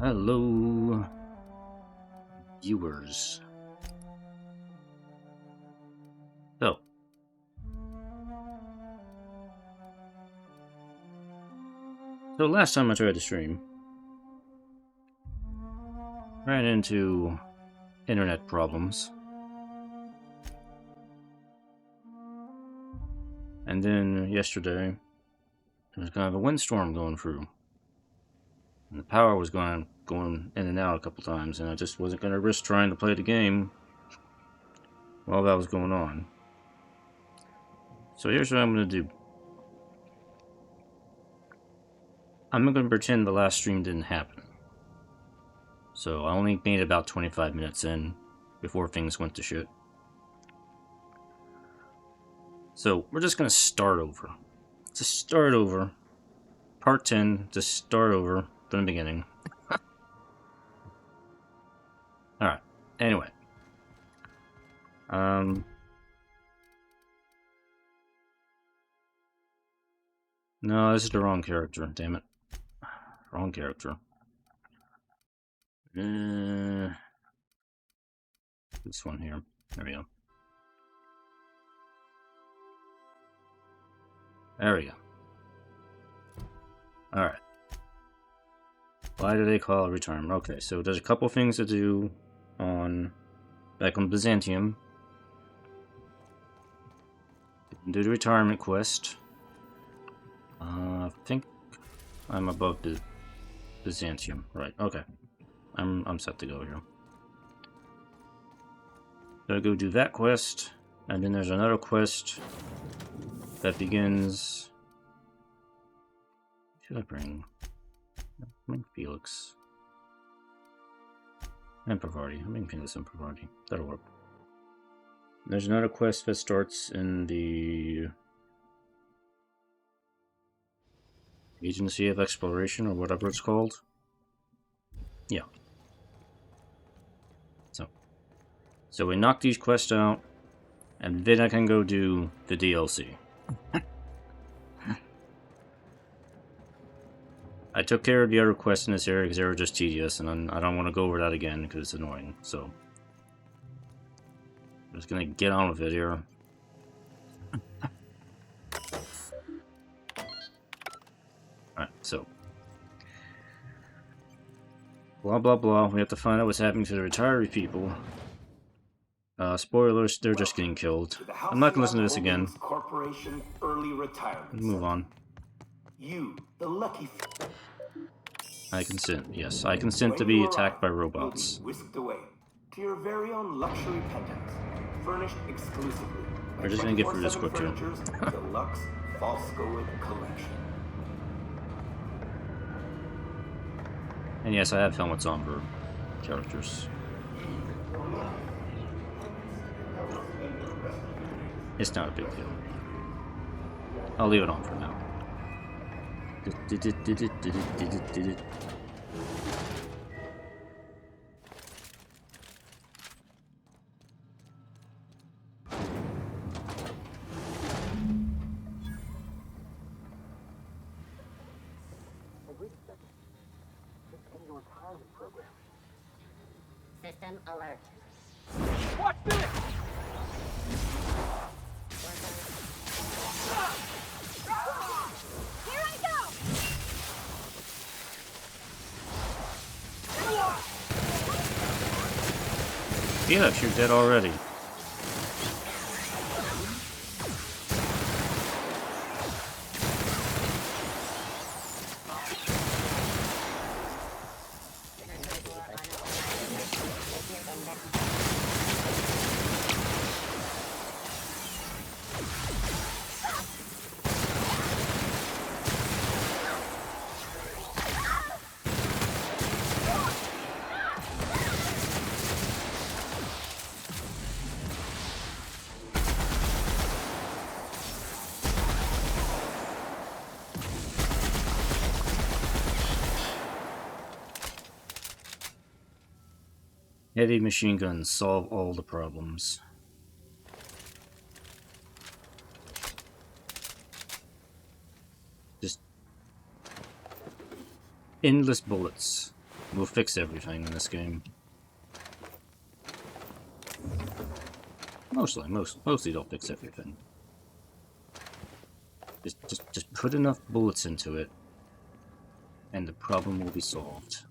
Hello, viewers. So last time I tried to stream, ran into internet problems. And then yesterday, there was kind of a windstorm going through. And the power was going in and out a couple times, and I just wasn't going to risk trying to play the game while that was going on. So here's what I'm going to do. I'm going to pretend the last stream didn't happen. So I only made about 25 minutes in before things went to shit. So we're just going to start over. Just start over. Part 10, just start over from the beginning. Alright, anyway. No, this is the wrong character, damn it. Wrong character. This one here. There we go. There we go. Alright. Why do they call it retirement? Okay, so there's a couple things to do back on Byzantium. You can do the retirement quest. I think I'm above Byzantium. Right, okay. I'm set to go here. Gotta go do that quest, and then there's another quest that begins. What should I bring? Felix. And Pravarti. I'm bringing Felix and Pravarti. That'll work. There's another quest that starts in the Agency of Exploration, or whatever it's called. Yeah. So we knock these quests out, and then I can go do the DLC. I took care of the other quests in this area because they were just tedious, and I don't want to go over that again because it's annoying, so I'm just gonna get on with it here. Alright, so blah blah blah, we have to find out what's happening to the retiree people. Spoilers, they're just getting killed. I'm not gonna listen to this again. Corporation early retirement. Move on. You, the lucky. I consent. Yes, I consent to be attacked by robots. You'll be whisked away to your very own luxury pendant, furnished exclusively. We're just gonna get through this quick too. Deluxe Falscoid collection. And yes, I have helmets on for characters. It's not a big deal. I'll leave it on for now. System alert. Watch this! Here I go! Felix, you're dead already. Heavy machine guns solve all the problems. Just endless bullets. will fix everything in this game. Mostly they'll fix everything. Just put enough bullets into it, and the problem will be solved.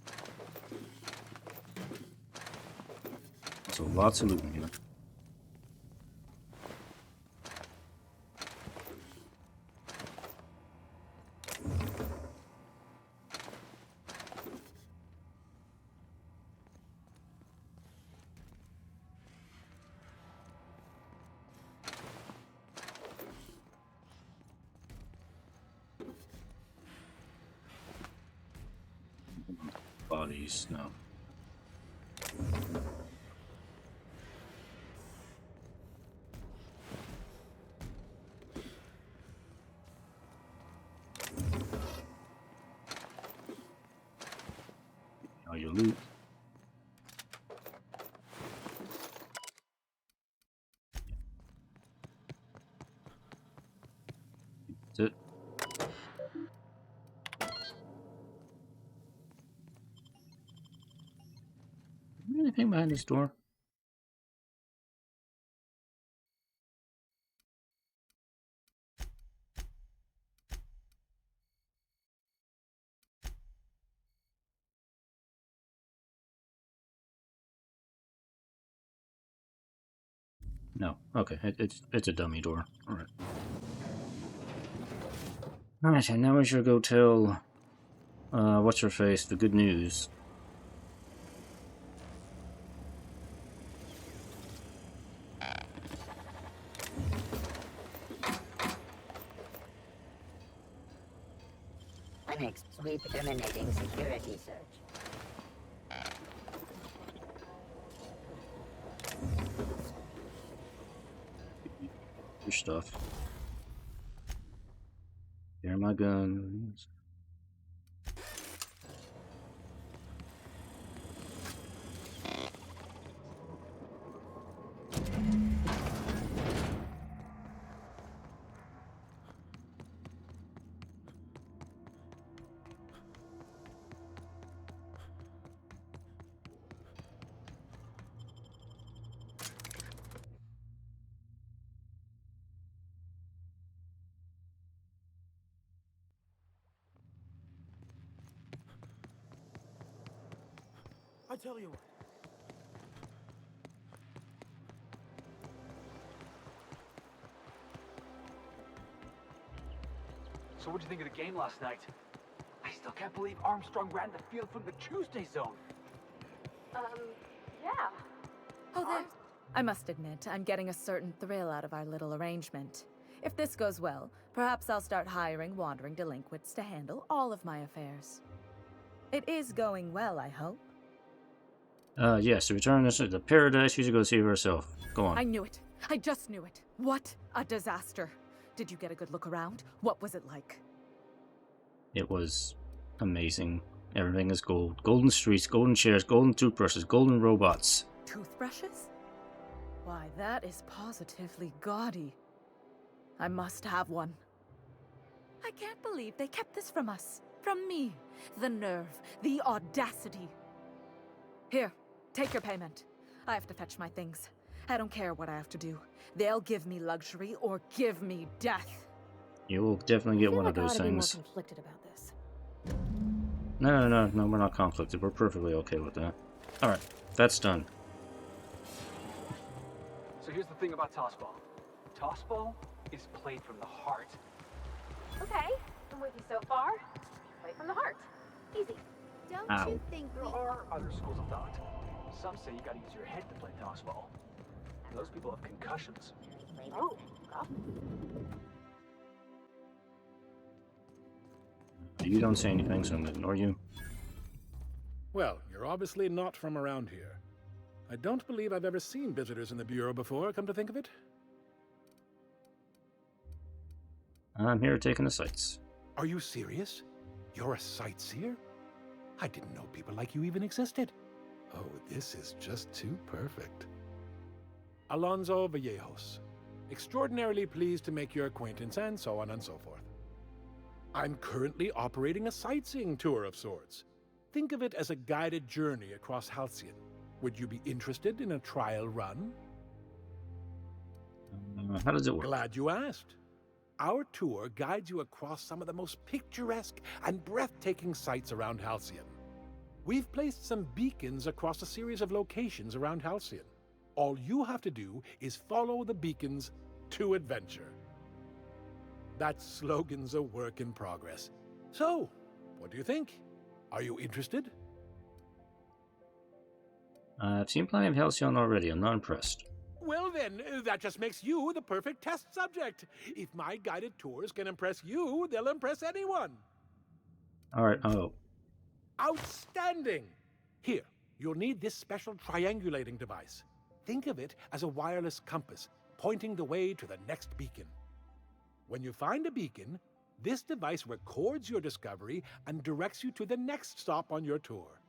So lots of loot in here. Bodies, no. All your loot. That's it. Anything behind this door? No. Okay, it's a dummy door. All right. All right, and now we should go tell what's her face the good news. Next, sweep terminating security search. Your stuff. Here are my guns. I tell you what. So what'd you think of the game last night? I still can't believe Armstrong ran the field from the Tuesday zone. Yeah. Oh, there. I must admit, I'm getting a certain thrill out of our little arrangement. If this goes well, perhaps I'll start hiring wandering delinquents to handle all of my affairs. It is going well, I hope. Yes, to return us to the paradise, you should go see for herself. Go on. I knew it. I just knew it. What a disaster. Did you get a good look around? What was it like? It was amazing. Everything is gold. Golden streets, golden chairs, golden toothbrushes, golden robots. Toothbrushes? Why, that is positively gaudy. I must have one. I can't believe they kept this from us. From me. The nerve. The audacity. Here, take your payment. I have to fetch my things. I don't care what I have to do. They'll give me luxury or give me death. You will definitely get one of those things. More conflicted about this. No, we're not conflicted. We're perfectly okay with that. Alright, that's done. So here's the thing about tossball. Tossball is played from the heart. Okay, I'm with you so far. Play from the heart. Easy. Don't Ow. you think There are other schools of thought. Some say you gotta use your head to play tossball. And those people have concussions. Oh, God. You don't say anything, so I'm gonna ignore you. Well, you're obviously not from around here. I don't believe I've ever seen visitors in the Bureau before, come to think of it. I'm here taking the sights. Are you serious? You're a sightseer? I didn't know people like you even existed. Oh, this is just too perfect. Alonso Vallejos. Extraordinarily pleased to make your acquaintance, and so on and so forth. I'm currently operating a sightseeing tour of sorts. Think of it as a guided journey across Halcyon. Would you be interested in a trial run? How does it work? Glad you asked. Our tour guides you across some of the most picturesque and breathtaking sights around Halcyon. We've placed some beacons across a series of locations around Halcyon. All you have to do is follow the beacons to adventure. That slogan's a work in progress. So, what do you think? Are you interested? I've seen plenty of Halcyon already. I'm not impressed. Well then, that just makes you the perfect test subject. If my guided tours can impress you, they'll impress anyone. Alright, oh. Outstanding! Here, you'll need this special triangulating device. Think of it as a wireless compass, pointing the way to the next beacon. When you find a beacon, this device records your discovery and directs you to the next stop on your tour.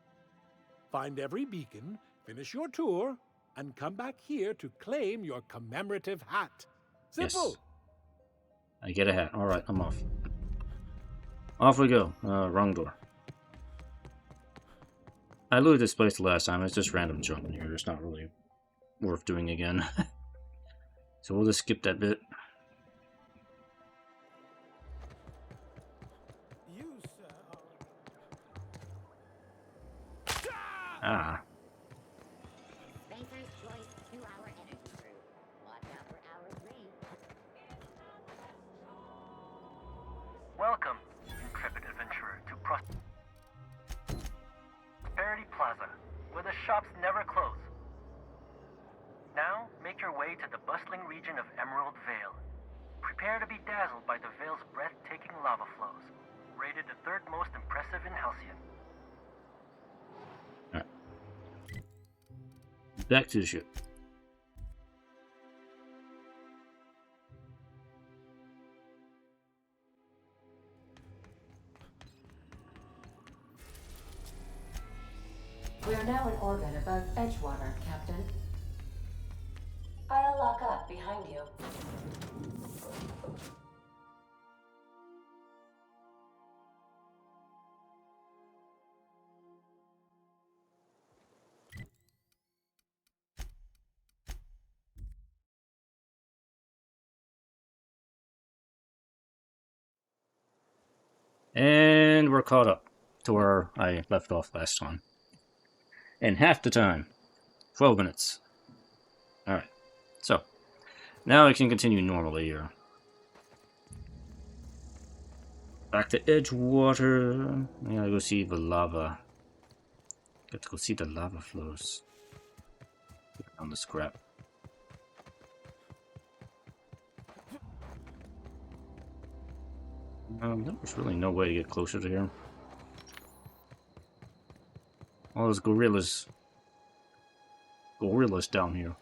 Find every beacon, finish your tour, and come back here to claim your commemorative hat. Simple! Yes. I get a hat. Alright, I'm off. Off we go. Wrong door. I looted this place the last time. It's just random junk in here. It's not really worth doing again. So we'll just skip that bit. Ah. Baker's Choice 2-hour energy brew. Watch out for hour 3. Welcome, intrepid adventurer, to Prosperity Plaza, where the shops never close. Now, make your way to the bustling region of Emerald Vale. Prepare to be dazzled by the Vale's breathtaking lava flows, rated the third most impressive in Halcyon. Back to the ship. We are now in orbit above Edgewater, Captain. I'll lock up behind you. And we're caught up to where I left off last time. In half the time. 12 minutes. Alright. So, now I can continue normally here. Back to Edgewater. I gotta go see the lava. Got to go see the lava flows. On the scrap. There was really no way to get closer to here. All those gorillas. Gorillas down here.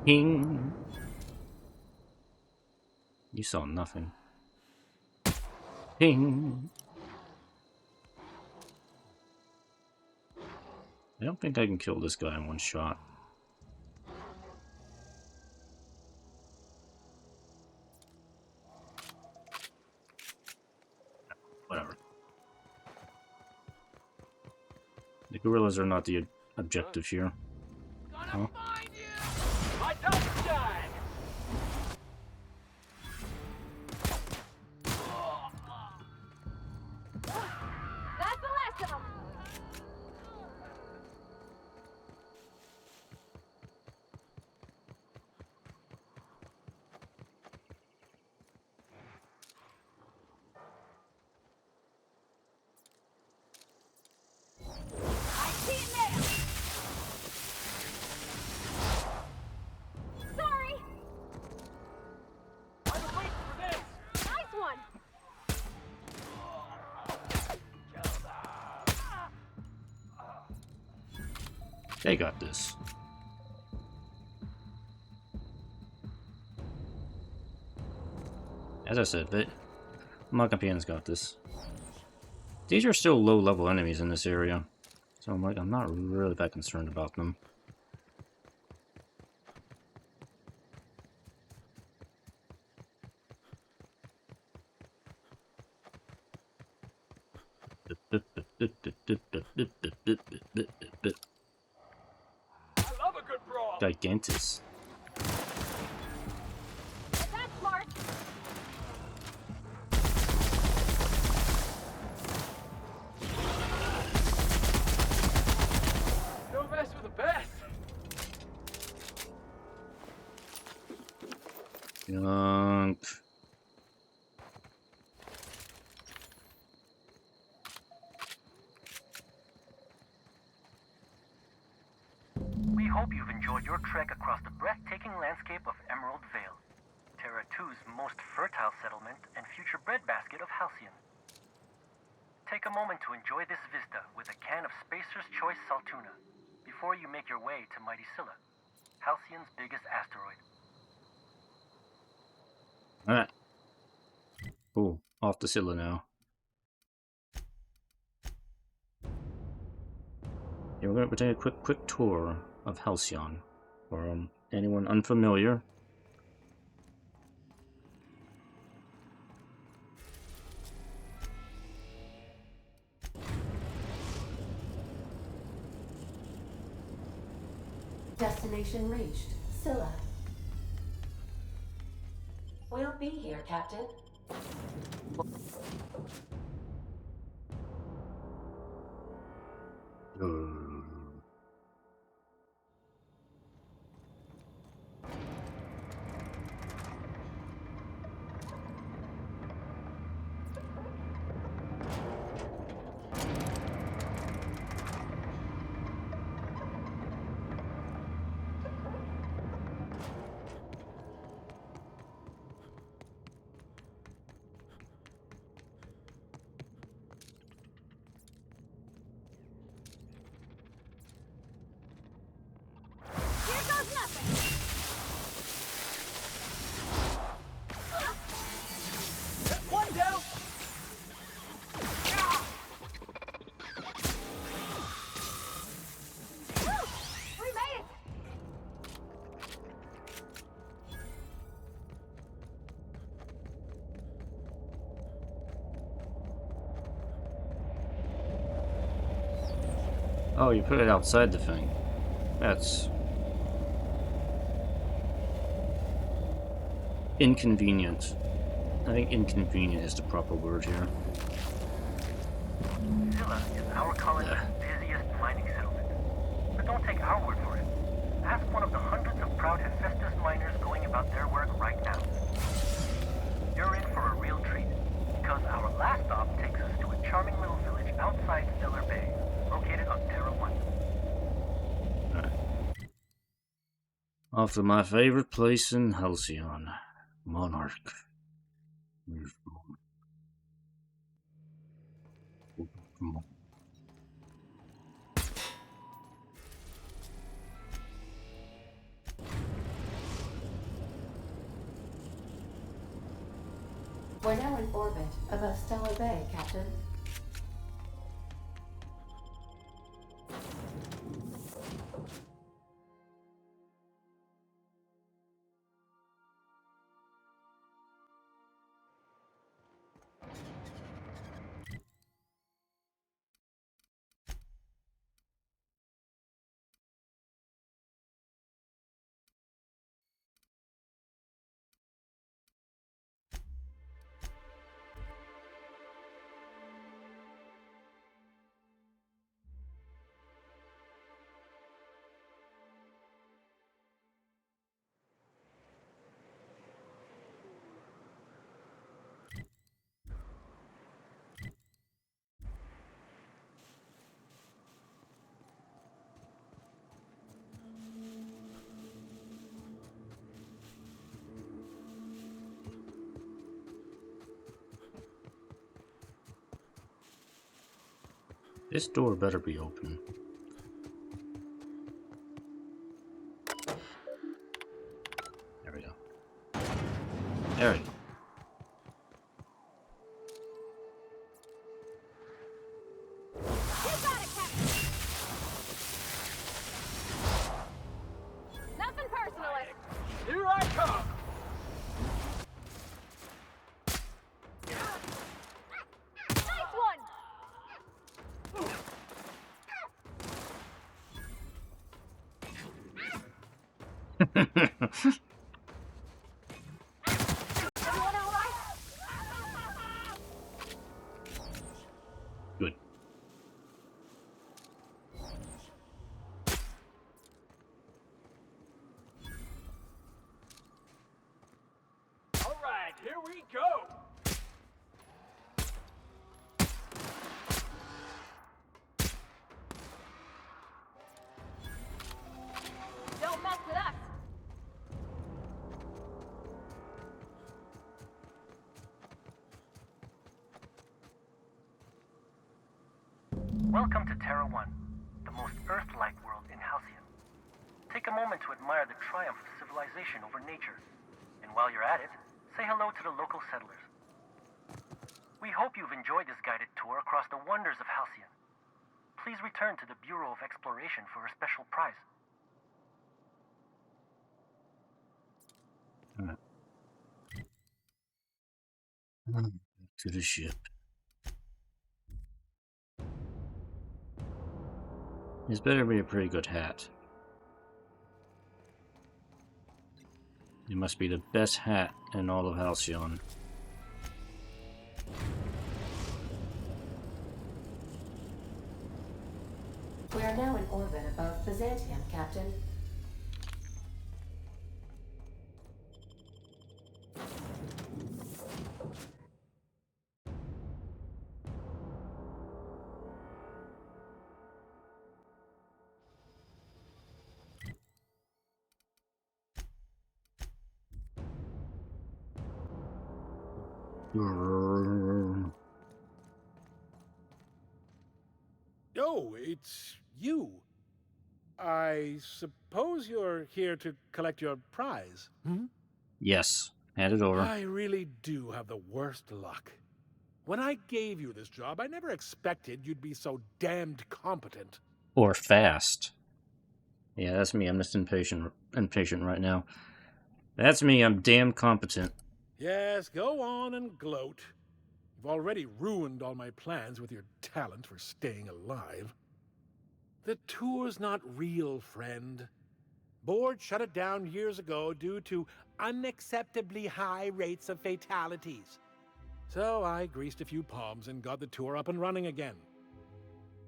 Ping! You saw nothing. Ping! I don't think I can kill this guy in one shot. Whatever. The gorillas are not the objective here. Huh? My top shine! That's the last of them. I see it now. Sorry. I was waiting for this! Nice one. They got this. As I said, my companions got this. These are still low-level enemies in this area, so I'm not really that concerned about them. I love a good brawl. Gigantus. That's smart. Don't mess with the best. Yunk. We hope you've enjoyed your trek across the breathtaking landscape of Emerald Vale, Terra 2's most fertile settlement and future breadbasket of Halcyon. Take a moment to enjoy this vista with a can of Spacer's Choice Saltuna before you make your way to Mighty Scylla, Halcyon's biggest asteroid. Alright. Oh, off to Scylla now. Yeah, we're going to take a quick tour of Halcyon. For anyone unfamiliar. Destination reached. Scylla. We'll be here, Captain. Here goes nothing. One down. Woo! We made it. Oh, you put it outside the thing. That's inconvenient. I think inconvenient is the proper word here. Scylla is our colony's busiest mining settlement. But don't take our word for it. Ask one of the hundreds of proud Hephaestus miners going about their work right now. You're in for a real treat, because our last stop takes us to a charming little village outside Stellar Bay, located on Terra 1. Off to my favorite place in Halcyon, Monarch. We're now in orbit above Stellar Bay, Captain. This door better be open. There we go. There we go. Everyone all right? Good. All right, here we go. Don't mess with us. Welcome to Terra 1, the most Earth-like world in Halcyon. Take a moment to admire the triumph of civilization over nature. And while you're at it, say hello to the local settlers. We hope you've enjoyed this guided tour across the wonders of Halcyon. Please return to the Bureau of Exploration for a special prize. To the ship. This better be a pretty good hat. It must be the best hat in all of Halcyon. We are now in orbit above Byzantium, Captain. Oh, it's you. I suppose you're here to collect your prize, hmm? Yes, hand it over. I really do have the worst luck. When I gave you this job, I never expected you'd be so damned competent. Or fast. Yeah, that's me. I'm just impatient right now. That's me. I'm damn competent. Yes, go on and gloat. You've already ruined all my plans with your talent for staying alive. The tour's not real, friend. Board shut it down years ago due to unacceptably high rates of fatalities. So I greased a few palms and got the tour up and running again.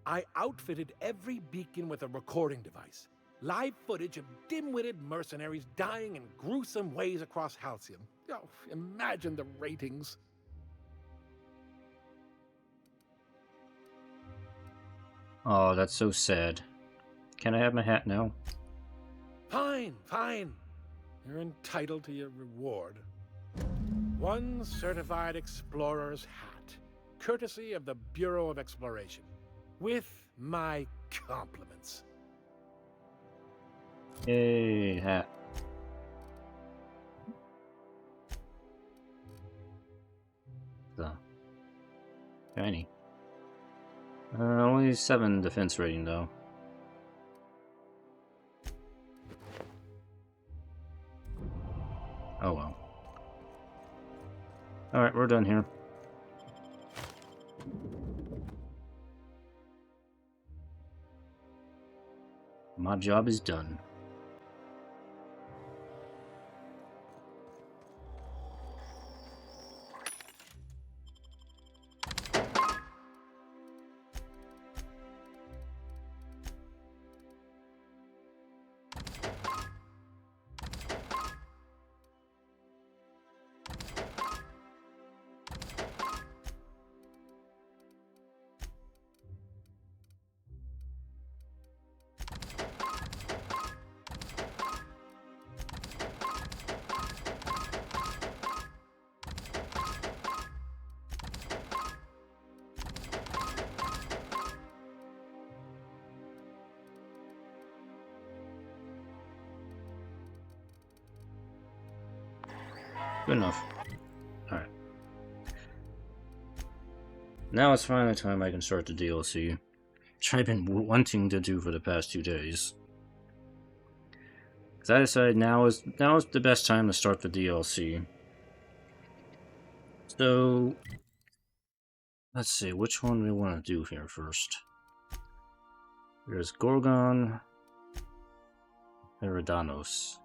I outfitted every beacon with a recording device. Live footage of dim-witted mercenaries dying in gruesome ways across Halcyon. Oh, imagine the ratings. Oh, that's so sad. Can I have my hat now? Fine, fine. You're entitled to your reward. One certified explorer's hat, courtesy of the Bureau of Exploration, with my compliments. Yay, hat. So, shiny. Only 7 defense rating though. Oh well. Alright, we're done here. My job is done. Good enough. Alright. Now it's finally time I can start the DLC, which I've been wanting to do for the past 2 days. Because I decided now is the best time to start the DLC. So, let's see, which one we want to do here first. There's Gorgon, Marauders.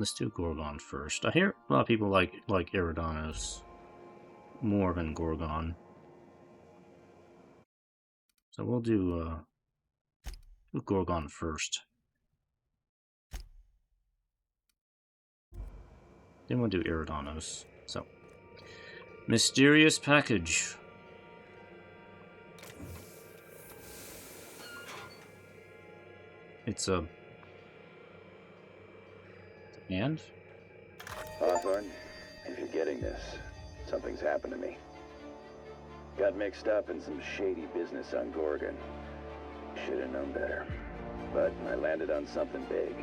let's do Gorgon first. I hear a lot of people like Eridanos more than Gorgon. So we'll do Gorgon first. Then we'll do Eridanos. So, mysterious package. It's a hand. Hawthorne, if you're getting this, something's happened to me. Got mixed up in some shady business on Gorgon. Should have known better. But I landed on something big.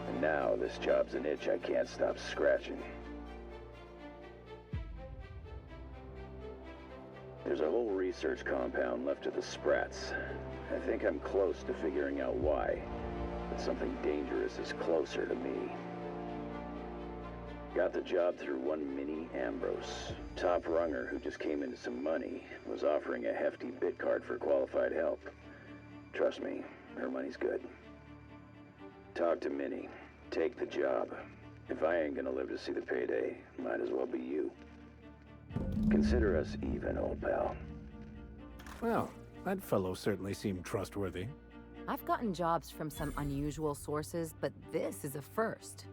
And now this job's an itch I can't stop scratching. There's a whole research compound left to the Sprats. I think I'm close to figuring out why. But something dangerous is closer to me. Got the job through one Minnie Ambrose. Top runger who just came into some money, was offering a hefty bid card for qualified help. Trust me, her money's good. Talk to Minnie. Take the job. If I ain't gonna live to see the payday, might as well be you. Consider us even, old pal. Well, that fellow certainly seemed trustworthy. I've gotten jobs from some unusual sources, but this is a first.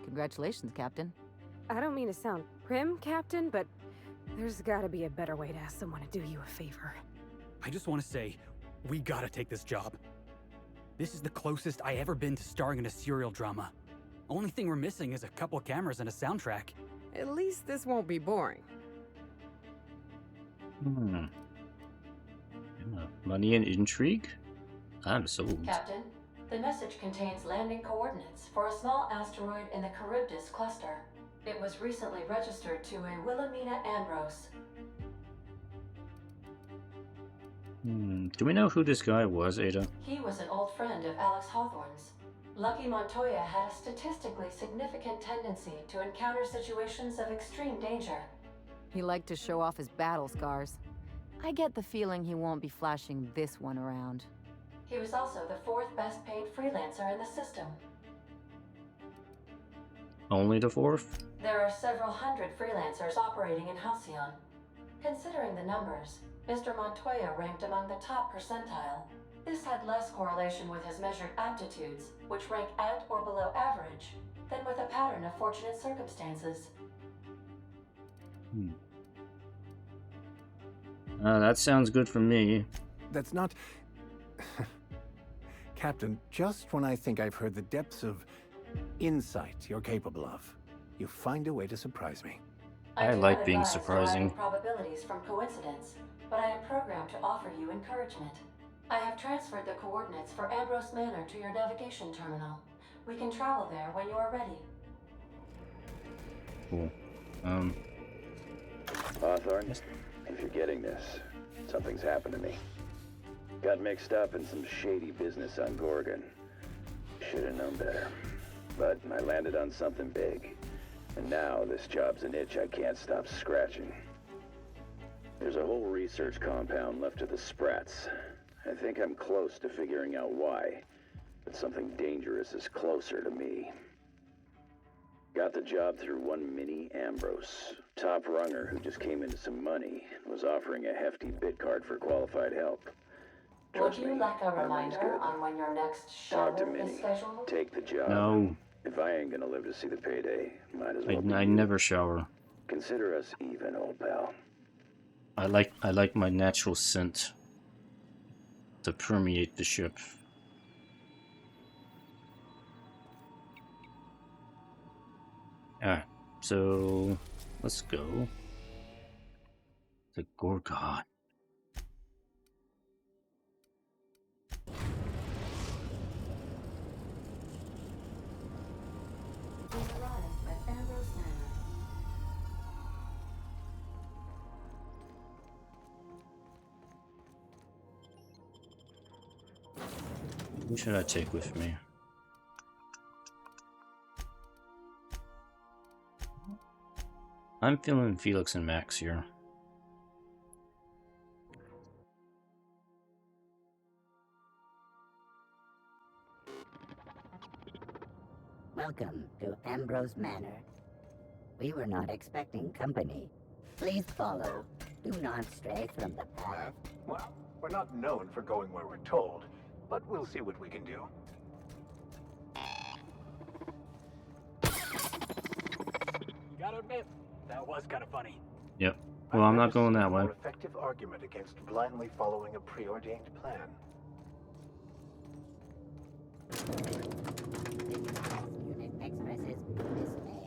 Congratulations, Captain. I don't mean to sound prim, Captain, but there's gotta be a better way to ask someone to do you a favor. I just want to say, we gotta take this job. This is the closest I ever been to starring in a serial drama. Only thing we're missing is a couple cameras and a soundtrack. At least this won't be boring. Money and intrigue? I'm sold. Captain, the message contains landing coordinates for a small asteroid in the Charybdis cluster. It was recently registered to a Wilhelmina Ambrose. Do we know who this guy was, Ada? He was an old friend of Alex Hawthorne's. Lucky Montoya had a statistically significant tendency to encounter situations of extreme danger. He liked to show off his battle scars. I get the feeling he won't be flashing this one around. He was also the fourth best paid freelancer in the system. Only the fourth? There are several hundred freelancers operating in Halcyon. Considering the numbers, Mr. Montoya ranked among the top percentile. This had less correlation with his measured aptitudes, which rank at or below average, than with a pattern of fortunate circumstances. That sounds good for me. That's not... Captain, just when I think I've heard the depths of insight you're capable of, you find a way to surprise me. I do like not being advise surprising. deriving probabilities from coincidence, but I am programmed to offer you encouragement. I have transferred the coordinates for Ambrose Manor to your navigation terminal. We can travel there when you are ready. Cool. Hawthorne, if you're getting this, something's happened to me. Got mixed up in some shady business on Gorgon. Should have known better. But I landed on something big. And now this job's an itch I can't stop scratching. There's a whole research compound left to the Sprats. I think I'm close to figuring out why. But something dangerous is closer to me. Got the job through one Minnie Ambrose. Top runger who just came into some money, was offering a hefty bid card for qualified help. Trust Would you me, like a her money's reminder good. on when your next Talk to show is Minnie. scheduled? Take the job. No, If I ain't gonna live to see the payday, might as well be I you. never shower. Consider us even, old pal. I like my natural scent to permeate the ship. Alright, so let's go to Gorgon. We arrived at Ambrose Manor. Who should I take with me? I'm feeling Felix and Max here. Welcome to Ambrose Manor. We were not expecting company. Please follow. Do not stray from the path. Well, we're not known for going where we're told, but we'll see what we can do. Gotta admit, that was kind of funny. Yep. Well, I'm not going that I've way. never seen a more effective argument against blindly following a preordained plan. Unit expresses dismay.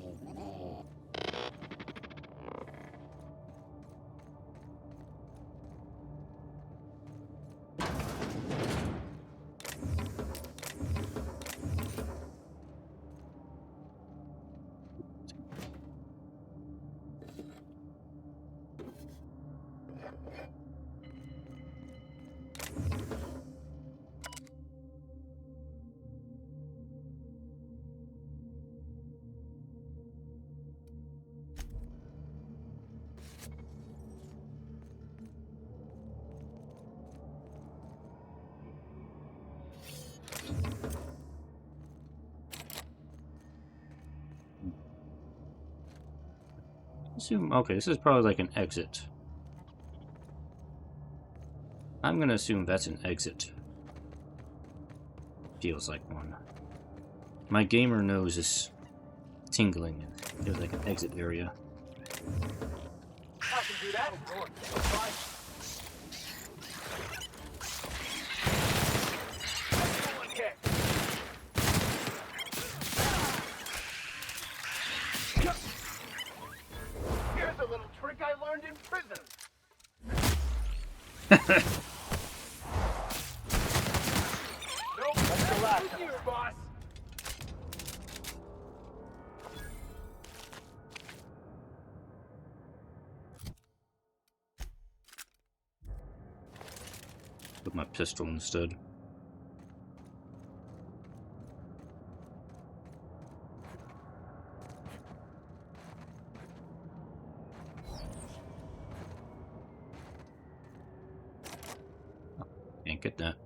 Assume, okay, this is probably like an exit. I'm gonna assume that's an exit. Feels like one. My gamer nose is tingling. It feels like an exit area. I can do that. Here's a little trick I learned in prison. Nope, that's the last here, boss. With my pistol instead. Oh, can't get that.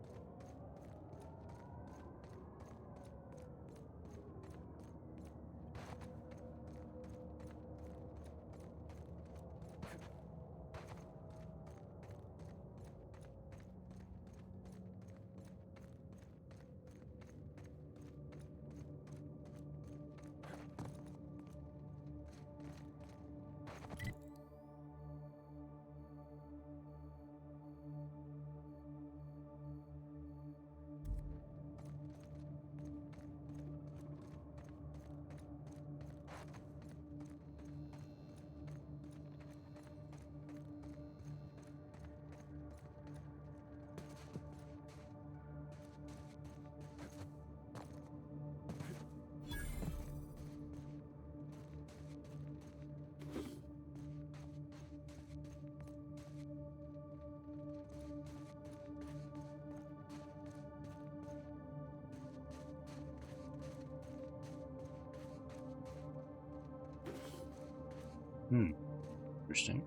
Interesting.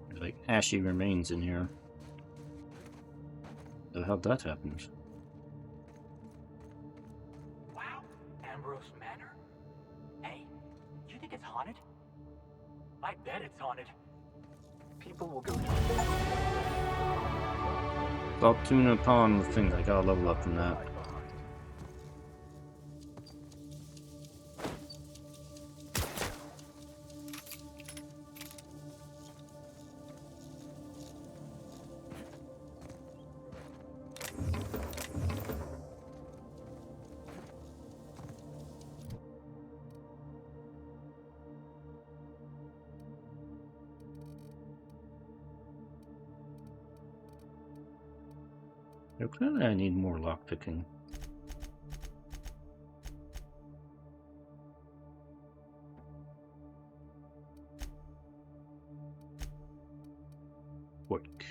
There's like ashy remains in here. How'd that happen? Wow, Ambrose Manor? Hey, you think it's haunted? I bet it's haunted. People will go. Altoona Pond thing. I gotta level up from that. Clearly I need more lockpicking. Quick.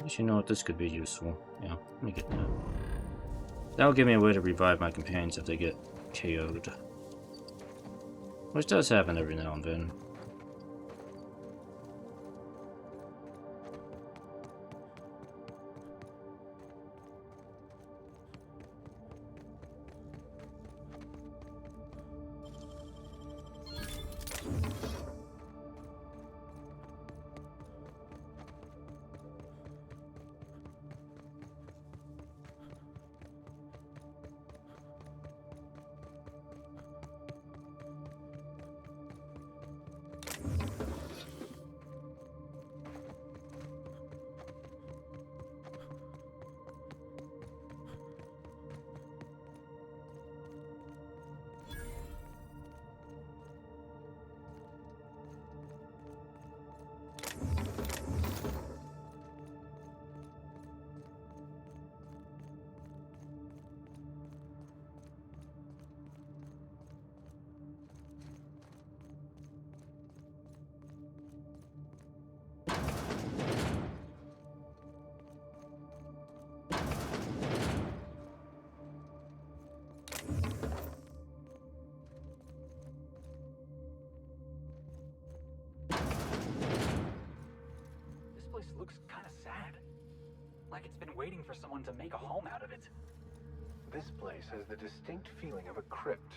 Guess you know what, this could be useful. Yeah, let me get that. That'll give me a way to revive my companions if they get KO'd. Which does happen every now and then. This place looks kind of sad. Like it's been waiting for someone to make a home out of it. This place has the distinct feeling of a crypt.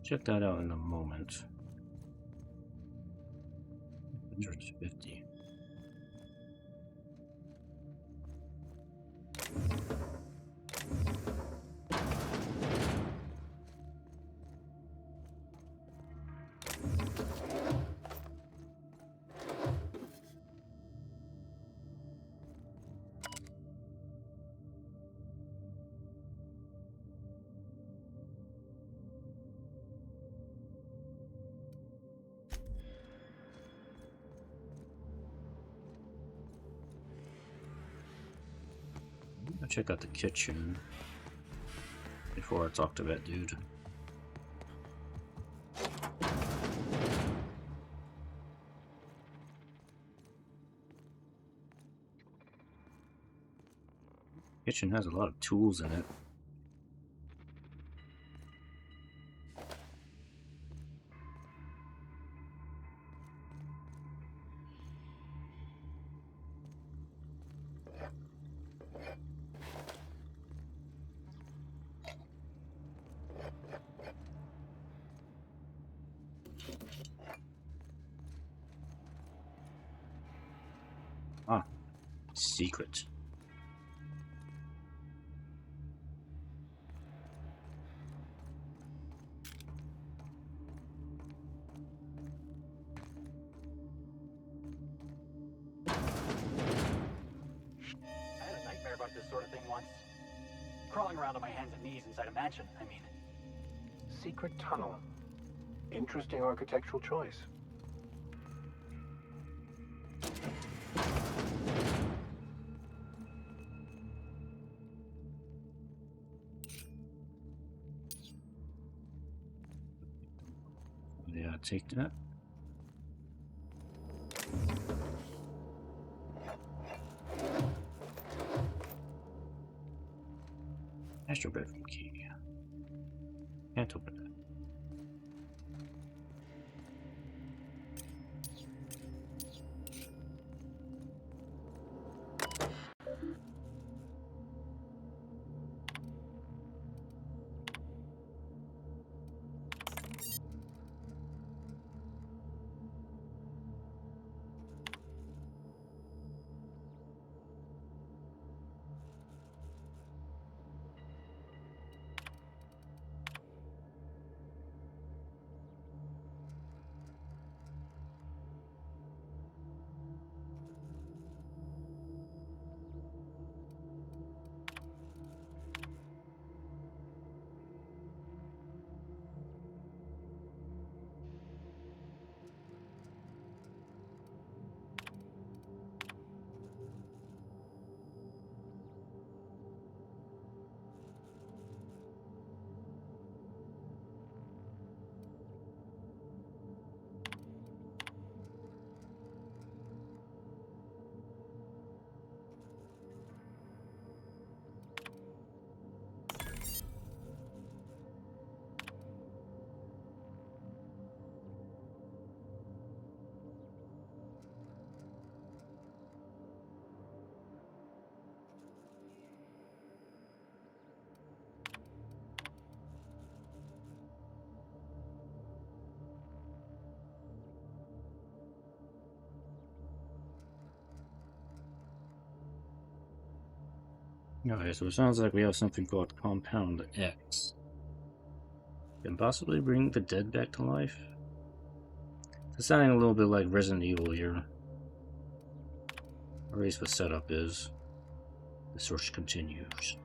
Check that out in a moment. 150. I'll check out the kitchen before I talk to that dude. Kitchen has a lot of tools in it. Ah, secret. crawling around on my hands and knees inside a mansion, I mean. Secret tunnel. Interesting architectural choice. Yeah, take that. Master bedroom key. Can't open that. Okay, so it sounds like we have something called Compound X. Can possibly bring the dead back to life? It's sounding a little bit like Resident Evil here. Or at least the setup is. The search continues.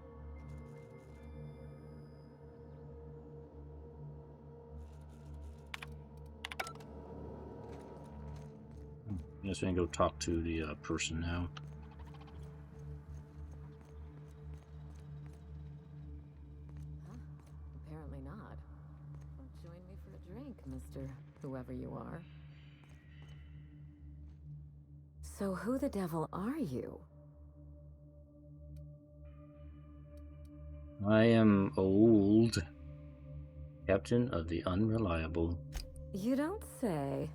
I guess we can go talk to the person now. Apparently not. Well, join me for a drink, Mr. Whoever you are. So who the devil are you? I am old. Captain of the Unreliable. You don't say.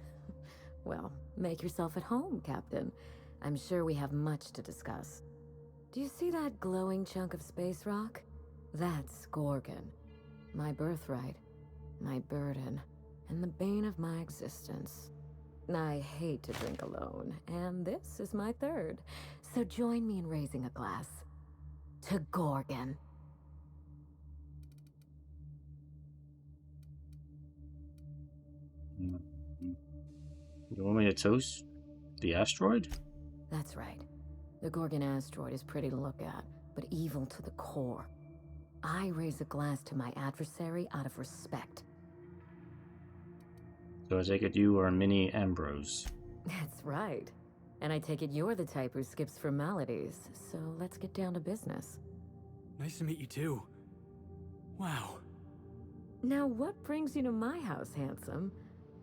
Well, make yourself at home, Captain. I'm sure we have much to discuss. Do you see that glowing chunk of space rock? That's Gorgon. My birthright, my burden, and the bane of my existence. I hate to drink alone, and this is my third. So join me in raising a glass. To Gorgon. You want me to toast the asteroid? That's right. The Gorgon asteroid is pretty to look at, but evil to the core. I raise a glass to my adversary out of respect. So I take it you are Mini Ambrose. That's right. And I take it you're the type who skips formalities, so let's get down to business. Nice to meet you too. Wow. Now what brings you to my house, handsome?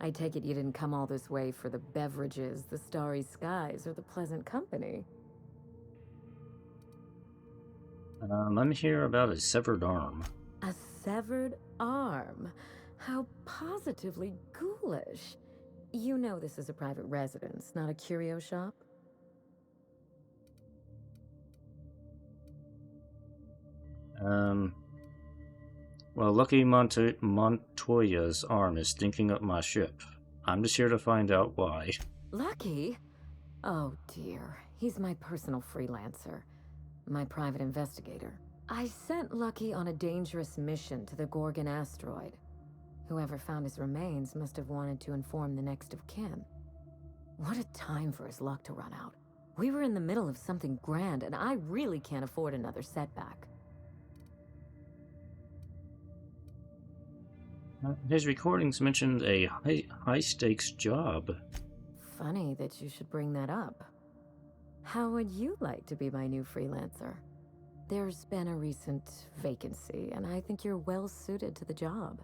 I take it you didn't come all this way for the beverages, the starry skies, or the pleasant company. I'm here about a severed arm. A severed arm? How positively ghoulish. You know this is a private residence, not a curio shop? Well, Lucky Montoya's arm is stinking up my ship. I'm just here to find out why. Lucky? Oh dear, he's my personal freelancer. My private investigator. I sent Lucky on a dangerous mission to the Gorgon asteroid. Whoever found his remains must have wanted to inform the next of kin. What a time for his luck to run out. We were in the middle of something grand, and I really can't afford another setback. His recordings mentioned a high-stakes job. Funny that you should bring that up. How would you like to be my new freelancer? There's been a recent vacancy, and I think you're well suited to the job.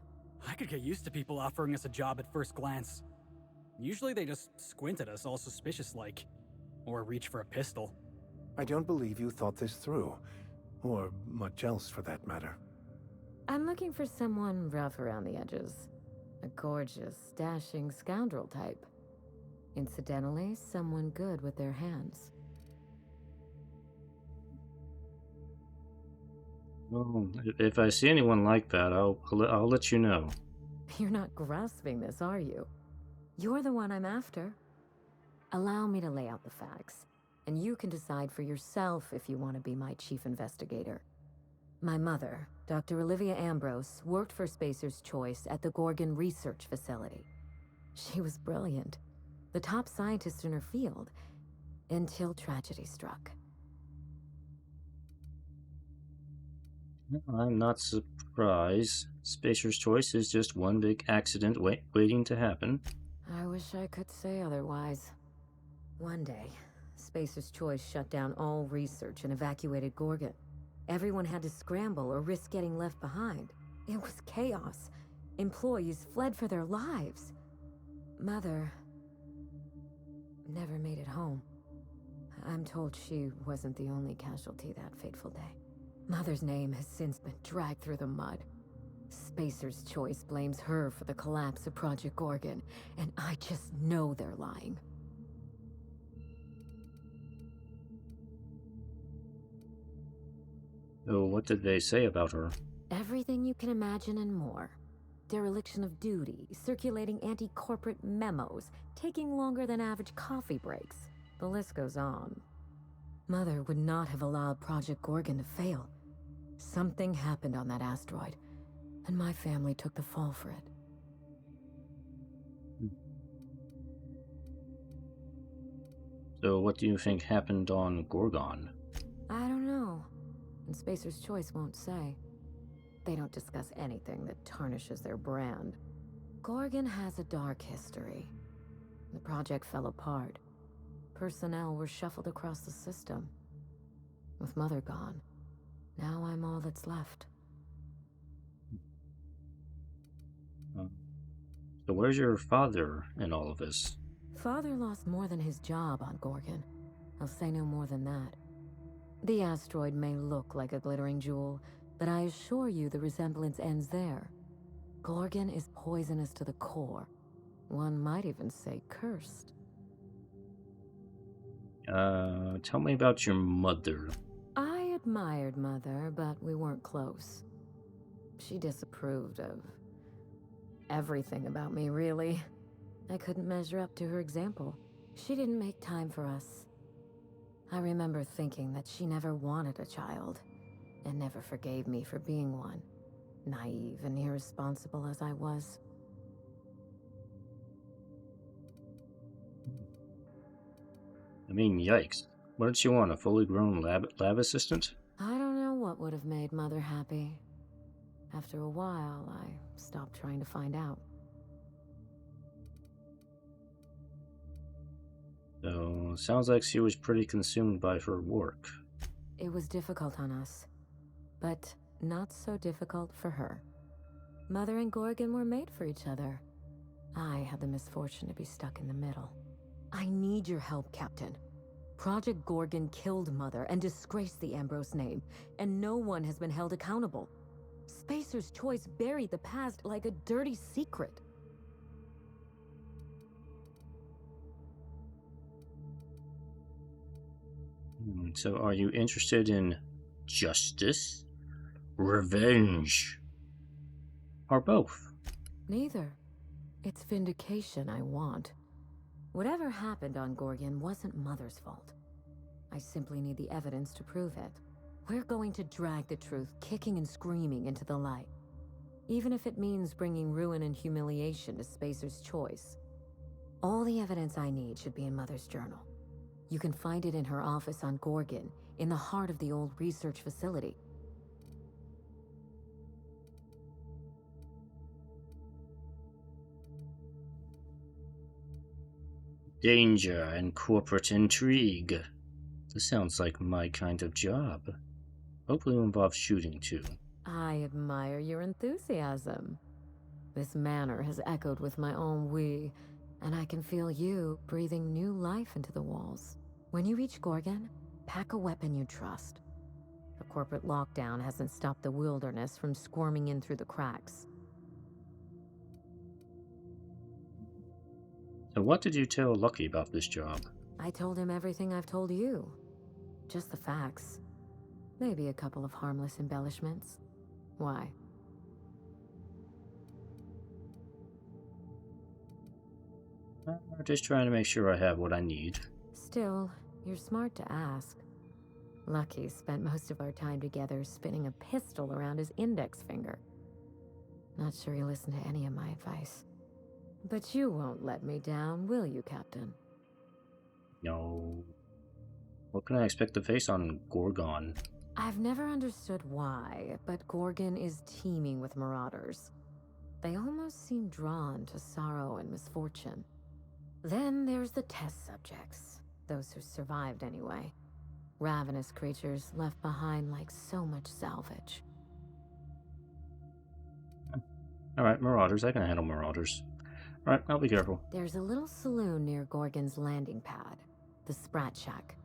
I could get used to people offering us a job at first glance. Usually they just squint at us all suspicious-like. Or reach for a pistol. I don't believe you thought this through. Or much else for that matter. I'm looking for someone rough around the edges. A gorgeous, dashing scoundrel type. Incidentally, someone good with their hands. Well, if I see anyone like that, I'll let you know. You're not grasping this, are you? You're the one I'm after. Allow me to lay out the facts, and you can decide for yourself if you want to be my chief investigator. My mother, Dr. Olivia Ambrose, worked for Spacer's Choice at the Gorgon Research Facility. She was brilliant, the top scientist in her field, until tragedy struck. I'm not surprised. Spacer's Choice is just one big accident waiting to happen. I wish I could say otherwise. One day, Spacer's Choice shut down all research and evacuated Gorgon. Everyone had to scramble or risk getting left behind. It was chaos. Employees fled for their lives. Mother never made it home. I'm told she wasn't the only casualty that fateful day. Mother's name has since been dragged through the mud. Spacer's Choice blames her for the collapse of Project Gorgon, and I just know they're lying. So what did they say about her? Everything you can imagine and more. Dereliction of duty, circulating anti-corporate memos, taking longer than average coffee breaks. The list goes on. Mother would not have allowed Project Gorgon to fail. Something happened on that asteroid, and my family took the fall for it. So what do you think happened on Gorgon? I don't know, and Spacer's Choice won't say. They don't discuss anything that tarnishes their brand. Gorgon has a dark history. The project fell apart. Personnel were shuffled across the system. With Mother gone, now I'm all that's left. So where's your father in all of this? Father lost more than his job on Gorgon. I'll say no more than that. The asteroid may look like a glittering jewel, but I assure you the resemblance ends there. Gorgon is poisonous to the core. One might even say cursed. Tell me about your mother. I admired Mother, but we weren't close. She disapproved of everything about me, really. I couldn't measure up to her example. She didn't make time for us. I remember thinking that she never wanted a child, and never forgave me for being one, naive and irresponsible as I was. I mean, yikes. What did she want, a fully grown lab assistant? I don't know what would have made Mother happy. After a while, I stopped trying to find out. So, sounds like she was pretty consumed by her work. It was difficult on us, but not so difficult for her. Mother and Gorgon were made for each other. I had the misfortune to be stuck in the middle. I need your help, Captain. Project Gorgon killed Mother and disgraced the Ambrose name, and no one has been held accountable. Spacer's Choice buried the past like a dirty secret. So are you interested in justice, revenge, or both? Neither. It's vindication I want. Whatever happened on Gorgon wasn't Mother's fault. I simply need the evidence to prove it. We're going to drag the truth kicking and screaming into the light. Even if it means bringing ruin and humiliation to Spacer's Choice. All the evidence I need should be in Mother's journal. You can find it in her office on Gorgon, in the heart of the old research facility. Danger and corporate intrigue. This sounds like my kind of job. Hopefully it involves shooting too. I admire your enthusiasm. This manor has echoed with my own we, and I can feel you breathing new life into the walls. When you reach Gorgon, pack a weapon you trust. The corporate lockdown hasn't stopped the wilderness from squirming in through the cracks. So what did you tell Lucky about this job? I told him everything I've told you. Just the facts. Maybe a couple of harmless embellishments. Why? Just trying to make sure I have what I need. Still, you're smart to ask. Lucky spent most of our time together spinning a pistol around his index finger. Not sure he'll listen to any of my advice. But you won't let me down, will you, Captain? No. What can I expect to face on Gorgon? I've never understood why, but Gorgon is teeming with Marauders. They almost seem drawn to sorrow and misfortune. Then there's the test subjects, those who survived anyway. Ravenous creatures left behind like so much salvage. Alright, Marauders. I can handle Marauders. Alright, I'll be careful. There's a little saloon near Gorgon's landing pad, the Sprat Shack.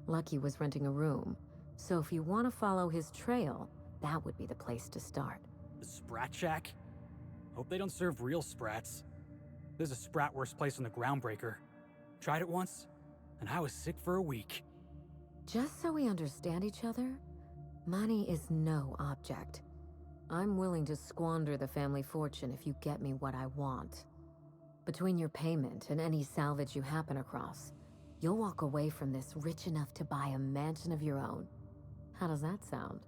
Lucky was renting a room, so if you want to follow his trail, that would be the place to start. The Sprat Shack? Hope they don't serve real sprats. There's a sprat worst place on the Groundbreaker. Tried it once, and I was sick for a week. Just so we understand each other, money is no object. I'm willing to squander the family fortune if you get me what I want. Between your payment and any salvage you happen across, you'll walk away from this rich enough to buy a mansion of your own. How does that sound?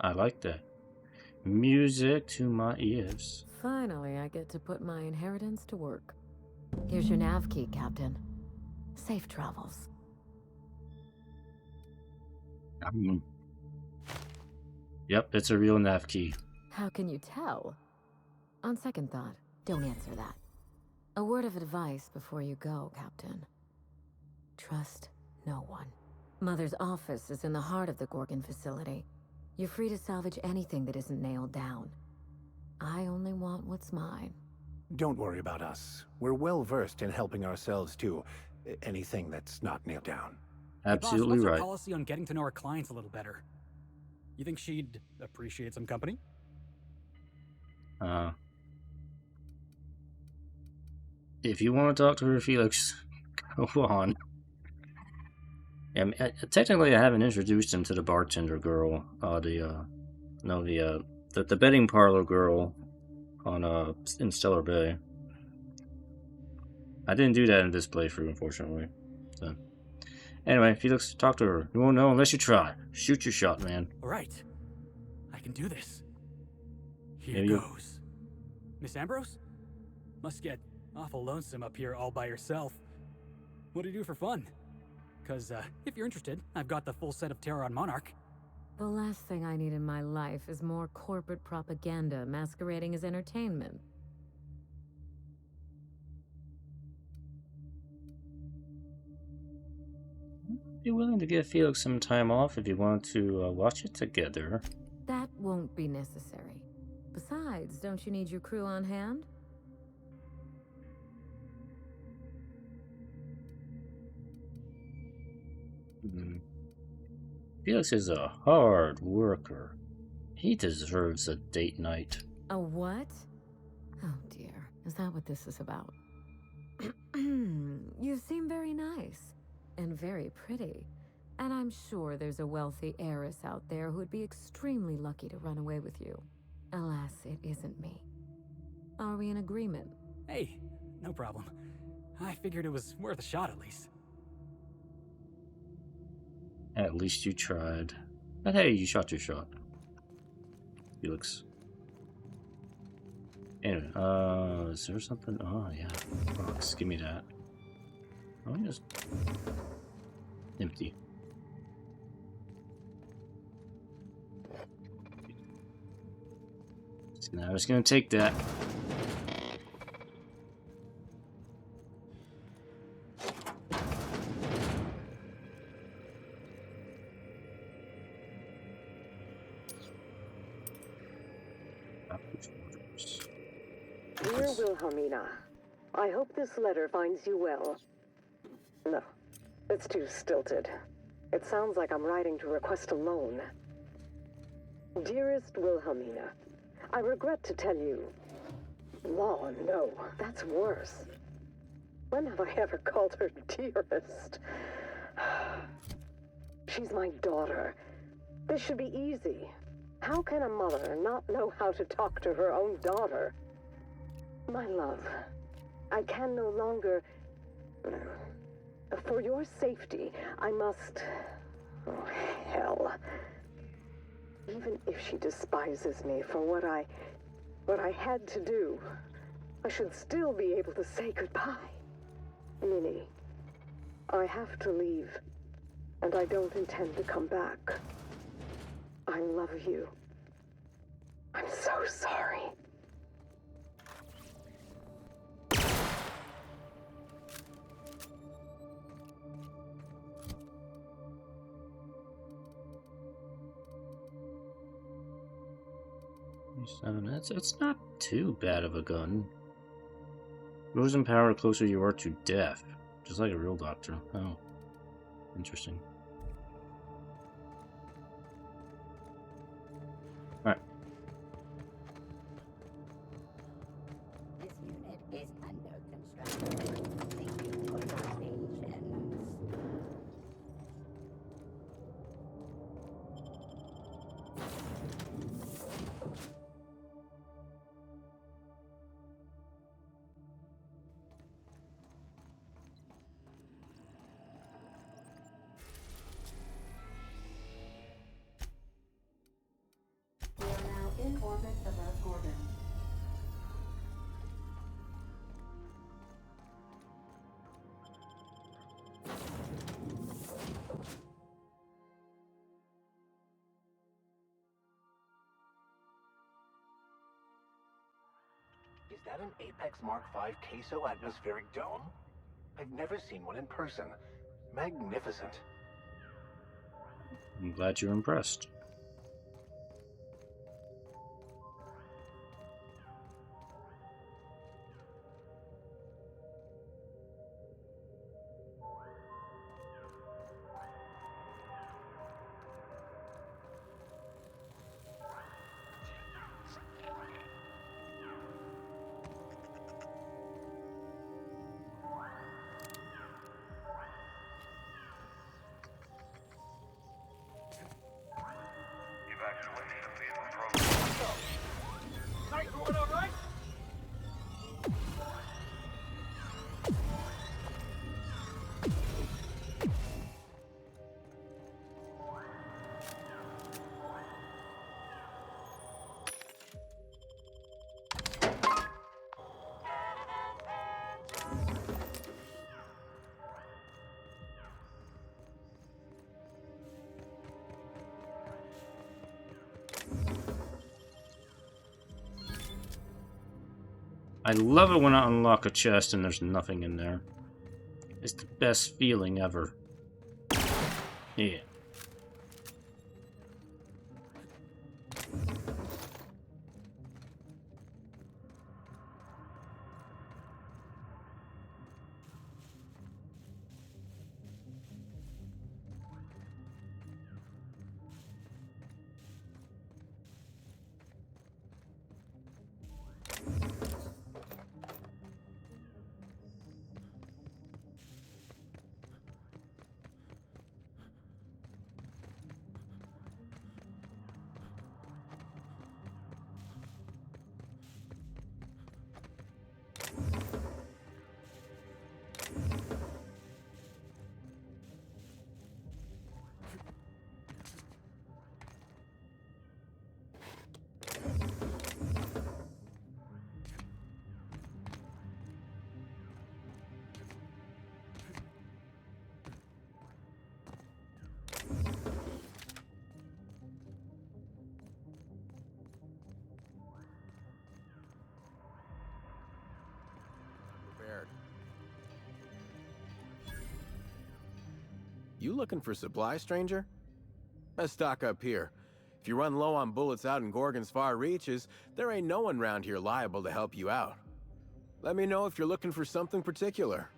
I like that. Music to my ears. Finally, I get to put my inheritance to work. Here's your nav key, Captain. Safe travels. Yep, it's a real nav key. How can you tell? On second thought, don't answer that. A word of advice before you go, Captain. Trust no one. Mother's office is in the heart of the Gorgon facility. You're free to salvage anything that isn't nailed down. I only want what's mine. Don't worry about us. We're well versed in helping ourselves to anything that's not nailed down. Absolutely Boss, what's right. her policy on getting to know our clients a little better? You think she'd appreciate some company? If you want to talk to her, Felix, go on. Technically, I haven't introduced him to the bartender girl. The betting parlor girl on in Stellar Bay. I didn't do that in this playthrough, unfortunately. So, anyway, Felix, talk to her. You won't know unless you try. Shoot your shot, man. All right, I can do this. Here goes. Miss Ambrose? Must get awful lonesome up here all by yourself. What do you do for fun? Because, if you're interested, I've got the full set of Terror on Monarch. The last thing I need in my life is more corporate propaganda masquerading as entertainment. Be willing to give Felix some time off if you want to watch it together. That won't be necessary. Besides, don't you need your crew on hand? Felix is a hard worker. He deserves a date night. A what? Oh dear, is that what this is about? You seem very nice, and very pretty. And I'm sure there's a wealthy heiress out there who'd be extremely lucky to run away with you. Alas, it isn't me. Are we in agreement? Hey, no problem. I figured it was worth a shot at least. At least you tried. But hey, you shot your shot. Felix. Anyway, is there something? Oh, yeah. Box. Give me that. Oh, just empty. I'm just gonna take that. Dear Wilhelmina, I hope this letter finds you well. No, it's too stilted. It sounds like I'm writing to request a loan. Dearest Wilhelmina, I regret to tell you... Law, no, that's worse. When have I ever called her dearest? She's my daughter. This should be easy. How can a mother not know how to talk to her own daughter? My love, I can no longer... For your safety, I must... Oh, hell. Even if she despises me for what I had to do, I should still be able to say goodbye. Minnie, I have to leave, and I don't intend to come back. I love you. I'm so sorry. It's not too bad of a gun. Losing power closer you are to death. Just like a real doctor. Oh. Interesting. Alright. This unit is under construction. Thank you for your patience. We are now in orbit above Gorgon. Is that an Apex Mark V queso atmospheric dome? I've never seen one in person. Magnificent. I'm glad you're impressed. I love it when I unlock a chest and there's nothing in there. It's the best feeling ever. Yeah. You looking for supply, stranger? Let's stock up here. If you run low on bullets out in Gorgon's far reaches, there ain't no one round here liable to help you out. Let me know if you're looking for something particular.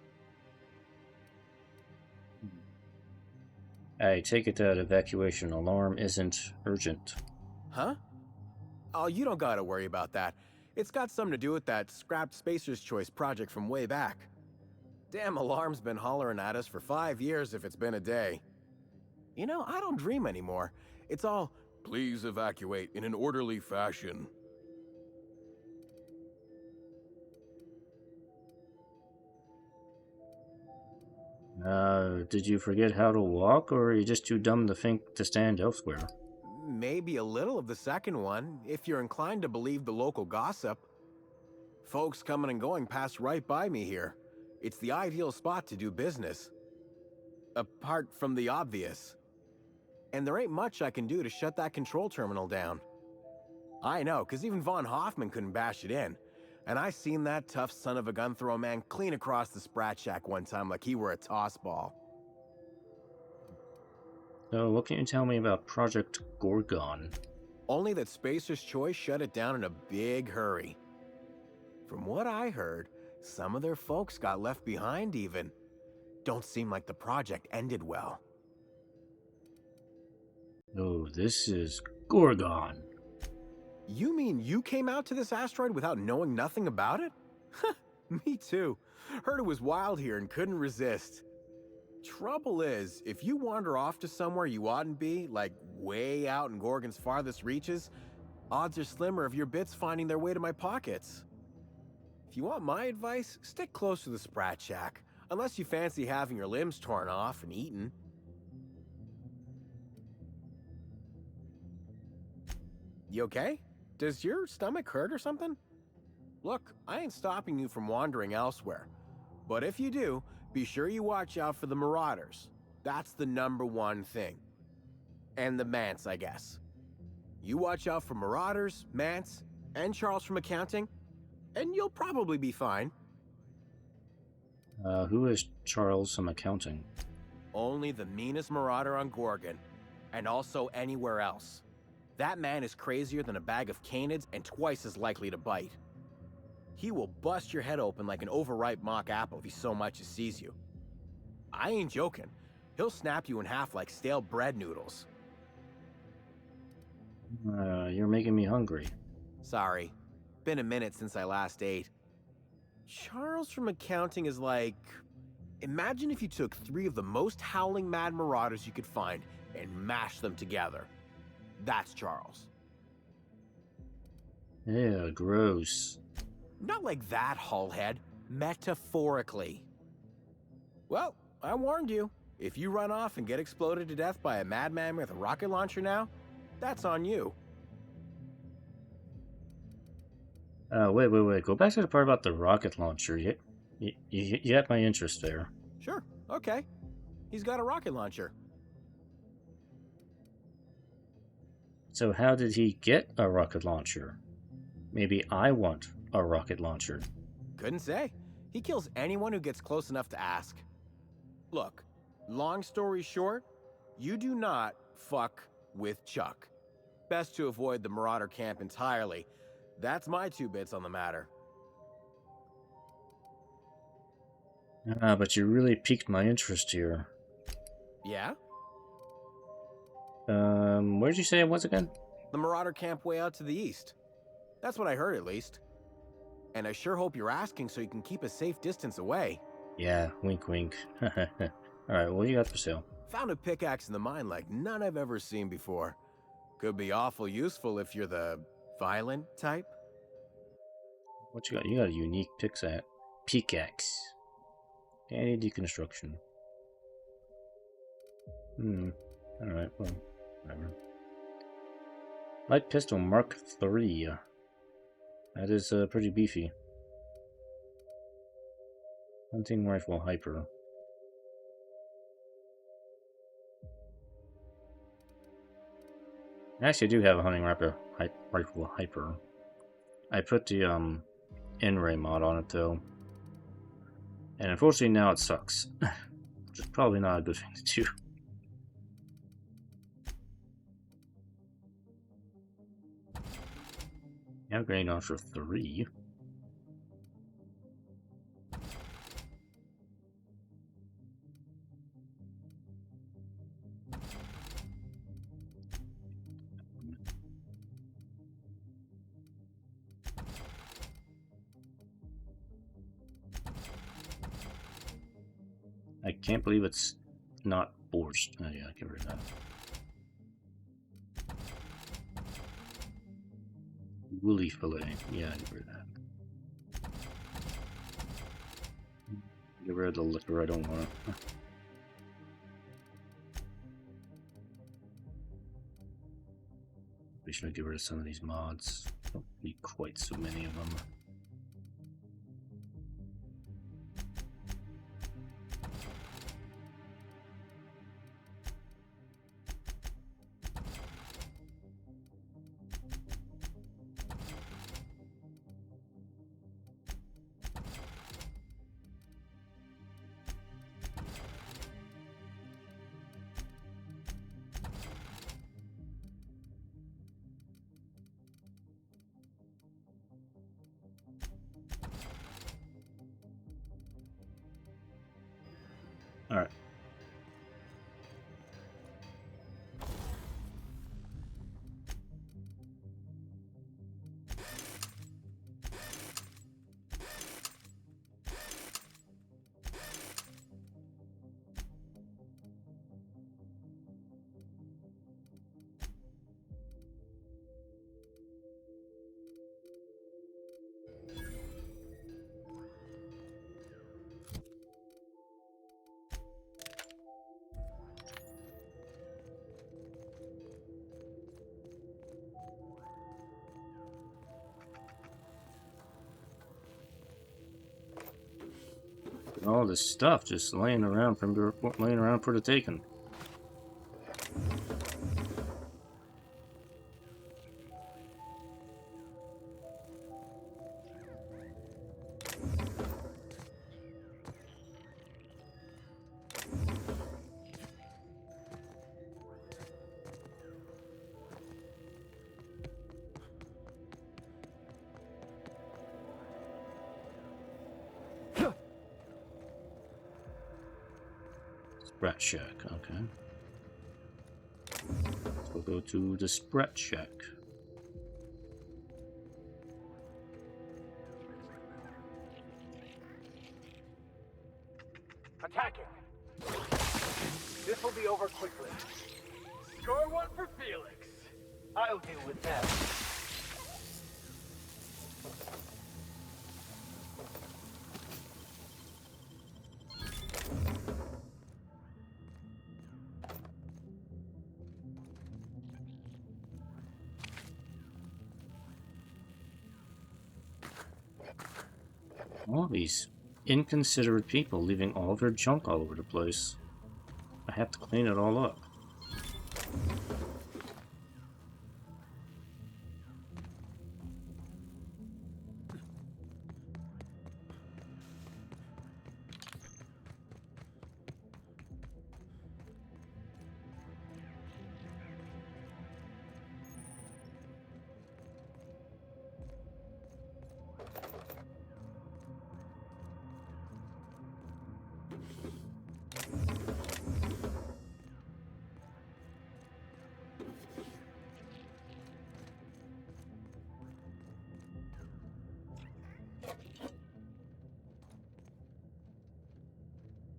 I take it that evacuation alarm isn't urgent. Huh? Oh, you don't gotta worry about that. It's got something to do with that scrapped Spacer's Choice project from way back. Damn alarm's been hollering at us for 5 years if it's been a day. You know, I don't dream anymore. It's all, please evacuate in an orderly fashion. Did you forget how to walk, or are you just too dumb to think to stand elsewhere? Maybe a little of the second one, if you're inclined to believe the local gossip. Folks coming and going pass right by me here. It's the ideal spot to do business. Apart from the obvious. And there ain't much I can do to shut that control terminal down. I know, because even Von Hoffman couldn't bash it in. And I seen that tough son of a gun throw a man clean across the Sprat Shack one time like he were a toss ball. So, what can you tell me about Project Gorgon? Only that Spacer's Choice shut it down in a big hurry. From what I heard, some of their folks got left behind even. Don't seem like the project ended well. Oh, this is Gorgon. You mean you came out to this asteroid without knowing nothing about it? Me too. Heard it was wild here and couldn't resist. Trouble is, if you wander off to somewhere you oughtn't be, like way out in Gorgon's farthest reaches, odds are slimmer of your bits finding their way to my pockets. If you want my advice, stick close to the Sprat Shack, unless you fancy having your limbs torn off and eaten. You okay? Does your stomach hurt or something? Look, I ain't stopping you from wandering elsewhere. But if you do, be sure you watch out for the Marauders. That's the #1 thing. And the Mance, I guess. You watch out for Marauders, Mance, and Charles from accounting, and you'll probably be fine. Who is Charles from accounting? Only the meanest Marauder on Gorgon, and also anywhere else. That man is crazier than a bag of canids and twice as likely to bite. He will bust your head open like an overripe mock apple if he so much as sees you. I ain't joking. He'll snap you in half like stale bread noodles. You're making me hungry. Sorry. Been a minute since I last ate. Charles from accounting is like... Imagine if you took 3 of the most howling mad Marauders you could find and mashed them together. That's Charles. Yeah, gross. Not like that, Hullhead. Metaphorically. Well, I warned you. If you run off and get exploded to death by a madman with a rocket launcher now, that's on you. Wait. Go back to the part about the rocket launcher. You had my interest there. Sure, okay. He's got a rocket launcher. So how did he get a rocket launcher? Maybe I want a rocket launcher. Couldn't say. He kills anyone who gets close enough to ask. Look, long story short, you do not fuck with Chuck. Best to avoid the Marauder camp entirely. That's my 2 bits on the matter. But you really piqued my interest here. Yeah? Where'd you say it was again? The Marauder camp way out to the east. That's what I heard, at least. And I sure hope you're asking so you can keep a safe distance away. Yeah, wink wink. Alright, what do you got for sale? Found a pickaxe in the mine like none I've ever seen before. Could be awful useful if you're the violent type. What you got? You got a unique pickaxe. Any deconstruction. Alright, well, whatever. Light pistol Mark III. That is pretty beefy. Hunting rifle hyper. Actually, I do have a hunting rifle hyper. I put the N-ray mod on it though, and unfortunately now it sucks, which is probably not a good thing to do. Hand grenade launcher 3. I can't believe it's not borscht. Oh yeah, get rid of that. Woolly fillet. Yeah, get rid of that. Get rid of the liquor, I don't want it. We should get rid of some of these mods. Don't need quite so many of them. Alright. All this stuff just laying around for the taking. Sprat shack, okay. So we'll go to the Sprat shack. Attacking! This will be over quickly. Score one for Felix. I'll deal with that. All these inconsiderate people leaving all their junk all over the place. I have to clean it all up.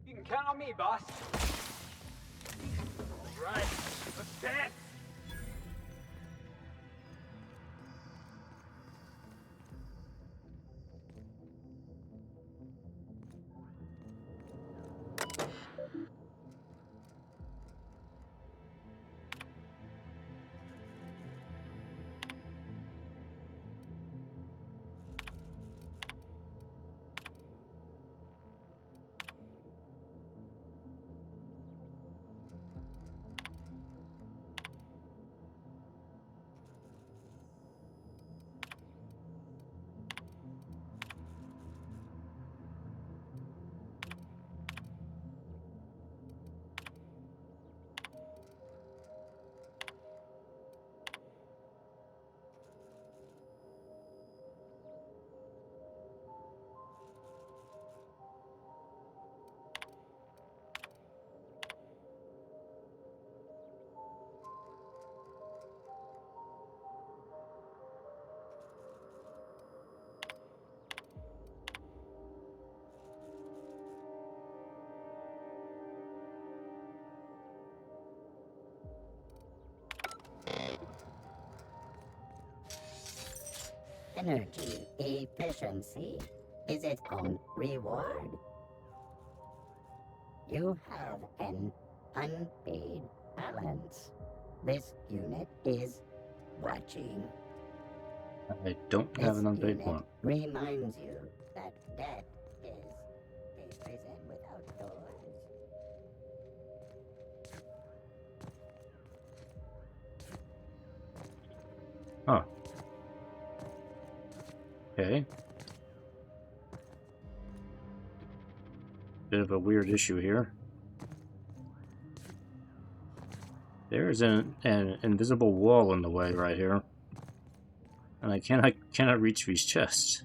You can count on me, boss. All right, let's dance. Energy efficiency is its own reward. You have an unpaid balance. This unit is watching. I don't have an unpaid Unit one. reminds you that death is a prison without doors. Huh. Okay. Bit of a weird issue here. There's an invisible wall in the way right here. And I cannot reach these chests.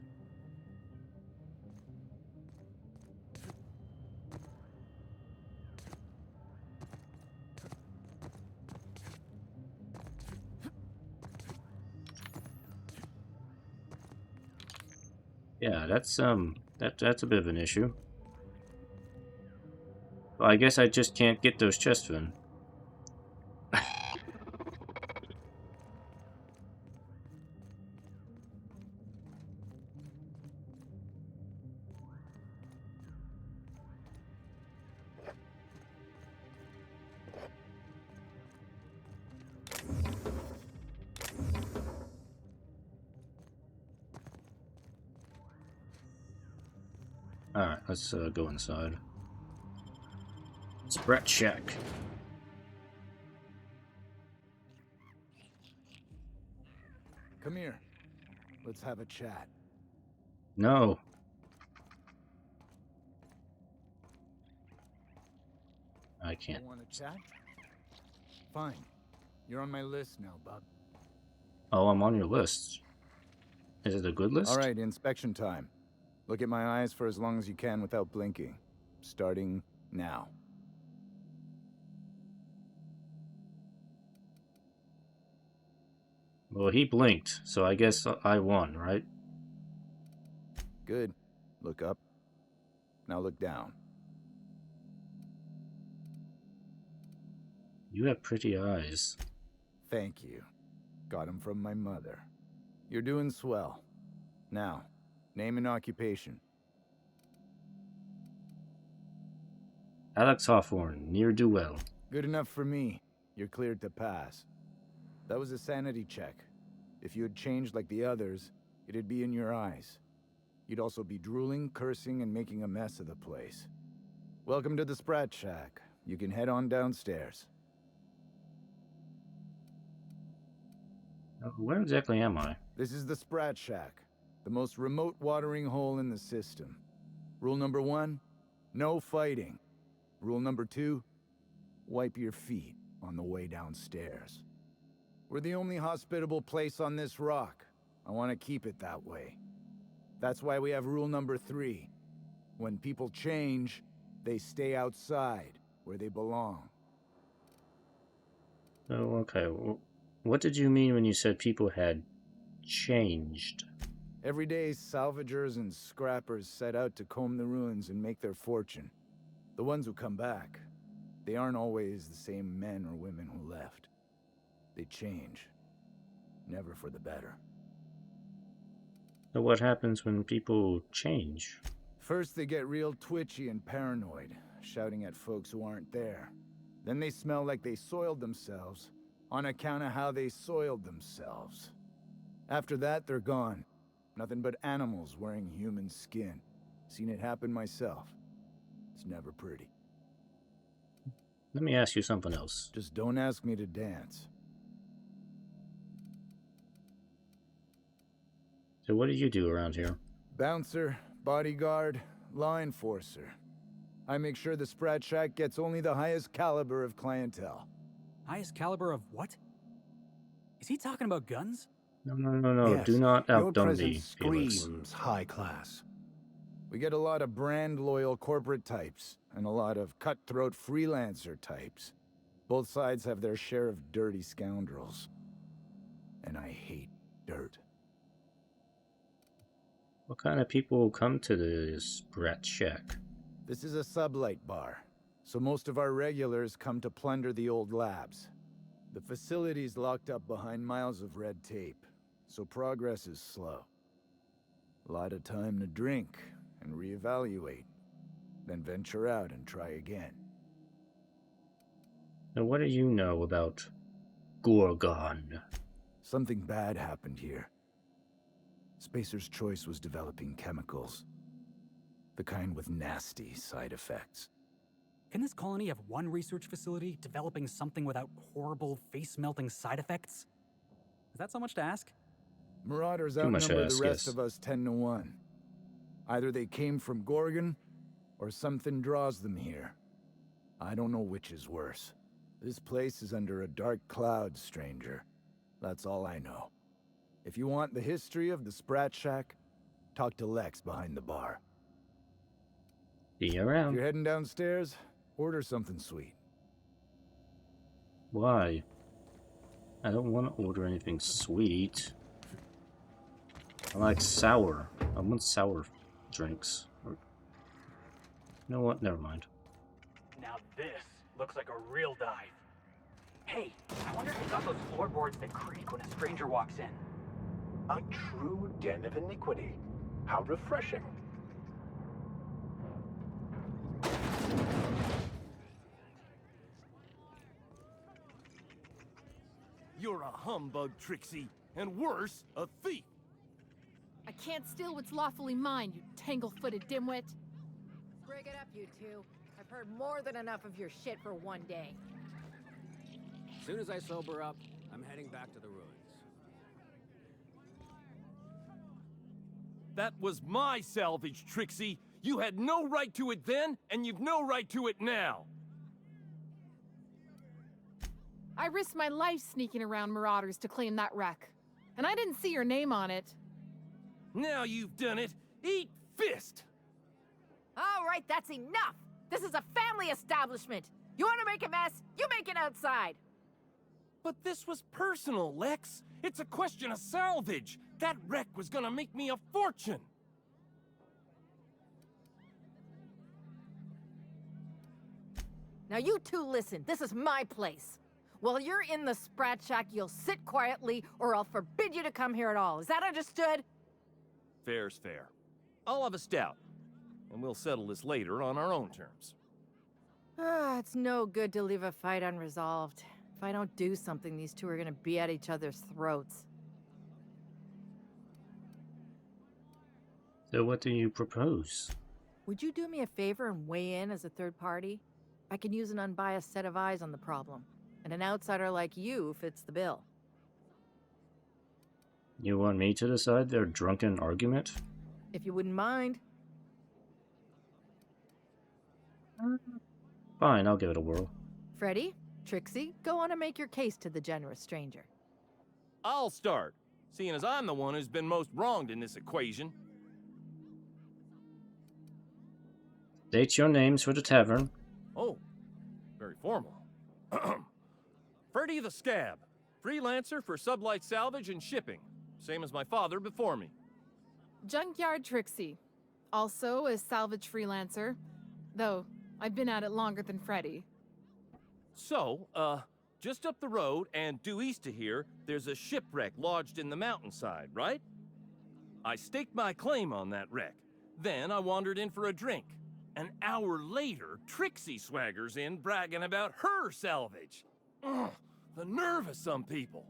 Yeah, that's a bit of an issue. Well, I guess I just can't get those chests then. Alright, let's go inside. Sprat Shack. Come here. Let's have a chat. No. I can't. You want to chat? Fine. You're on my list now, bub. Oh, I'm on your list. Is it a good list? All right, inspection time. Look at my eyes for as long as you can without blinking. Starting now. Well, he blinked, so I guess I won, right? Good. Look up. Now look down. You have pretty eyes. Thank you. Got 'em from my mother. You're doing swell. Now, name and occupation. Alex Hawthorne, ne'er-do-well. Good enough for me. You're cleared to pass. That was a sanity check. If you had changed like the others, it'd be in your eyes. You'd also be drooling, cursing, and making a mess of the place. Welcome to the Sprat Shack. You can head on downstairs. Where exactly am I? This is the Sprat Shack, the most remote watering hole in the system. Rule number 1, no fighting. Rule number 2, wipe your feet on the way downstairs. We're the only hospitable place on this rock. I want to keep it that way. That's why we have rule number 3. When people change, they stay outside, where they belong. Oh, okay. What did you mean when you said people had changed? Every day, salvagers and scrappers set out to comb the ruins and make their fortune. The ones who come back, they aren't always the same men or women who left. They change. Never for the better. So what happens when people change? First, they get real twitchy and paranoid, shouting at folks who aren't there. Then they smell like they soiled themselves, on account of how they soiled themselves. After that, they're gone. Nothing but animals wearing human skin. Seen it happen myself. It's never pretty. Let me ask you something else. Just don't ask me to dance. So what do you do around here? Bouncer, bodyguard, law enforcer. I make sure the Sprat Shack gets only the highest caliber of clientele. Highest caliber of what? Is he talking about guns? No. Yes, Do not your outdone presence me, Felix. screams high class. We get a lot of brand-loyal corporate types, and a lot of cutthroat freelancer types. Both sides have their share of dirty scoundrels. And I hate dirt. What kind of people come to this Sprat Shack? This is a sublight bar, so most of our regulars come to plunder the old labs. The facility's locked up behind miles of red tape, so progress is slow. A lot of time to drink and reevaluate, then venture out and try again. Now, what do you know about Gorgon? Something bad happened here. Spacer's Choice was developing chemicals. The kind with nasty side effects. Can this colony have one research facility developing something without horrible, face-melting side effects? Is that so much to ask? Marauders outnumber the rest of us 10 to 1. Either they came from Gorgon, or something draws them here. I don't know which is worse. This place is under a dark cloud, stranger. That's all I know. If you want the history of the Sprat Shack, talk to Lex behind the bar. See you around. If you're heading downstairs, order something sweet. Why? I don't want to order anything sweet. I like sour. I want sour drinks. Or... You know what? Never mind. Now this looks like a real dive. Hey, I wonder if they got those floorboards that creak when a stranger walks in. A true den of iniquity. How refreshing. You're a humbug, Trixie, and worse, a thief. I can't steal what's lawfully mine, you tangle-footed dimwit. Break it up, you two. I've heard more than enough of your shit for one day. As soon as I sober up, I'm heading back to the ruins. That was my salvage, Trixie. You had no right to it then, and you've no right to it now. I risked my life sneaking around Marauders to claim that wreck. And I didn't see your name on it. Now you've done it. Eat fist! All right, that's enough! This is a family establishment! You want to make a mess? You make it outside! But this was personal, Lex. It's a question of salvage. That wreck was gonna make me a fortune. Now you two listen, this is my place. While you're in the Sprat Shack, you'll sit quietly, or I'll forbid you to come here at all. Is that understood? Fair's fair. I'll have a stout, and we'll settle this later on our own terms. It's no good to leave a fight unresolved. If I don't do something, these two are gonna be at each other's throats. So what do you propose? Would you do me a favor and weigh in as a third party? I can use an unbiased set of eyes on the problem. And an outsider like you fits the bill. You want me to decide their drunken argument? If you wouldn't mind. Fine, I'll give it a whirl. Freddy, Trixie, go on and make your case to the generous stranger. I'll start, seeing as I'm the one who's been most wronged in this equation. State your names for the tavern. Oh, very formal. Freddy the Scab, freelancer for sublight salvage and shipping, same as my father before me. Junkyard Trixie, also a salvage freelancer, though I've been at it longer than Freddy. So, just up the road and due east of here, there's a shipwreck lodged in the mountainside, right? I staked my claim on that wreck. Then I wandered in for a drink. An hour later, Trixie swaggers in bragging about her salvage. Ugh, the nerve of some people.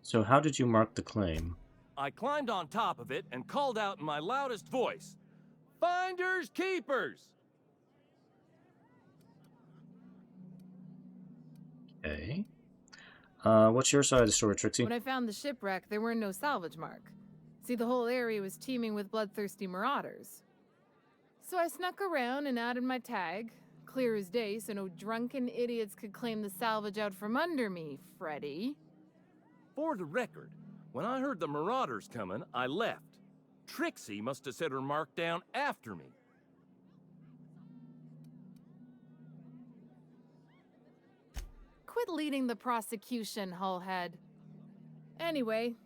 So how did you mark the claim? I climbed on top of it and called out in my loudest voice, "Finders keepers!" Okay. What's your side of the story, Trixie? When I found the shipwreck, there were no salvage mark. See, the whole area was teeming with bloodthirsty marauders. So I snuck around and added my tag, clear as day, so no drunken idiots could claim the salvage out from under me, Freddy. For the record, when I heard the Marauders coming, I left. Trixie must have set her mark down after me. Quit leading the prosecution, Hullhead. Anyway,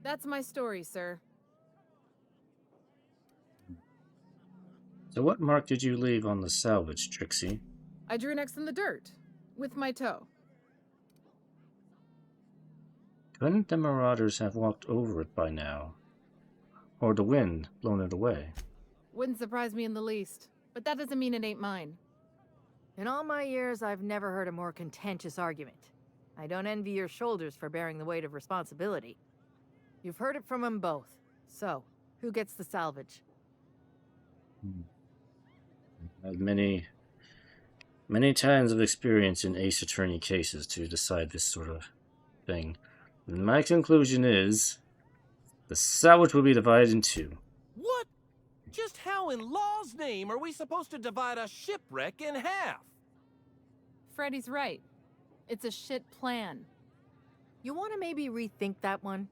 that's my story, sir. So what mark did you leave on the salvage, Trixie? I drew next in the dirt, with my toe. Couldn't the Marauders have walked over it by now? Or the wind blown it away? Wouldn't surprise me in the least. But that doesn't mean it ain't mine. In all my years, I've never heard a more contentious argument. I don't envy your shoulders for bearing the weight of responsibility. You've heard it from them both. So, who gets the salvage? I have many times of experience in Ace Attorney cases to decide this sort of thing. And my conclusion is the salvage will be divided in two. What? Just how in law's name are we supposed to divide a shipwreck in half? Freddy's right. It's a shit plan. You want to maybe rethink that one?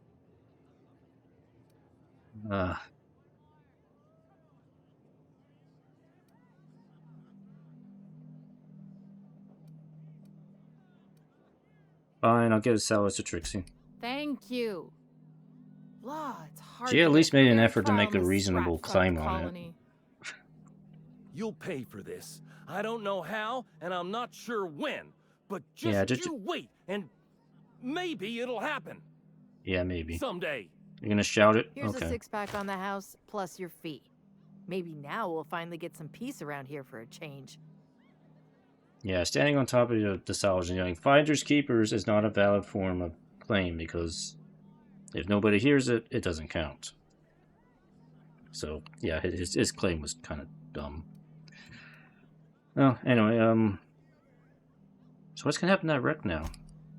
Fine, I'll get a salvage to Trixie. Thank you. Law, it's hard. She at to least get made an fair effort to make a trial in this reasonable rat-fucked claim on it. colony. You'll pay for this. I don't know how, and I'm not sure when. But just, Yeah, just you wait, and maybe it'll happen. Yeah, maybe. Someday. You're gonna shout it? Here's Okay. a six-pack on the house, plus your fee. Maybe now we'll finally get some peace around here for a change. Yeah, standing on top of the salvage and yelling, "Finders keepers" is not a valid form of claim because if nobody hears it, it doesn't count. So, yeah, his claim was kind of dumb. Well, anyway, so what's gonna happen to that wreck now?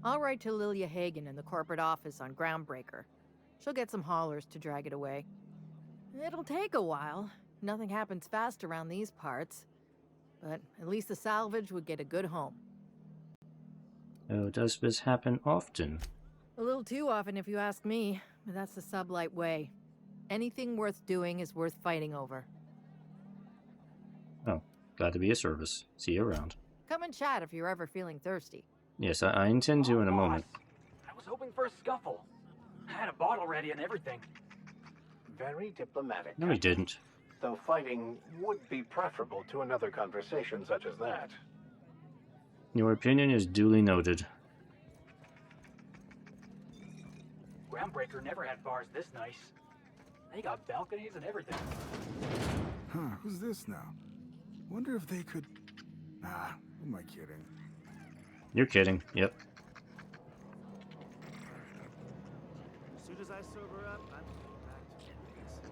I'll write to Lilia Hagen in the corporate office on Groundbreaker. She'll get some haulers to drag it away. It'll take a while. Nothing happens fast around these parts. But at least the salvage would get a good home. Oh, does this happen often? A little too often if you ask me, but that's the sublight way. Anything worth doing is worth fighting over. Oh, glad to be of service. See you around. Come and chat if you're ever feeling thirsty. Yes, I intend to in a moment. I was hoping for a scuffle. I had a bottle ready and everything. Very diplomatic. No, he didn't. Though fighting would be preferable to another conversation such as that. Your opinion is duly noted. Groundbreaker never had bars this nice. They got balconies and everything. Huh, who's this now? Wonder if they could... Nah, who am I kidding? You're kidding. Yep. As soon as I sober up, I'm getting back to business.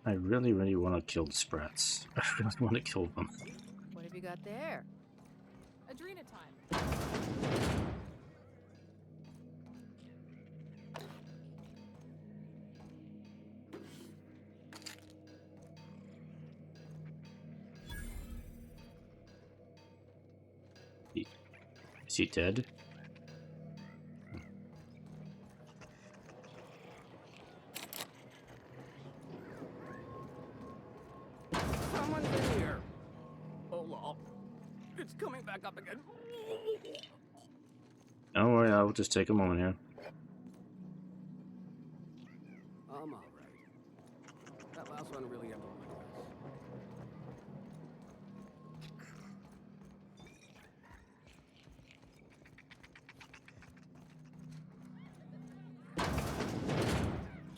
I really, really want to kill the sprats. I really want to kill them. What have you got there? Adrena-Time. Is he dead? Someone's in here. Oh, lol. It's coming back up again. Don't worry, I'll just take a moment here. I'm alright. That last one really emptied my glass.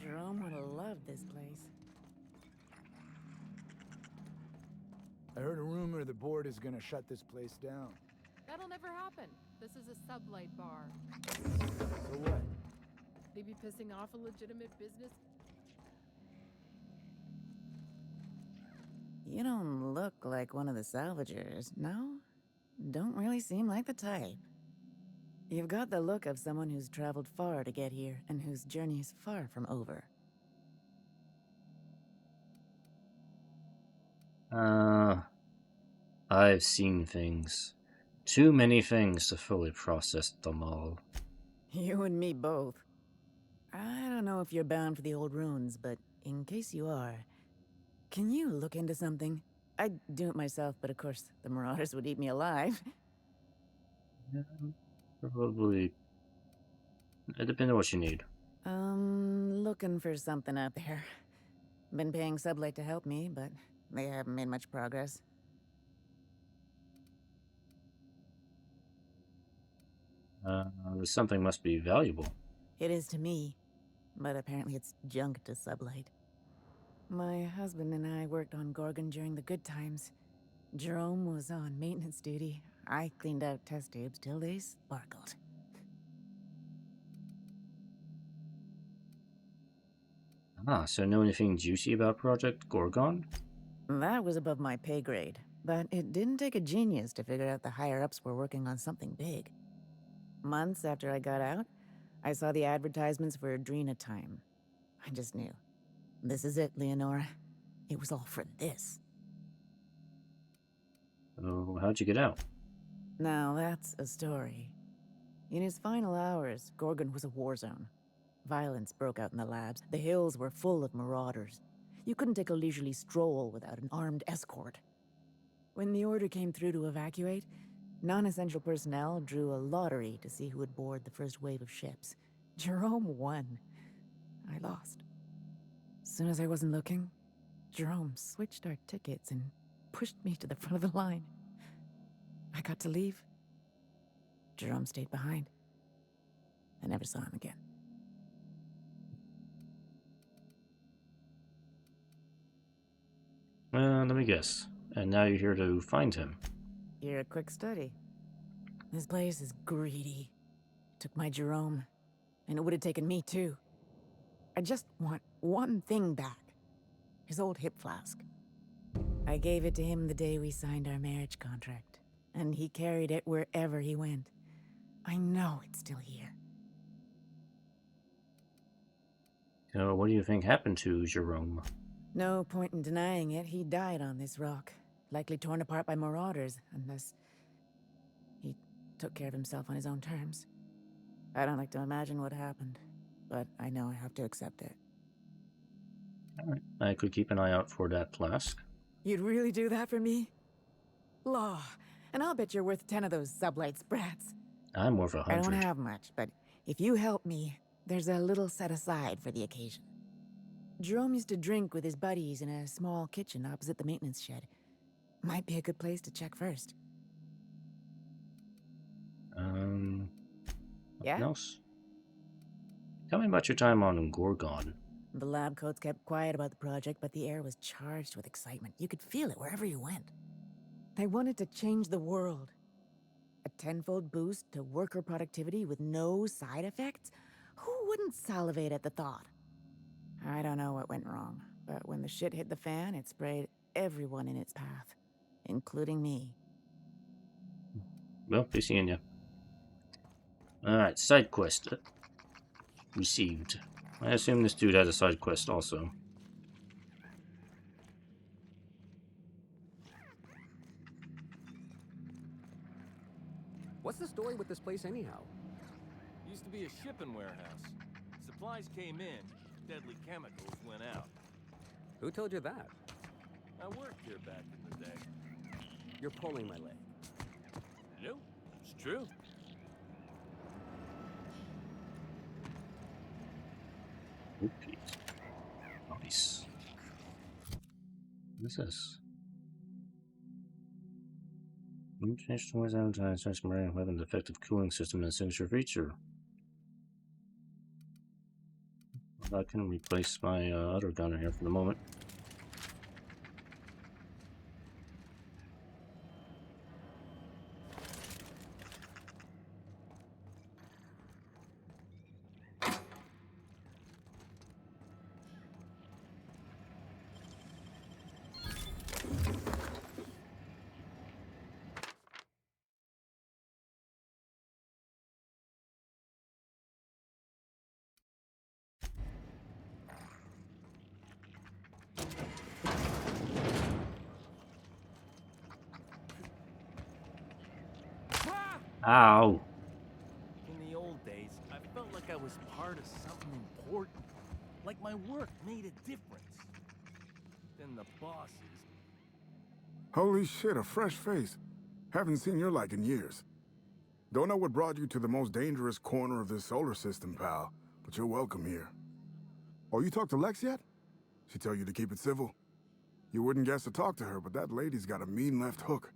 Jerome would have loved this place. I heard a rumor the board is gonna shut this place down. That'll never happen. This is a sublight bar. So what? They be pissing off a legitimate business. You don't look like one of the salvagers, no? Don't really seem like the type. You've got the look of someone who's traveled far to get here and whose journey is far from over. I've seen things. Too many things to fully process them all. You and me both. I don't know if you're bound for the old ruins, but in case you are, can you look into something? I'd do it myself, but of course, the Marauders would eat me alive. Probably. It depends on what you need. Looking for something out there. Been paying Sublight to help me, but they haven't made much progress. Something must be valuable. It is to me, but apparently it's junk to Sublight. My husband and I worked on Gorgon during the good times. Jerome was on maintenance duty. I cleaned out test tubes till they sparkled. Ah, so know anything juicy about Project Gorgon? That was above my pay grade, but it didn't take a genius to figure out the higher-ups were working on something big. Months after I got out, I saw the advertisements for Adrena-Time. I just knew. This is it, Leonora. It was all for this. Oh, how'd you get out? Now that's a story. In his final hours, Gorgon was a war zone. Violence broke out in the labs. The hills were full of marauders. You couldn't take a leisurely stroll without an armed escort. When the order came through to evacuate, non-essential personnel drew a lottery to see who would board the first wave of ships. Jerome won. I lost. As soon as I wasn't looking, Jerome switched our tickets and pushed me to the front of the line. I got to leave. Jerome stayed behind. I never saw him again. Let me guess. And now you're here to find him. You're a quick study. This place is greedy. Took my Jerome, and it would have taken me too. I just want one thing back. His old hip flask. I gave it to him the day we signed our marriage contract, and he carried it wherever he went. I know it's still here. So what do you think happened to Jerome? No point in denying it, he died on this rock. Likely torn apart by Marauders, unless he took care of himself on his own terms. I don't like to imagine what happened, but I know I have to accept it. Alright, I could keep an eye out for that flask. You'd really do that for me? Law, and I'll bet you're worth 10 of those Sublight sprats. I'm worth 100. I don't have much, but if you help me, there's a little set aside for the occasion. Jerome used to drink with his buddies in a small kitchen opposite the maintenance shed. Might be a good place to check first. Nothing else? Tell me about your time on Gorgon. The lab coats kept quiet about the project, but the air was charged with excitement. You could feel it wherever you went. They wanted to change the world. A tenfold boost to worker productivity with no side effects? Who wouldn't salivate at the thought? I don't know what went wrong, but when the shit hit the fan, it sprayed everyone in its path, including me. Well, be seeing ya. Alright, side quest. Received. I assume this dude had a side quest also. What's the story with this place anyhow? Used to be a shipping warehouse. Supplies came in, deadly chemicals went out. Who told you that? I worked here back in the day. You're pulling my leg. Nope, it's true. Okay. Nice. What is this? Change towards advertising such marine weapon defective cooling system and signature feature. Well, I can replace my other gunner here for the moment. Ow! In the old days, I felt like I was part of something important. Like my work made a difference. Then the bosses... Holy shit, a fresh face. Haven't seen your like in years. Don't know what brought you to the most dangerous corner of this solar system, pal, but you're welcome here. Oh, you talked to Lex yet? She tell you to keep it civil? You wouldn't guess to talk to her, but that lady's got a mean left hook.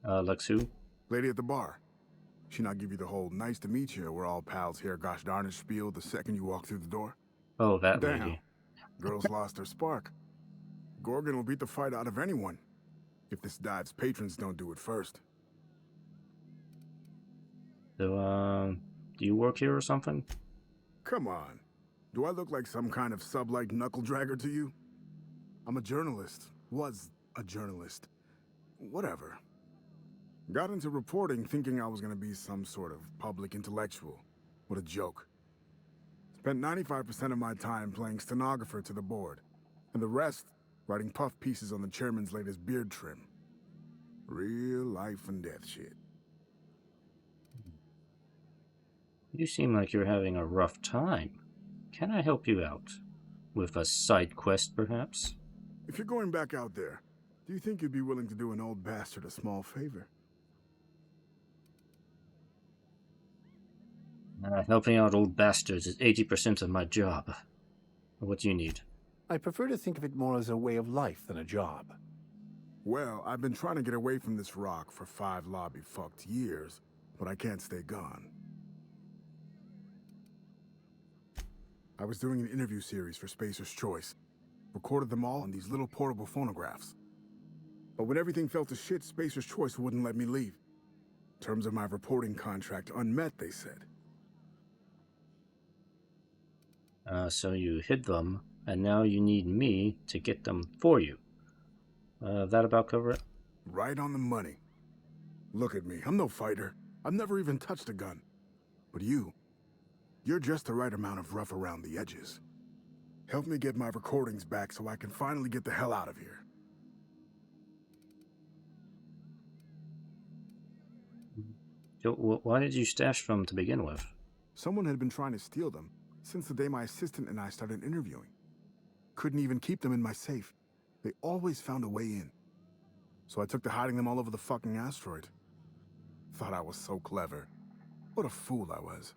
Lex who? Lady at the bar. She not give you the whole nice to meet you, we're all pals here, gosh darn it spiel the second you walk through the door? Oh, that Damn. lady. Girls lost their spark. Gorgon will beat the fight out of anyone, if this dive's patrons don't do it first. So, do you work here or something? Come on. Do I look like some kind of sub-like knuckle-dragger to you? I'm a journalist. Was a journalist. Whatever. Got into reporting thinking I was gonna be some sort of public intellectual. What a joke. Spent 95% of my time playing stenographer to the board, and the rest writing puff pieces on the chairman's latest beard trim. Real life and death shit. You seem like you're having a rough time. Can I help you out? With a side quest, perhaps? If you're going back out there, do you think you'd be willing to do an old bastard a small favor? Helping out old bastards is 80% of my job. What do you need? I prefer to think of it more as a way of life than a job. Well, I've been trying to get away from this rock for 5 lobby-fucked years, but I can't stay gone. I was doing an interview series for Spacer's Choice. Recorded them all on these little portable phonographs. But when everything fell to shit, Spacer's Choice wouldn't let me leave. Terms of my reporting contract unmet, they said. So you hid them, and now you need me to get them for you. That about cover it? Right on the money. Look at me, I'm no fighter. I've never even touched a gun. But you're just the right amount of rough around the edges. Help me get my recordings back so I can finally get the hell out of here. So, why did you stash them to begin with? Someone had been trying to steal them since the day my assistant and I started interviewing. Couldn't even keep them in my safe. They always found a way in. So I took to hiding them all over the fucking asteroid. Thought I was so clever. What a fool I was.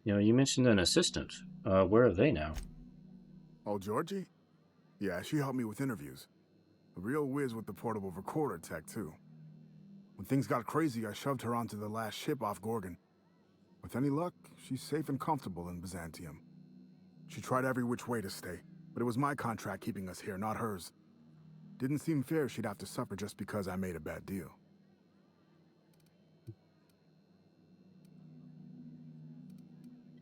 You know, you mentioned an assistant. Where are they now? Oh, Georgie? Yeah, she helped me with interviews. A real whiz with the portable recorder tech, too. When things got crazy, I shoved her onto the last ship off Gorgon. With any luck, she's safe and comfortable in Byzantium. She tried every which way to stay, but it was my contract keeping us here, not hers. Didn't seem fair she'd have to suffer just because I made a bad deal.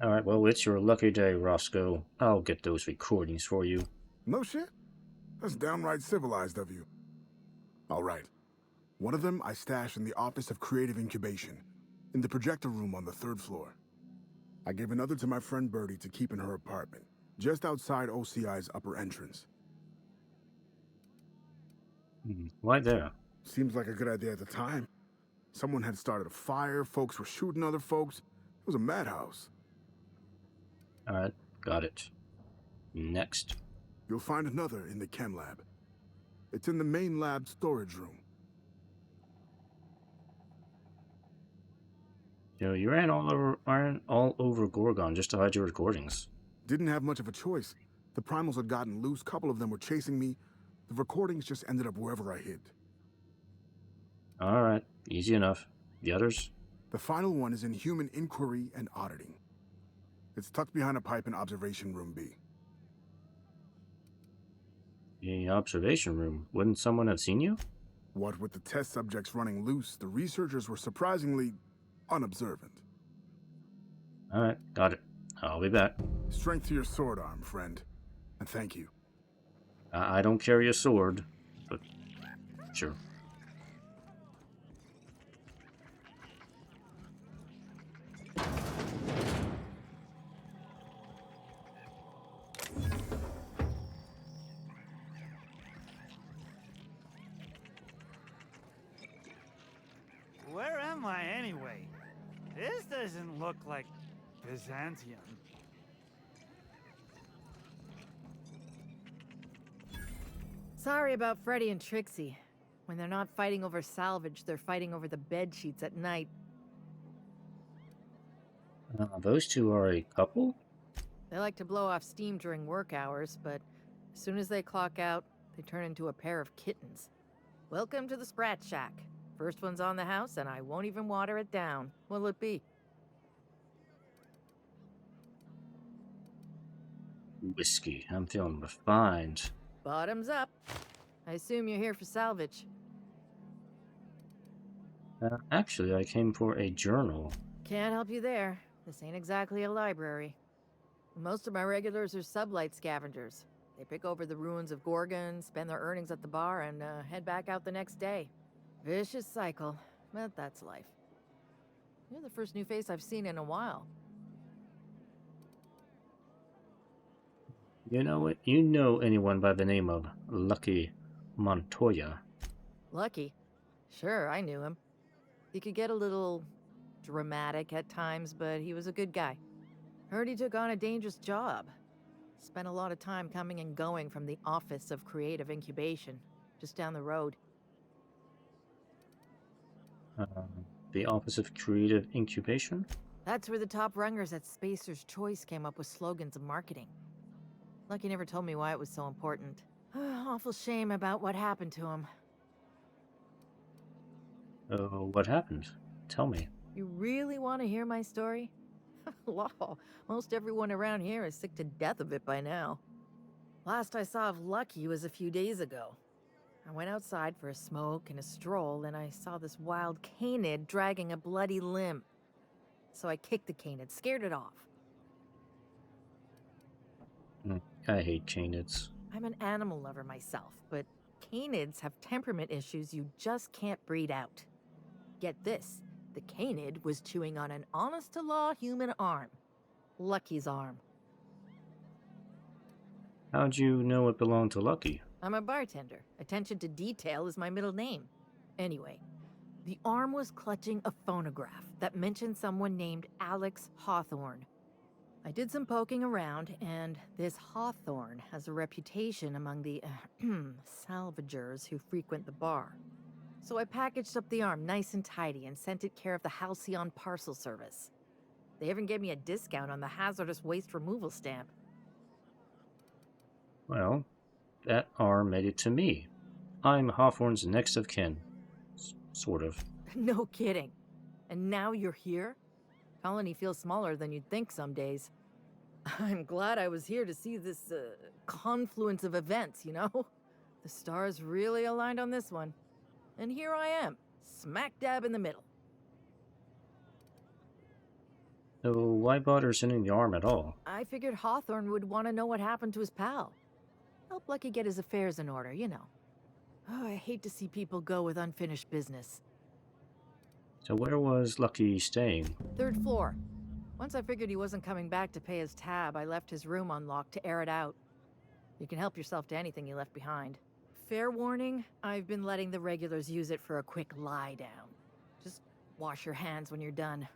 Alright, well, it's your lucky day, Roscoe. I'll get those recordings for you. No shit? That's downright civilized of you. All right. One of them I stashed in the Office of Creative Incubation, in the projector room on the 3rd floor. I gave another to my friend Birdie to keep in her apartment, just outside OCI's upper entrance. Why there? Seems like a good idea at the time. Someone had started a fire, folks were shooting other folks. It was a madhouse. Alright, got it. Next. You'll find another in the chem lab. It's in the main lab storage room. You know, you ran all over Gorgon just to hide your recordings. Didn't have much of a choice. The primals had gotten loose, couple of them were chasing me. The recordings just ended up wherever I hid. Alright, easy enough. The others? The final one is in human inquiry and auditing. It's tucked behind a pipe in Observation Room B. The observation room. Wouldn't someone have seen you? What with the test subjects running loose, the researchers were surprisingly unobservant. Alright, got it. I'll be back. Strength to your sword arm, friend. And thank you. I don't carry a sword, but sure. Where am I anyway? This doesn't look like Byzantium. Sorry about Freddy and Trixie. When they're not fighting over salvage, they're fighting over the bed sheets at night. Those two are a couple? They like to blow off steam during work hours, but as soon as they clock out, they turn into a pair of kittens. Welcome to the Sprat Shack. First one's on the house, and I won't even water it down. What'll it be? Whiskey. I'm feeling refined. Bottoms up. I assume you're here for salvage. Actually, I came for a journal. Can't help you there. This ain't exactly a library. Most of my regulars are sublight scavengers. They pick over the ruins of Gorgon, spend their earnings at the bar, and head back out the next day. Vicious cycle, but that's life. You're the first new face I've seen in a while. You know it? You know anyone by the name of Lucky Montoya? Lucky? Sure, I knew him. He could get a little dramatic at times, but he was a good guy. Heard he took on a dangerous job. Spent a lot of time coming and going from the Office of Creative Incubation, just down the road. The Office of Creative Incubation? That's where the top rungers at Spacer's Choice came up with slogans and marketing. Lucky never told me why it was so important. Awful shame about what happened to him. What happened? Tell me. You really want to hear my story? Law, most everyone around here is sick to death of it by now. Last I saw of Lucky was a few days ago. I went outside for a smoke and a stroll, and I saw this wild canid dragging a bloody limb. So I kicked the canid, scared it off. I hate canids. I'm an animal lover myself, but canids have temperament issues you just can't breed out. Get this, the canid was chewing on an honest-to-law human arm. Lucky's arm. How'd you know it belonged to Lucky? I'm a bartender. Attention to detail is my middle name. Anyway, the arm was clutching a phonograph that mentioned someone named Alex Hawthorne. I did some poking around, and this Hawthorne has a reputation among the salvagers who frequent the bar. So I packaged up the arm nice and tidy and sent it care of the Halcyon Parcel Service. They even gave me a discount on the hazardous waste removal stamp. Well, that arm made it to me. I'm Hawthorne's next of kin. Sort of. No kidding. And now you're here? Colony feels smaller than you'd think some days. I'm glad I was here to see this confluence of events, you know? The stars really aligned on this one. And here I am, smack dab in the middle. So why bother sending the arm at all? I figured Hawthorne would want to know what happened to his pal. Help Lucky get his affairs in order, you know. Oh, I hate to see people go with unfinished business. So where was Lucky staying? 3rd floor. Once I figured he wasn't coming back to pay his tab, I left his room unlocked to air it out. You can help yourself to anything you left behind. Fair warning, I've been letting the regulars use it for a quick lie down. Just wash your hands when you're done.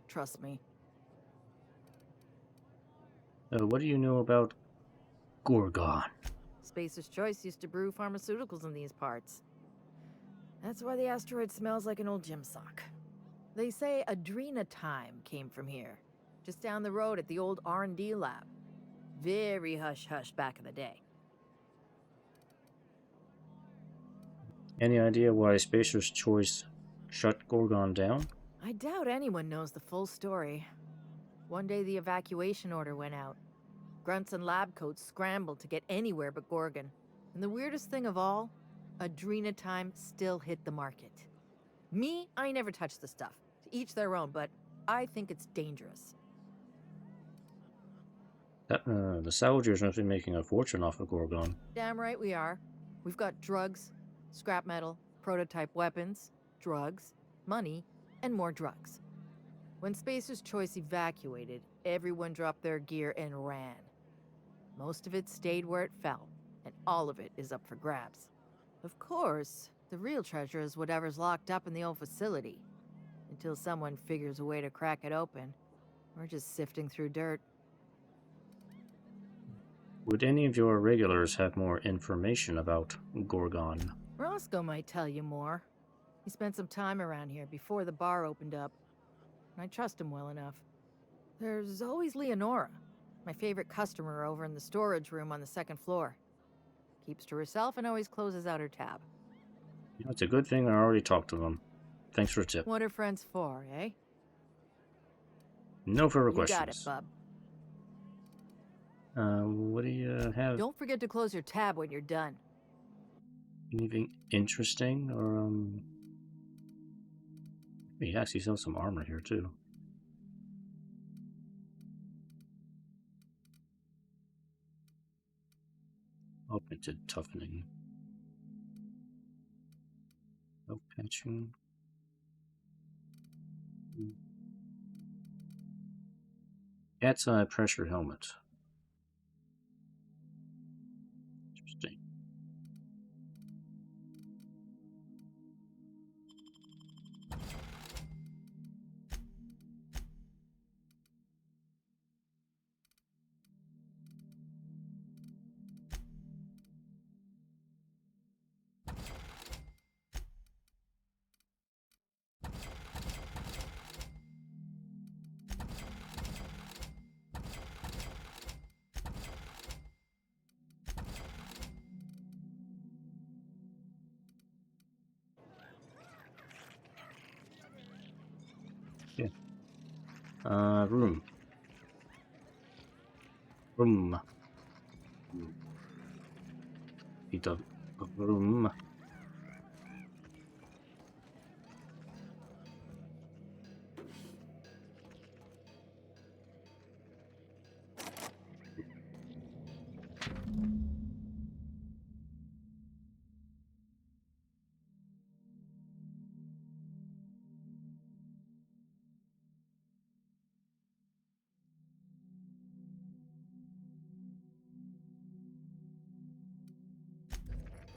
Trust me. What do you know about Gorgon? Spacer's Choice used to brew pharmaceuticals in these parts. That's why the asteroid smells like an old gym sock. They say Adrena-Time came from here, just down the road at the old R&D lab. Very hush-hush back in the day. Any idea why Spacer's Choice shut Gorgon down? I doubt anyone knows the full story. One day the evacuation order went out. Grunts and lab coats scrambled to get anywhere but Gorgon. And the weirdest thing of all, Adrena-Time still hit the market. Me, I never touched the stuff. To each their own, but I think it's dangerous. The salvagers must be making a fortune off of Gorgon. Damn right we are. We've got drugs, scrap metal, prototype weapons, drugs, money, and more drugs. When Spacer's Choice evacuated, everyone dropped their gear and ran. Most of it stayed where it fell, and all of it is up for grabs. Of course, the real treasure is whatever's locked up in the old facility. Until someone figures a way to crack it open, we're just sifting through dirt. Would any of your regulars have more information about Gorgon? Roscoe might tell you more. He spent some time around here before the bar opened up. And I trust him well enough. There's always Leonora, my favorite customer over in the storage room on the 2nd floor. Keeps to herself and always closes out her tab. You know, it's a good thing I already talked to them. Thanks for a tip. What are friends for, eh? No further You got it, questions. bub. What do you have? Don't forget to close your tab when you're done. Anything interesting? Or, he actually sells some armor here, too. Augmented toughening. No patching. Cat's eye pressure helmet. Interesting. Yeah. Room. Room. Feet of room.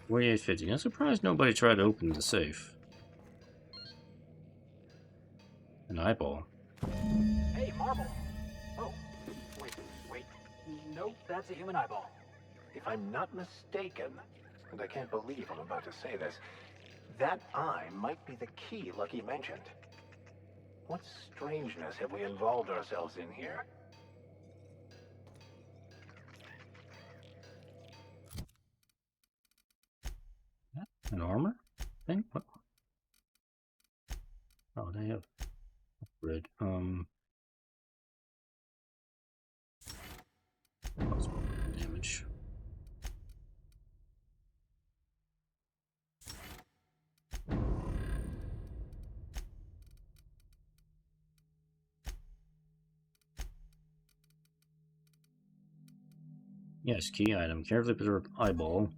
$48.50. I'm surprised nobody tried to open the safe. An eyeball. Hey, Marble! Oh, wait. Nope, that's a human eyeball. If I'm not mistaken, and I can't believe I'm about to say this, that eye might be the key Lucky mentioned. What strangeness have we involved ourselves in here? An armor thing? What? Oh, they have red. Damage. Yes, key item. Carefully preserved eyeball.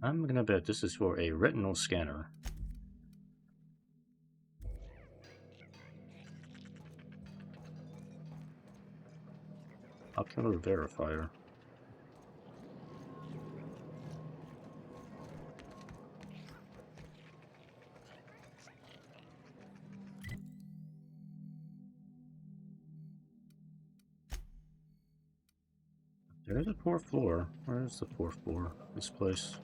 I'm gonna bet this is for a retinal scanner. Ocular verifier. There's a fourth floor. Where's the fourth floor? This place.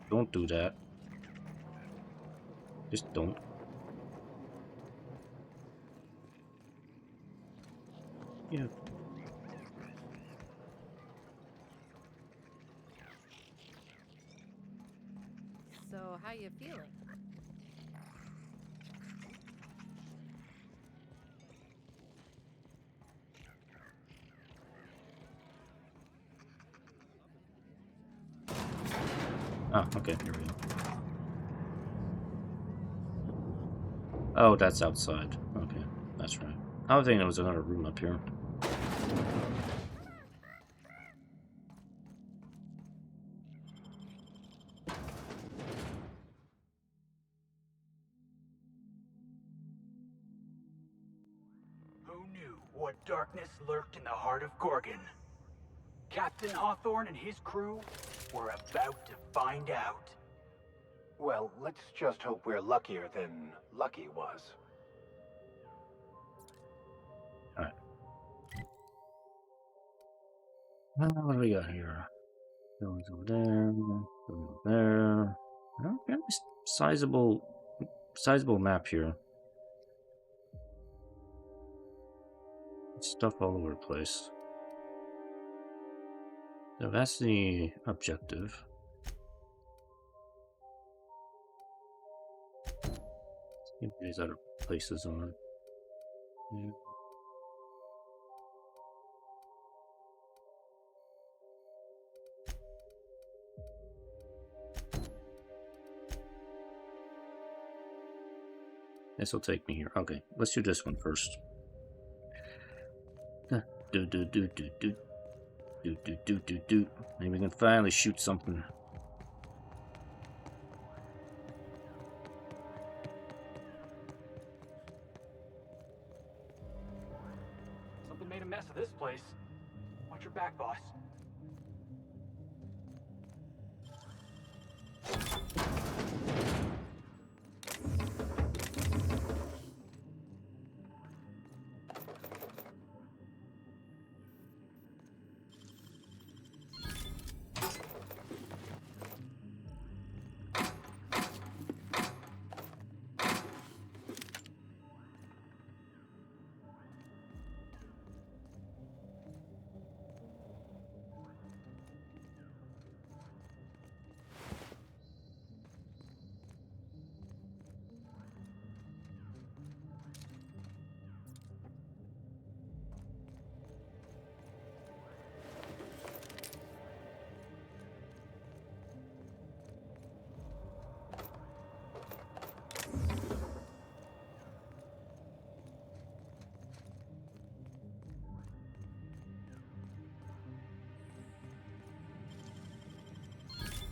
Don't do that. Just don't. Yeah. So, how you feeling? Ah, okay, here we go. Oh, that's outside. Okay, that's right. I was thinking there was another room up here. Who knew what darkness lurked in the heart of Gorgon? Captain Hawthorne and his crew were about to find out. Well, let's just hope we're luckier than Lucky was. Alright. What do we got here? Buildings over there. Buildings over there. Fairly sizable map here. Stuff all over the place. So that's the objective. Let's see what these other places are. Yeah. This will take me here. Okay, let's do this one first. Maybe we can finally shoot something. Something made a mess of this place. Watch your back, boss.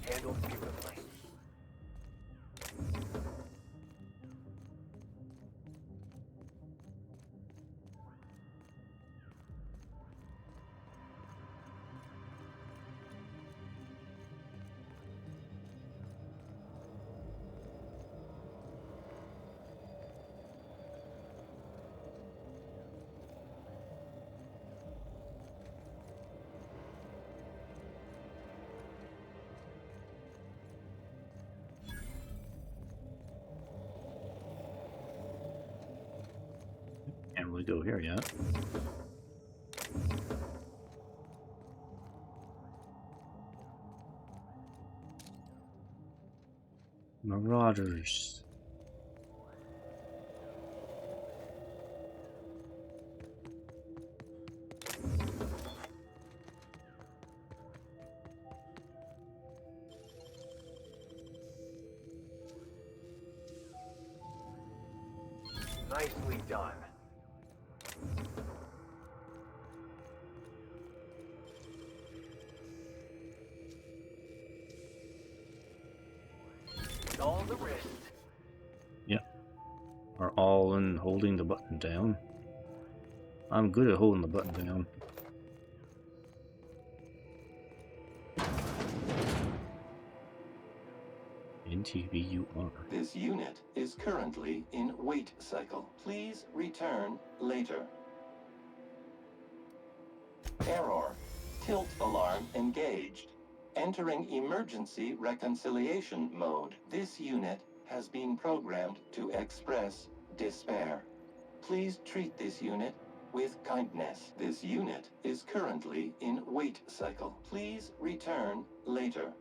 Handled beautifully. Can't really go here yet. Marauders. Nicely done. All the wrist. Yep. Are all in holding the button down. I'm good at holding the button down. NTVUR. This unit is currently in wait cycle. Please return later. Error. Tilt alarm engaged. Entering emergency reconciliation mode. This unit has been programmed to express despair. Please treat this unit with kindness. This unit is currently in wait cycle. Please return later.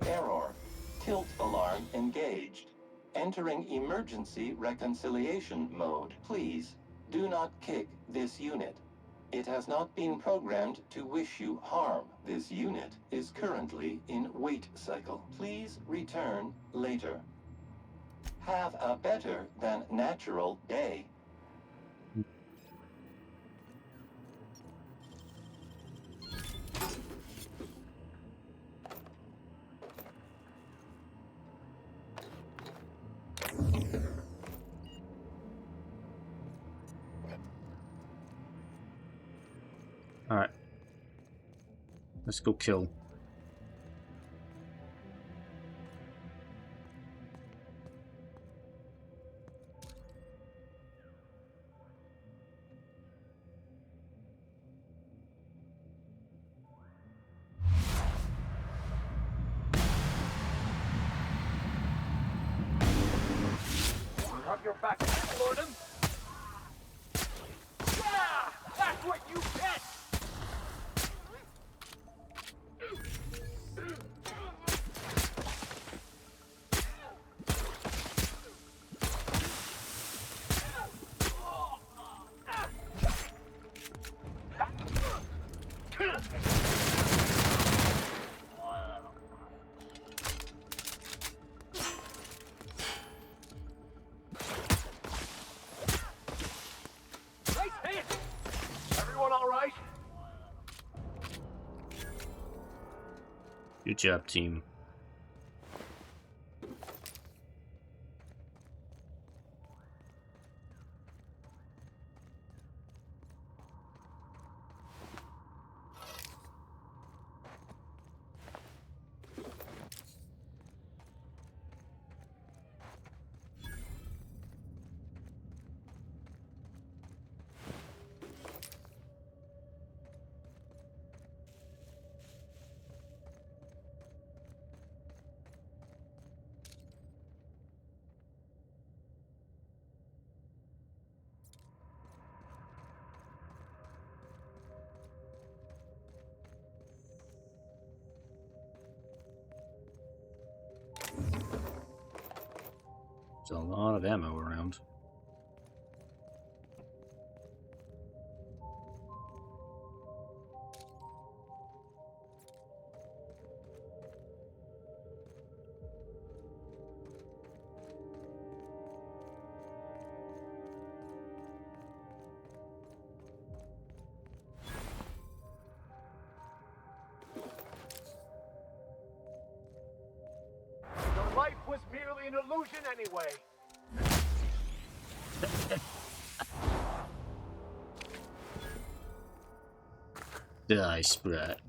Error. Tilt alarm engaged. Entering emergency reconciliation mode. Please do not kick this unit. It has not been programmed to wish you harm. This unit is currently in wait cycle. Please return later. Have a better than natural day. Alright. Let's go kill. you're back to explode him. Yeah! That's what you get! Nice hit! Everyone all right? Good job, team. There's a lot of ammo around. Your life was merely an illusion anyway. Die, Sprat.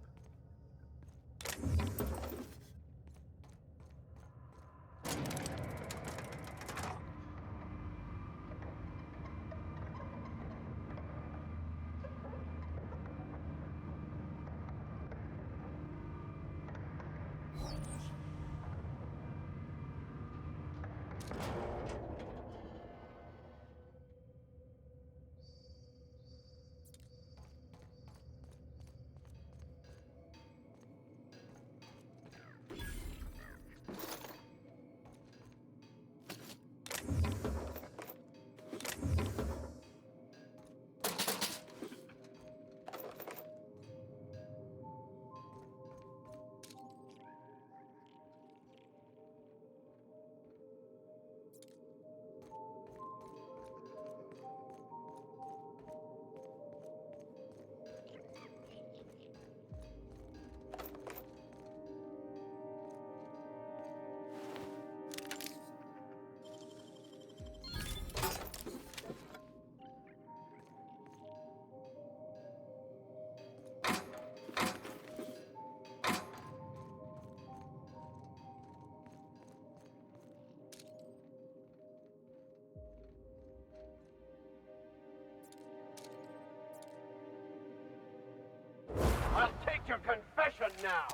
I'll take your confession now.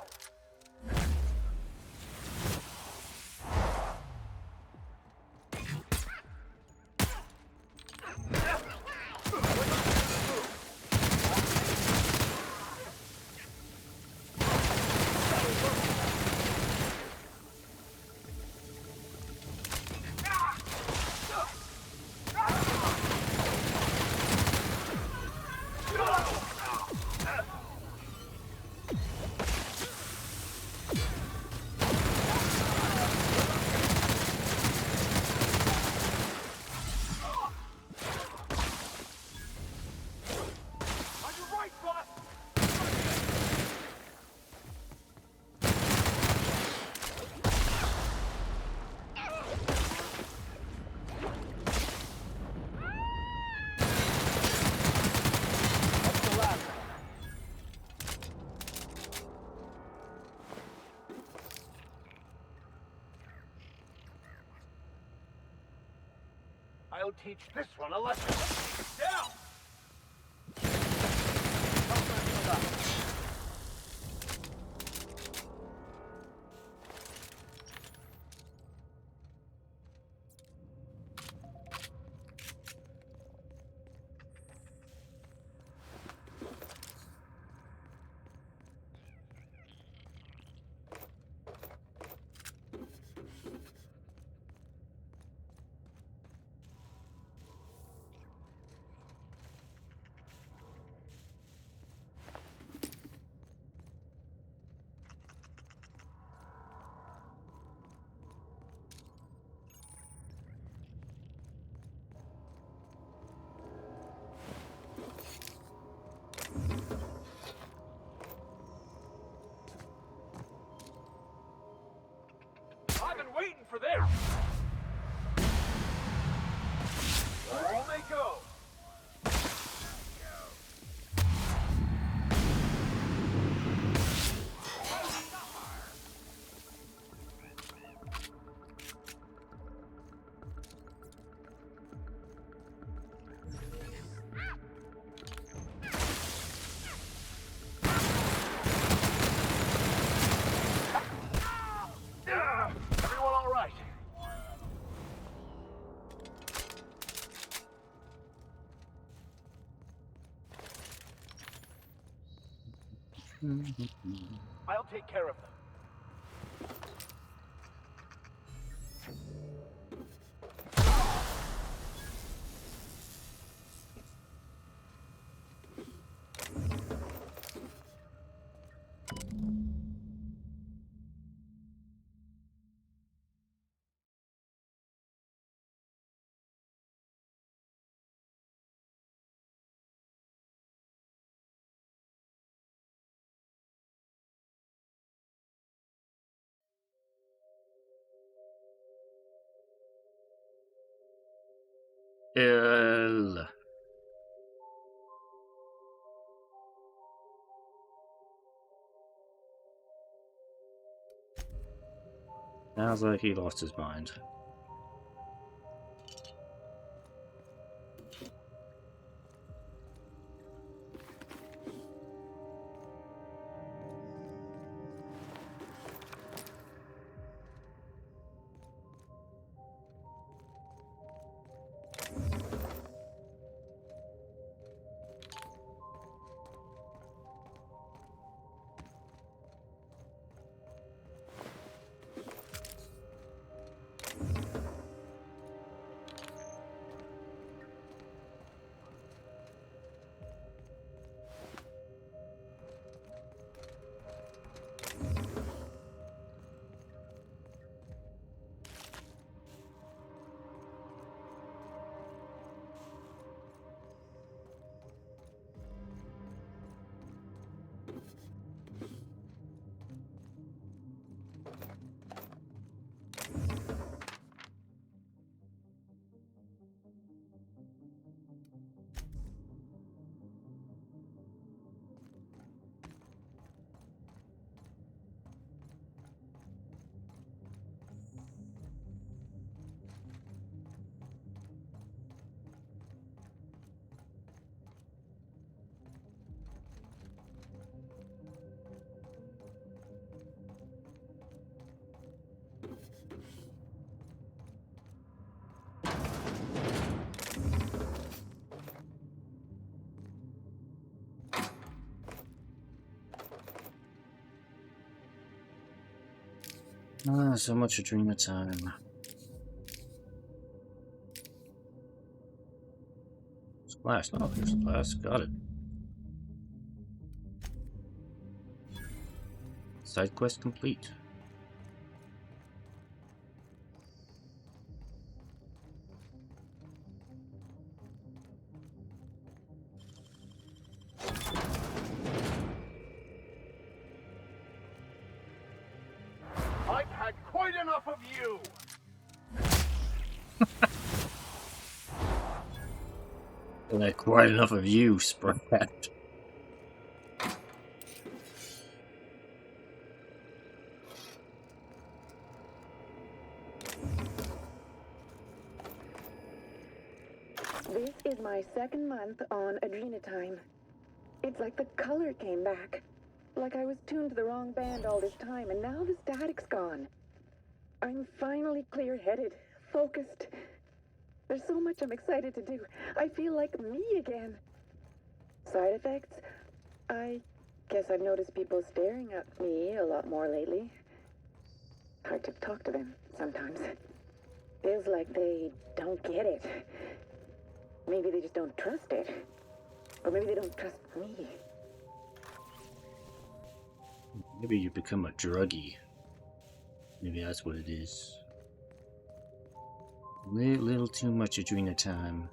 I'll teach this one a lesson. Down! I'll take care of them. L. Sounds like he lost his mind. So much Adrena-Time. Splash. Oh, there's a Splash. Got it. Side quest complete. I've had quite enough of you! Quite enough of you, Sprat. This is my second month on Adrena-Time. It's like the color came back. Like I was tuned to the wrong band all this time, and now the static's gone. I'm finally clear-headed, focused. There's so much I'm excited to do. I feel like me again. Side effects? I guess I've noticed people staring at me a lot more lately. Hard to talk to them sometimes. Feels like they don't get it. Maybe they just don't trust it. Or maybe they don't trust me. Maybe you become a druggie. Maybe that's what it is. Little too much Adrena-Time.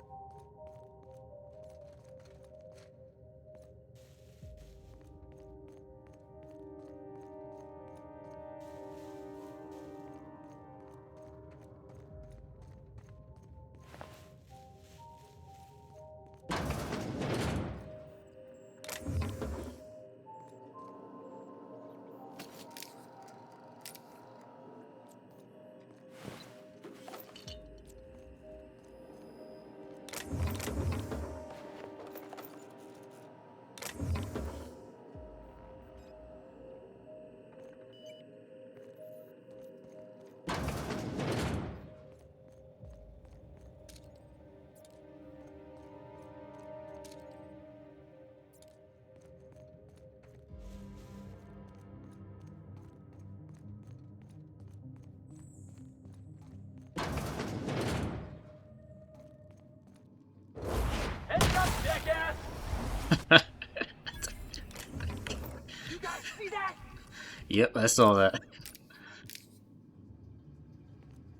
Yep, I saw that.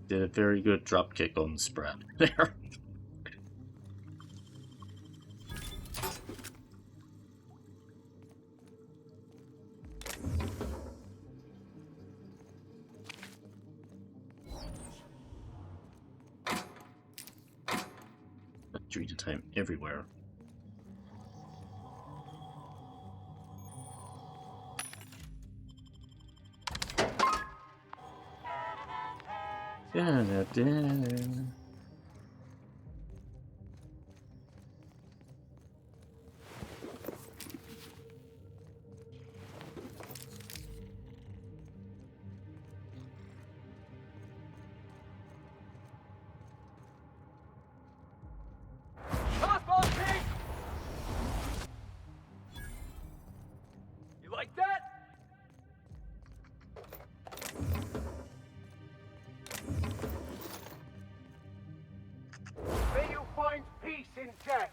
Did a very good drop kick on the Sprat there. Adrena-Time everywhere. Da-da-da. Fastball kick! You like that? May you find peace in death.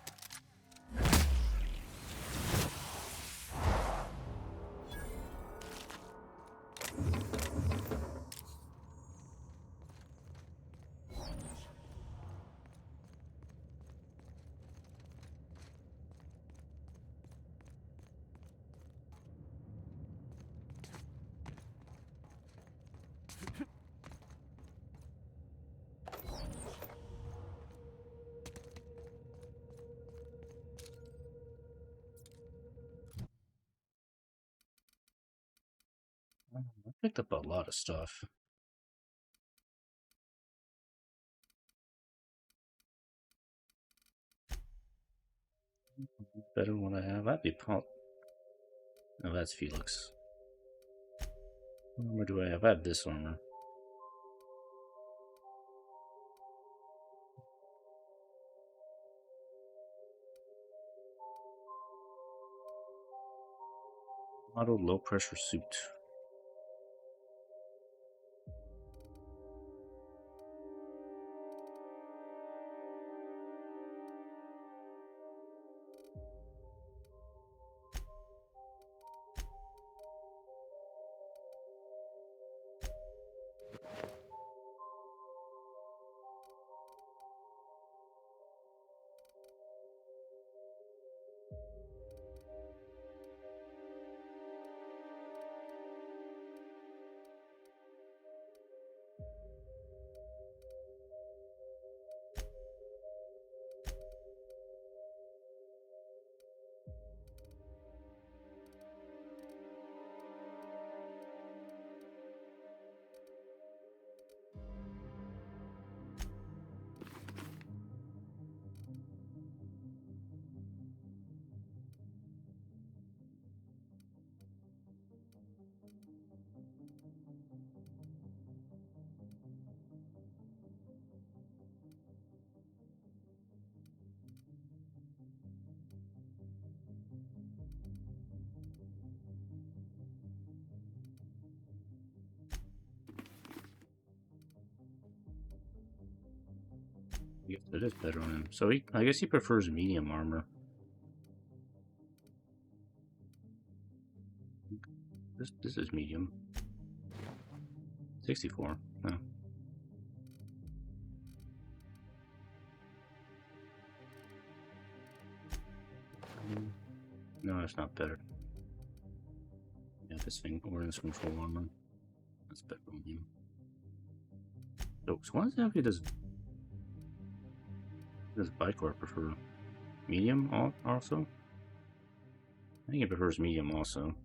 I picked up a lot of stuff. Better one I have. That'd be Paul. No, that's Felix. What armor do I have? I have this armor. Auto low pressure suit. I guess it is better on him. So I guess he prefers medium armor. This is medium. 64. No. No, it's not better. Yeah, this thing orders from full armor. That's better on him. So why exactly does Bicor prefer medium also? I think he prefers medium also.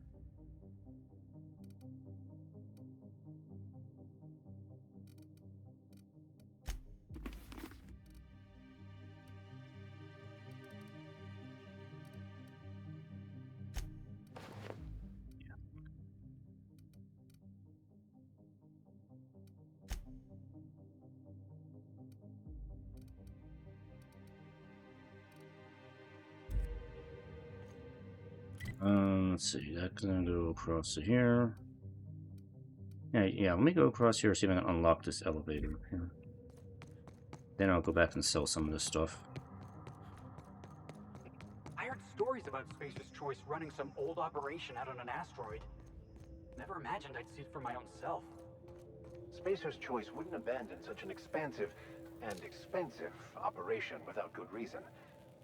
Let's see, that's gonna go across to here. Yeah, let me go across here, see if I can unlock this elevator here. Then I'll go back and sell some of this stuff. I heard stories about Spacer's Choice running some old operation out on an asteroid. Never imagined I'd see it for my own self. Spacer's Choice wouldn't abandon such an expansive and expensive operation without good reason.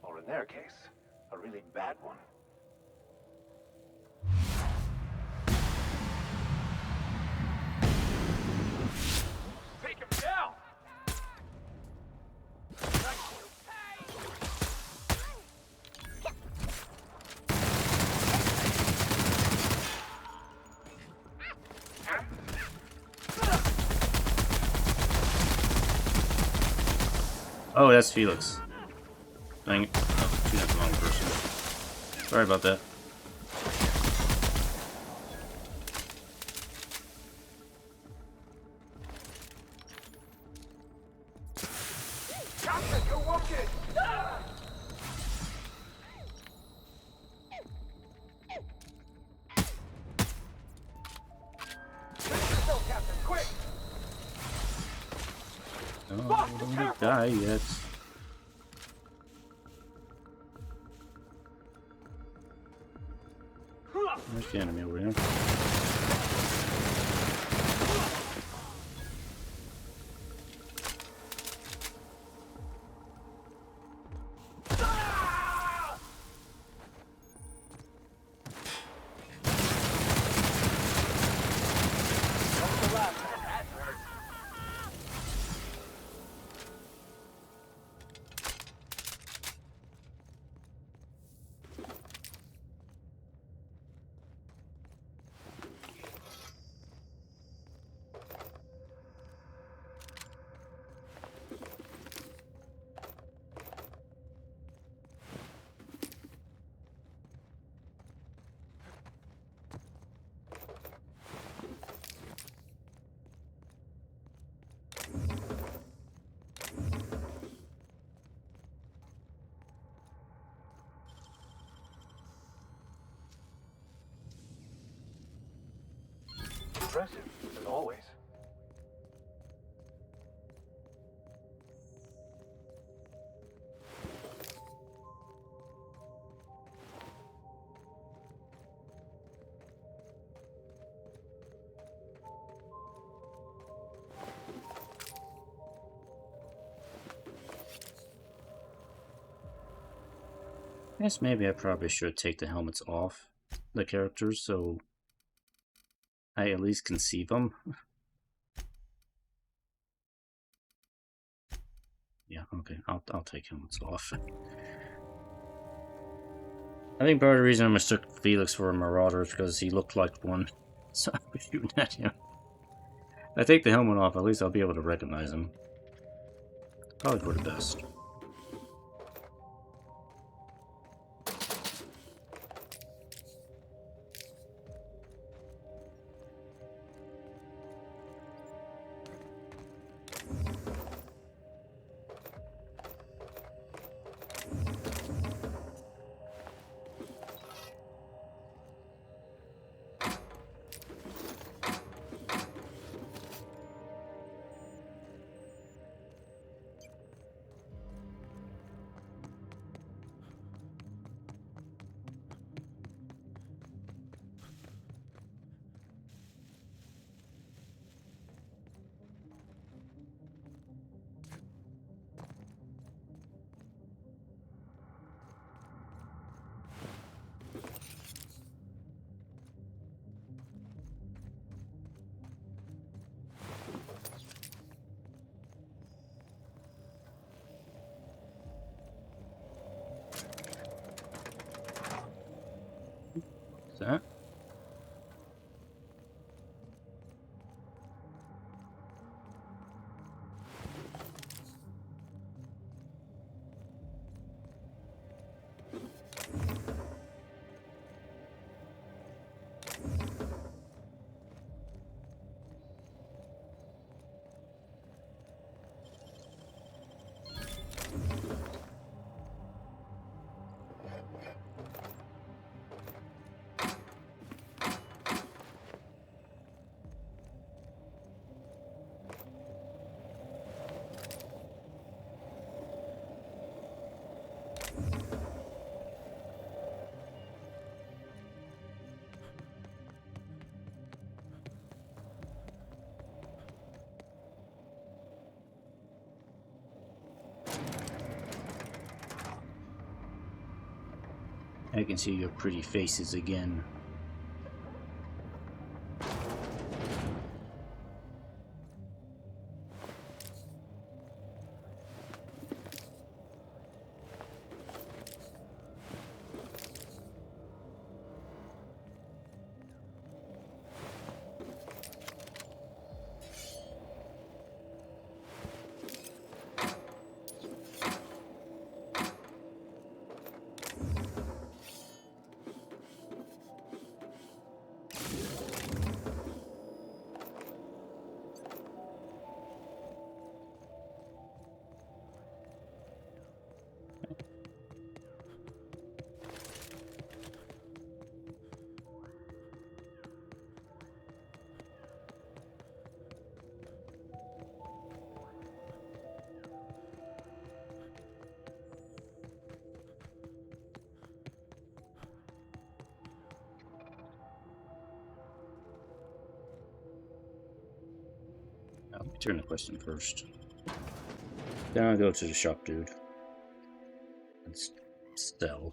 Or in their case, a really bad one. Take him down! Oh, that's Felix. Dang it. Oh, shooting at the wrong person. Sorry about that. Captain, go walk in! Fix yourself, Captain, quick! Oh, don't die yet. There's the enemy over here. Impressive, as always. I guess maybe I probably should take the helmets off the characters so I at least can see them. Yeah, okay, I'll take helmets off. I think part of the reason I mistook Felix for a Marauder is because he looked like one, so I'll be shooting at him. If I take the helmet off, at least I'll be able to recognize him. Probably for the best. That. I can see your pretty faces again. Let me turn the question first. Then I'll go to the shop dude and sell.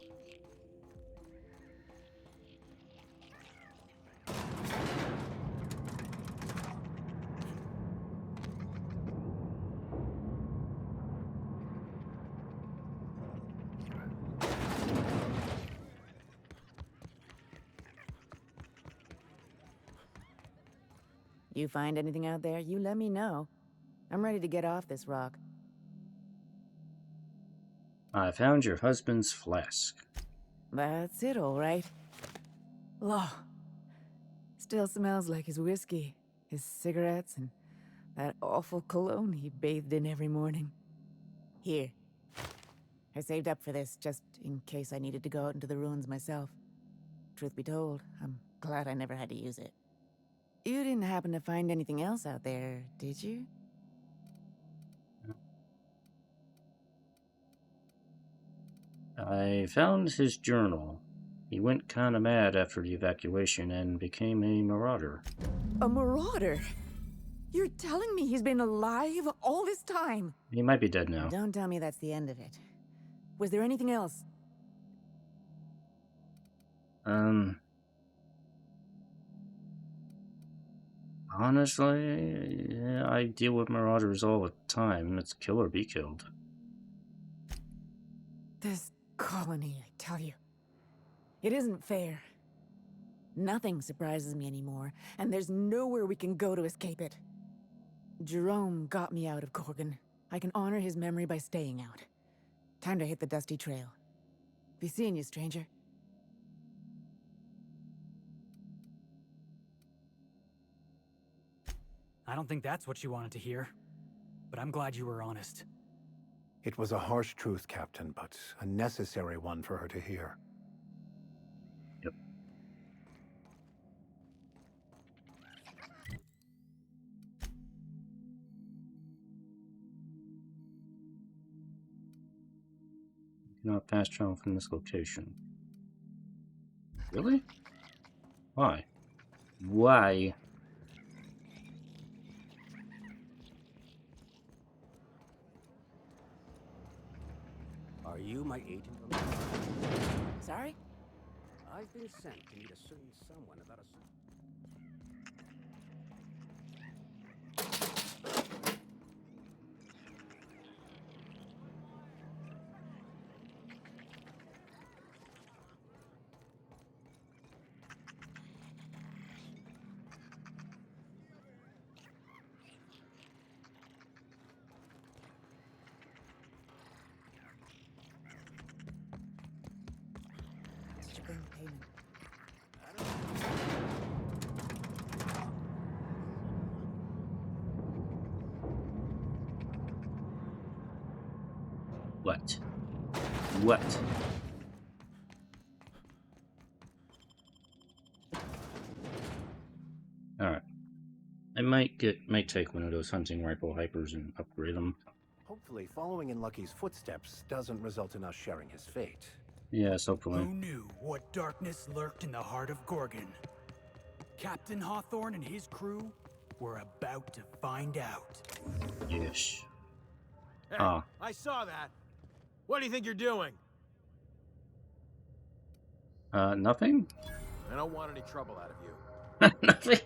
You find anything out there, you let me know. I'm ready to get off this rock. I found your husband's flask. That's it, all right. Law. Still smells like his whiskey, his cigarettes, and that awful cologne he bathed in every morning. Here. I saved up for this just in case I needed to go out into the ruins myself. Truth be told, I'm glad I never had to use it. You didn't happen to find anything else out there, did you? I found his journal. He went kinda mad after the evacuation and became a marauder. A marauder? You're telling me he's been alive all this time? He might be dead now. Don't tell me that's the end of it. Was there anything else? Honestly, yeah, I deal with marauders all the time. It's kill or be killed. This colony, I tell you. It isn't fair. Nothing surprises me anymore, and there's nowhere we can go to escape it. Jerome got me out of Gorgon. I can honor his memory by staying out. Time to hit the dusty trail. Be seeing you, stranger. I don't think that's what you wanted to hear, but I'm glad you were honest. It was a harsh truth, Captain, but a necessary one for her to hear. Yep. Cannot fast travel from this location. Really? Why? Why? Are you my agent? Sorry? I've been sent to meet a certain someone about a... What? What? Alright. I might take one of those hunting rifle hypers and upgrade them. Hopefully, following in Lucky's footsteps doesn't result in us sharing his fate. Yes, hopefully. Who knew what darkness lurked in the heart of Gorgon? Captain Hawthorne and his crew were about to find out. Yes. Hey, I saw that. What do you think you're doing? Nothing? I don't want any trouble out of you. Nothing.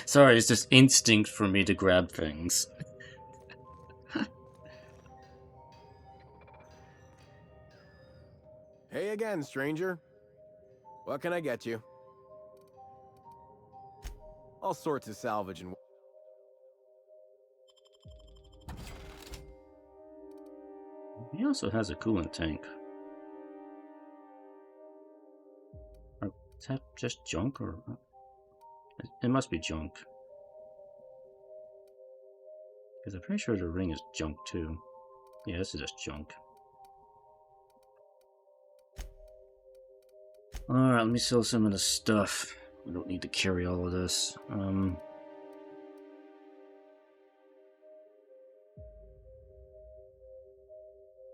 Sorry, it's just instinct for me to grab things. Hey again, stranger. What can I get you? All sorts of salvage and... He also has a coolant tank. Is that just junk or... It must be junk. Because I'm pretty sure the ring is junk too. Yeah, this is just junk. Alright, let me sell some of the stuff. We don't need to carry all of this.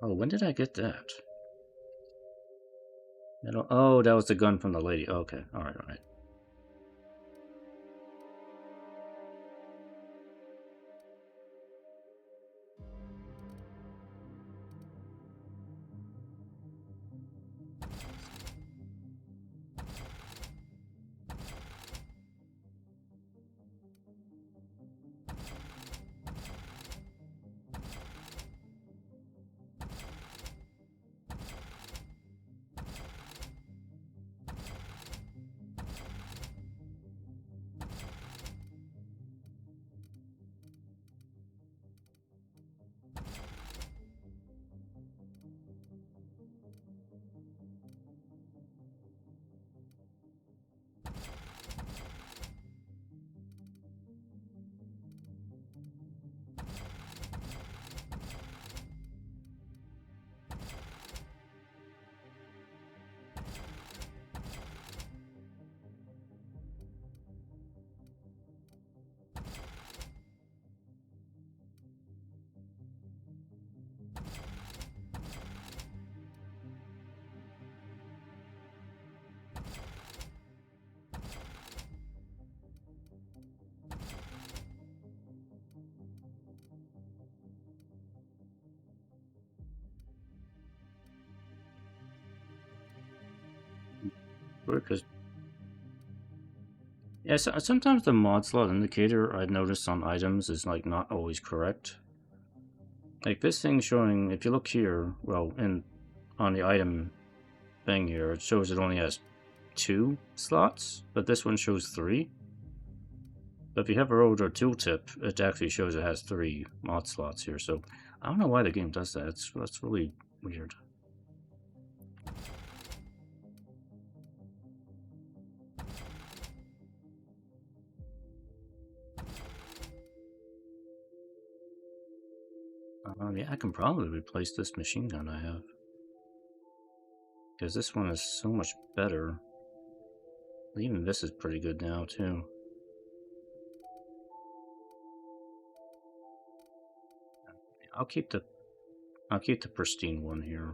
Oh, when did I get that? Oh, that was the gun from the lady. Okay, alright, alright. Because yeah, sometimes the mod slot indicator I've noticed on items is like not always correct. Like this thing showing, if you look here, well, on the item thing here, it shows it only has 2 slots, but this one shows 3. But if you have a older tooltip, it actually shows it has 3 mod slots here. So I don't know why the game does that. That's really weird. Yeah, I can probably replace this machine gun I have. Because this one is so much better. Even this is pretty good now, too. I'll keep the pristine one here.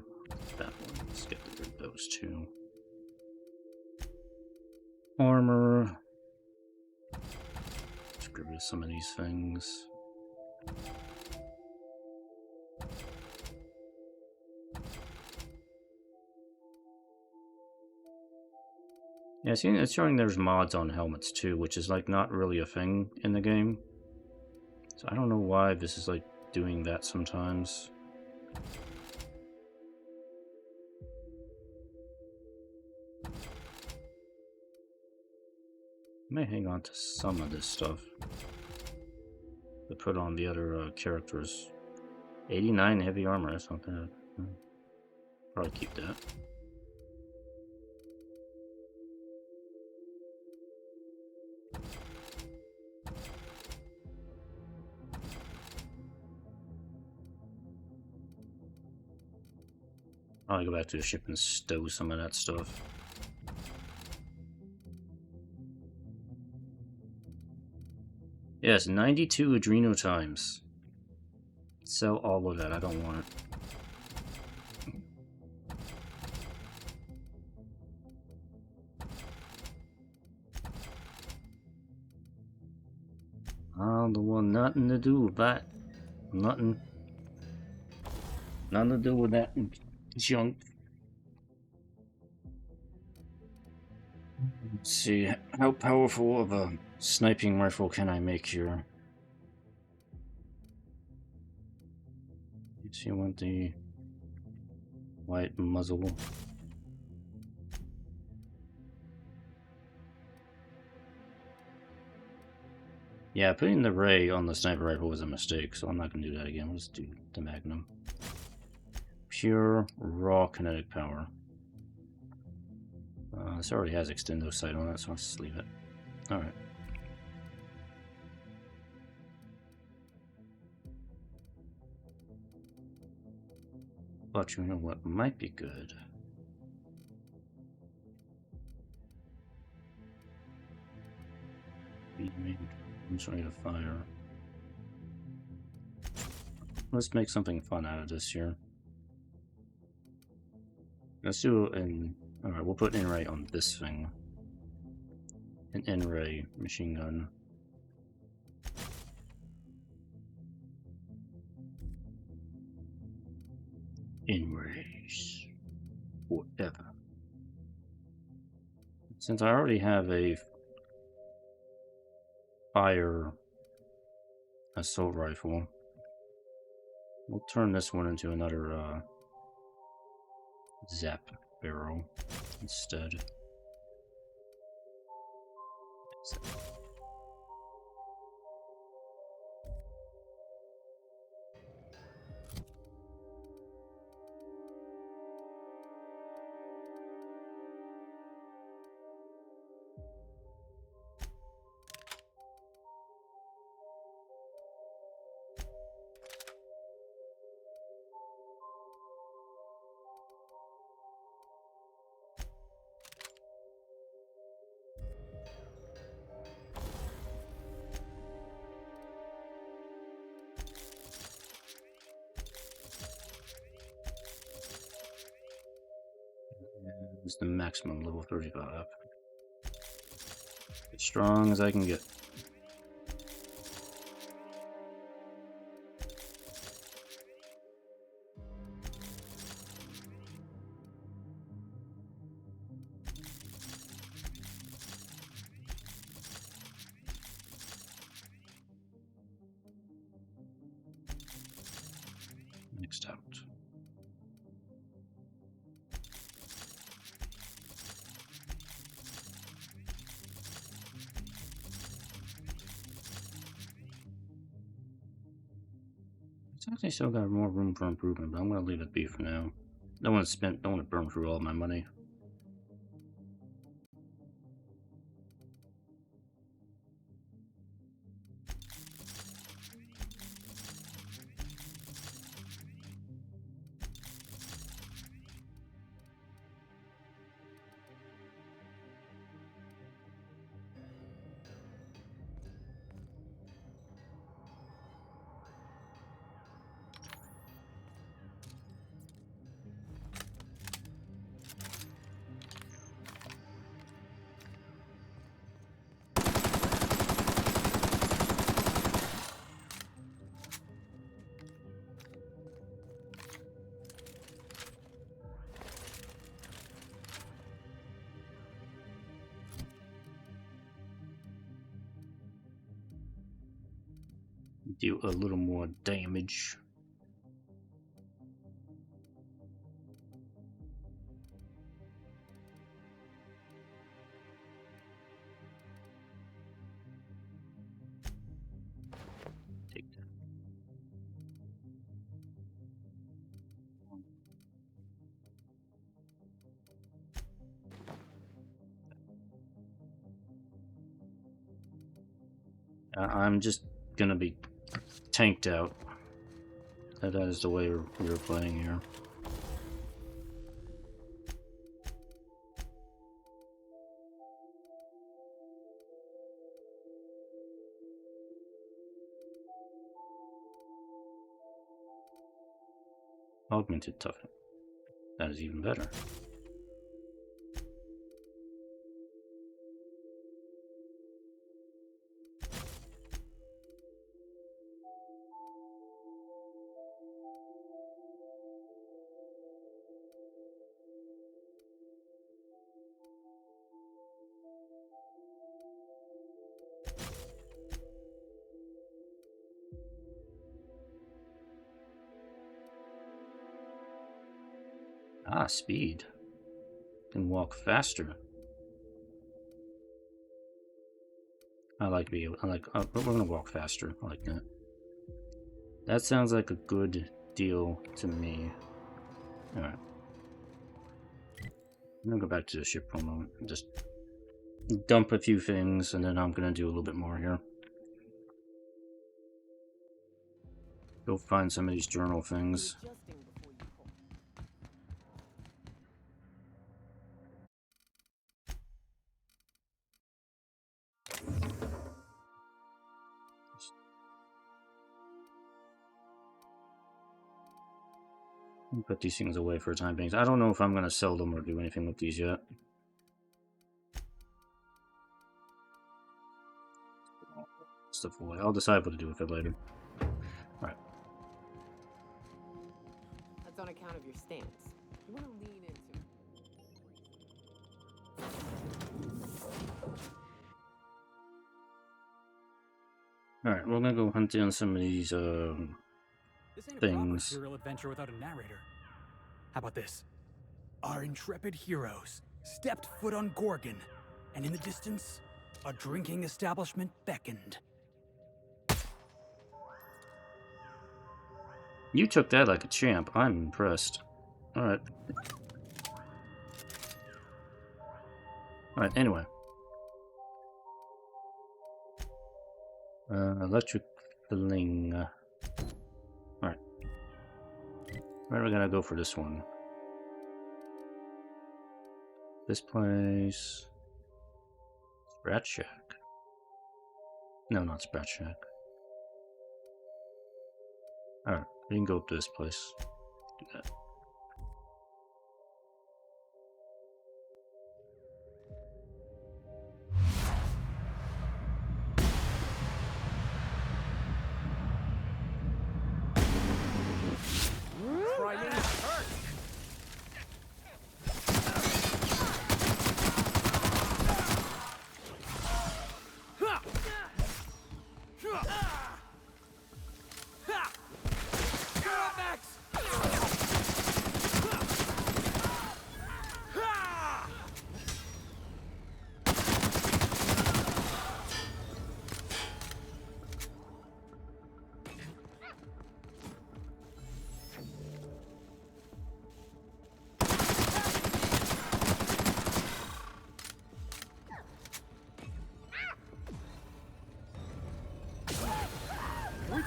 That one. Let's get rid of those 2. Armor. Let's get rid of some of these things. Yeah, see, it's showing there's mods on helmets too, which is like not really a thing in the game. So I don't know why this is like doing that sometimes. I may hang on to some of this stuff to put on the other characters. 89 heavy armor, that's not bad. Probably keep that. I'll go back to the ship and stow some of that stuff. Yes, 92 Adrena-Times. Sell all of that, I don't want it. I don't want nothing to do with that. Nothing to do with that junk. Let's see, how powerful of a sniping rifle can I make here? So you want the white muzzle. Yeah, putting the ray on the sniper rifle was a mistake, so I'm not going to do that again. Let's do the Magnum. Pure, raw kinetic power. This already has extendo sight on it, so I'll just leave it. Alright. But you know what might be good? Rate of fire. Let's make something fun out of this here. Let's do an... Alright, we'll put in-ray on this thing. An in-ray machine gun. In-rays. Whatever. Since I already have a fire assault rifle, we'll turn this one into another zap barrel instead. It's the maximum level 35. As strong as I can get. Next out. It's actually still got more room for improvement, but I'm going to leave it be for now. Don't want to burn through all my money. Do a little more damage. Take that. I'm just gonna be tanked out. That is the way we're playing here. Augmented toughness. That is even better. Ah, speed. Can walk faster. we're gonna walk faster. I like that. That sounds like a good deal to me. Alright. I'm gonna go back to the ship for a moment and just dump a few things, and then I'm gonna do a little bit more here. Go find some of these journal things. Put these things away for the time being. I don't know if I'm gonna sell them or do anything with these yet. Stuff away. I'll decide what to do with it later. Alright. That's on account of your stance. You want to lean into it. Alright, we're gonna go hunt down some of these This ain't a proper things. serial adventure without a narrator. How about this? Our intrepid heroes stepped foot on Gorgon, and in the distance, a drinking establishment beckoned. You took that like a champ. I'm impressed. Alright. Alright, anyway. Electric filling. Alright. Where are we gonna go for this one? This place. Sprat Shack. No, not Sprat Shack. Alright, we can go up to this place. Do that.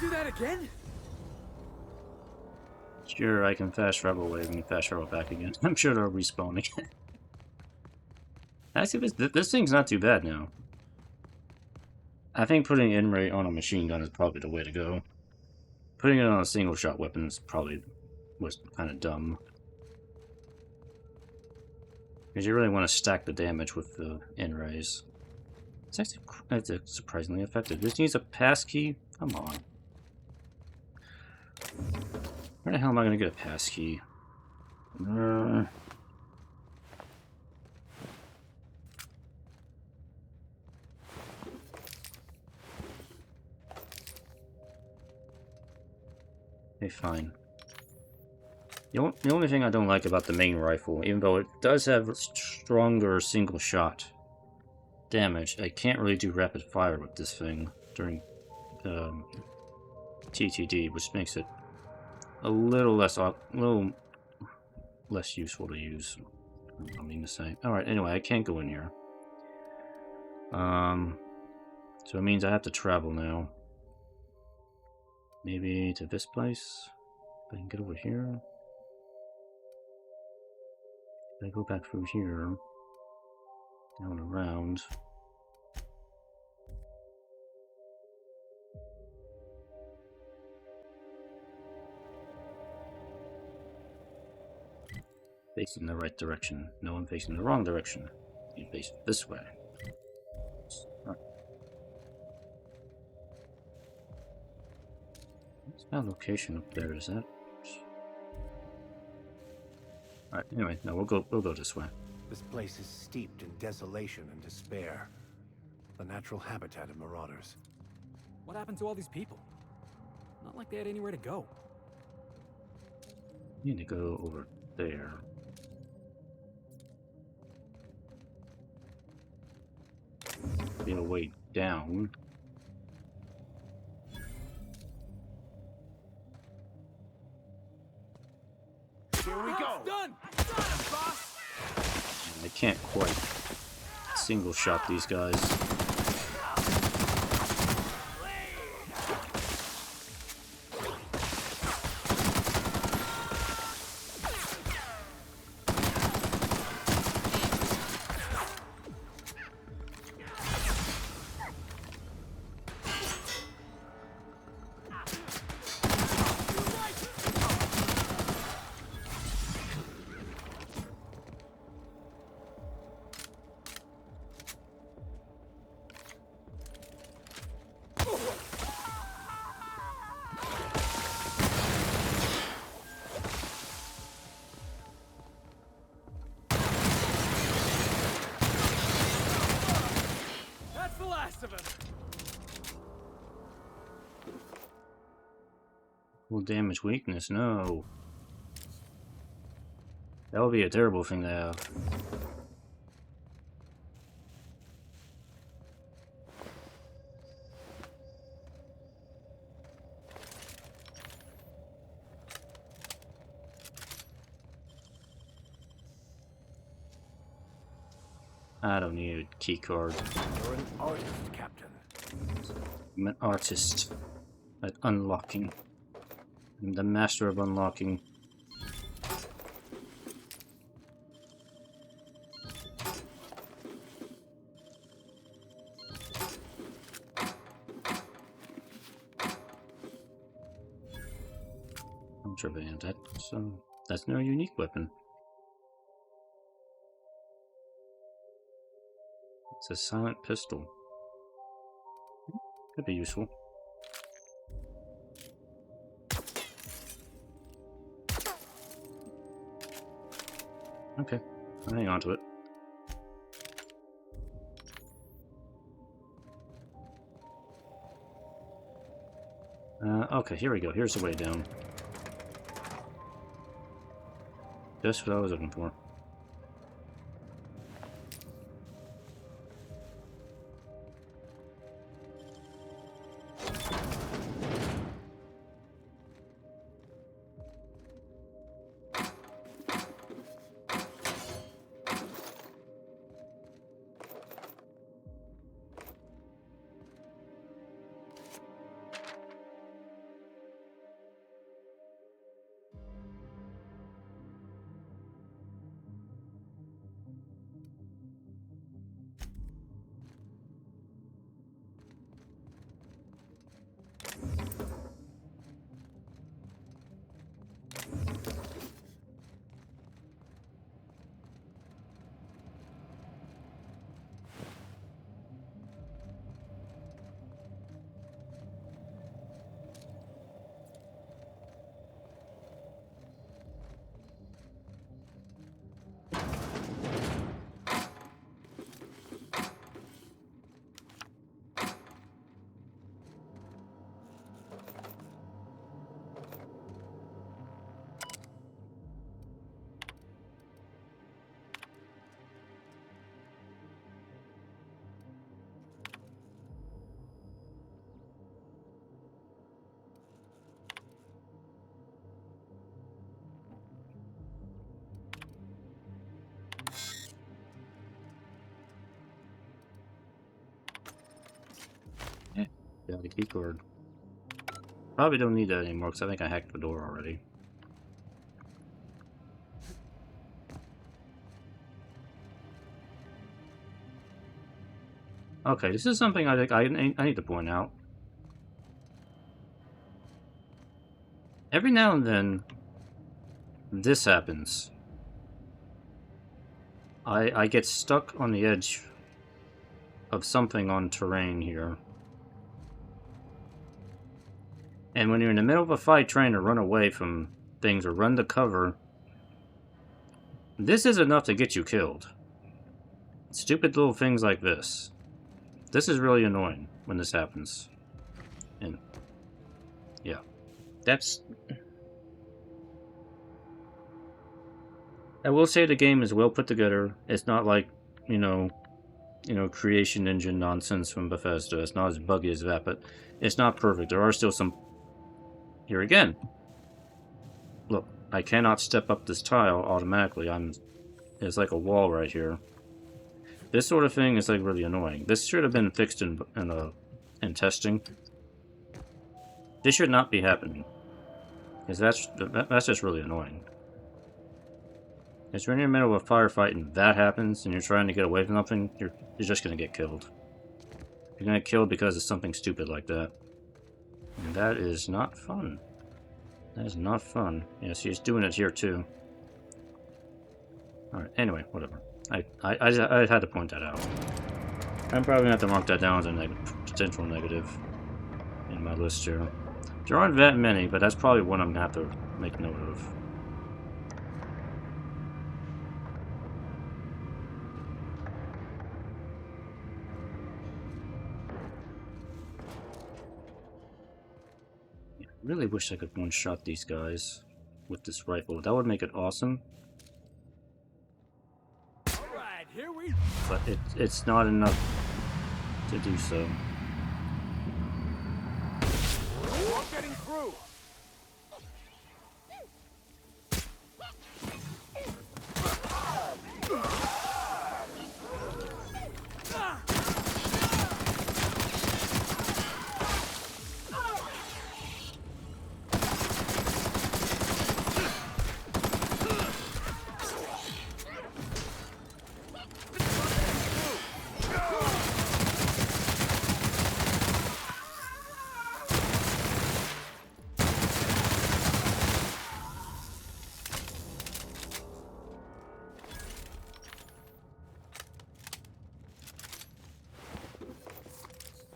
Do that again? Sure, I can fast travel away and fast travel back again. I'm sure they'll respawn again. Actually, this thing's not too bad now. I think putting in-rate on a machine gun is probably the way to go. Putting it on a single-shot weapon is probably was kind of dumb. Because you really want to stack the damage with the in-rays. It's actually surprisingly effective. This needs a passkey? Come on. Where the hell am I going to get a passkey? Okay, fine. The only thing I don't like about the main rifle, even though it does have stronger single shot damage, I can't really do rapid fire with this thing during TTD, which makes it a little less useful to use. I mean to say. Alright, anyway, I can't go in here. So it means I have to travel now. Maybe to this place? If I can get over here. If I go back through here. Down around. Facing the right direction. No, I'm facing the wrong direction. You face this way. Right. What's that location up there? Is that? Alright, anyway, no, we'll go this way. This place is steeped in desolation and despair. The natural habitat of Marauders. What happened to all these people? Not like they had anywhere to go. You need to go over there. be a way down. Here we go. Done! I can't quite single shot these guys. That's the last of him! Full damage weakness, no. That would be a terrible thing to have. I don't need a key card. You're an artist, Captain. I'm an artist at unlocking. I'm the master of unlocking. Contraband. That's no unique weapon. It's a silent pistol. Could be useful. Okay, I'll hang on to it. Okay, here we go. Here's the way down. Just what I was looking for. Got a key card. Probably don't need that anymore because I think I hacked the door already. Okay, this is something I think I need to point out. Every now and then, this happens. I get stuck on the edge of something on terrain here. And when you're in the middle of a fight trying to run away from things or run to cover, this is enough to get you killed. Stupid little things like this. This is really annoying when this happens. And yeah, that's... I will say the game is well put together. It's not like, you know, you know, creation engine nonsense from Bethesda. It's not as buggy as that, but it's not perfect. There are still some... Here again. Look, I cannot step up this tile automatically. There's like a wall right here. This sort of thing is like really annoying. This should have been fixed in testing. This should not be happening. Because that's just really annoying. If you're in the middle of a firefight and that happens, and you're trying to get away from something, you're just gonna get killed. You're gonna get killed because of something stupid like that. And that is not fun. That is not fun. Yes, he's doing it here too. Alright, anyway, whatever. I had to point that out. I'm probably gonna have to mark that down as a potential negative in my list here. There aren't that many, but that's probably one I'm gonna have to make note of. I really wish I could one-shot these guys with this rifle. That would make it awesome. Alright, here we... But it's not enough to do so. We're getting through.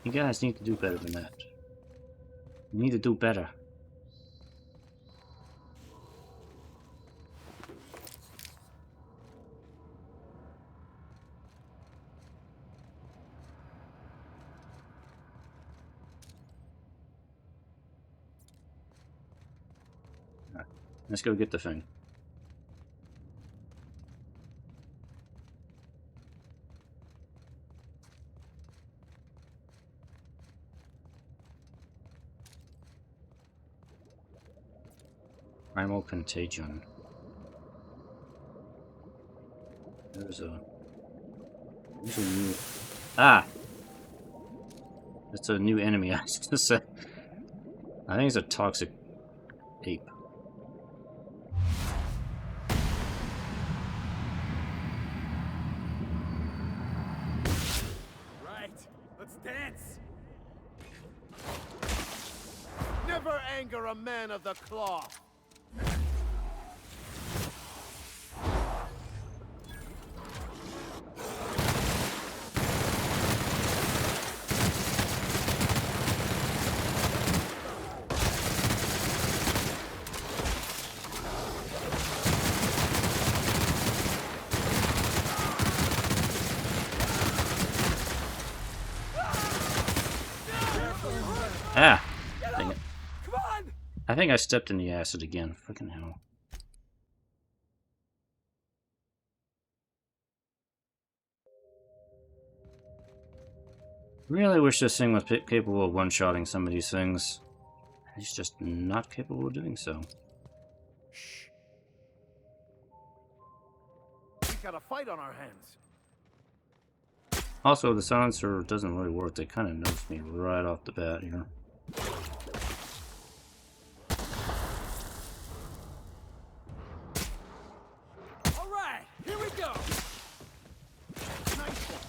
You guys need to do better than that. You need to do better. Alright, let's go get the thing. Primal Contagion. There's a new... Ah! It's a new enemy, I was gonna say. I think it's a toxic ape. Right, let's dance. Never anger a man of the cloth. Ah! Dang it. I think I stepped in the acid again. Freaking hell. Really wish this thing was capable of one-shotting some of these things. He's just not capable of doing so. Shh. We got a fight on our hands. Also, the silencer doesn't really work. They kind of noticed me right off the bat here. Alright, here we go. Nice one.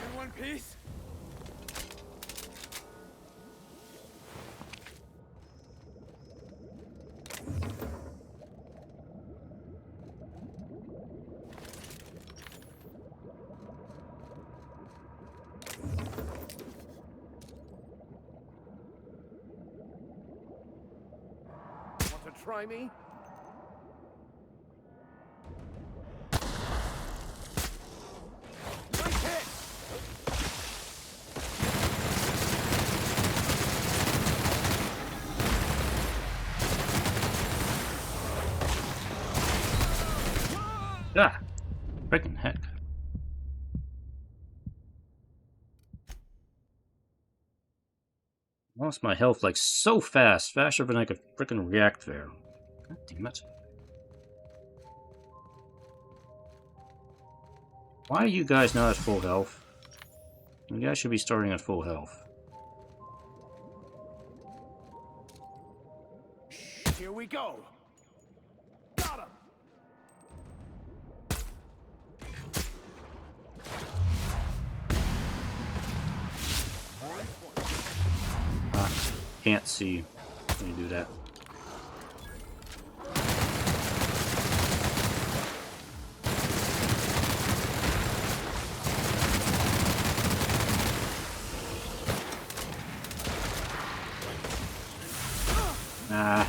In one piece. Want to try me? Nice hit! Frickin' heck. Lost my health like so fast, faster than I could frickin' react there. God damn it. Why are you guys not at full health? You guys should be starting at full health. Here we go. Got him. Can't see when you do that. Ah.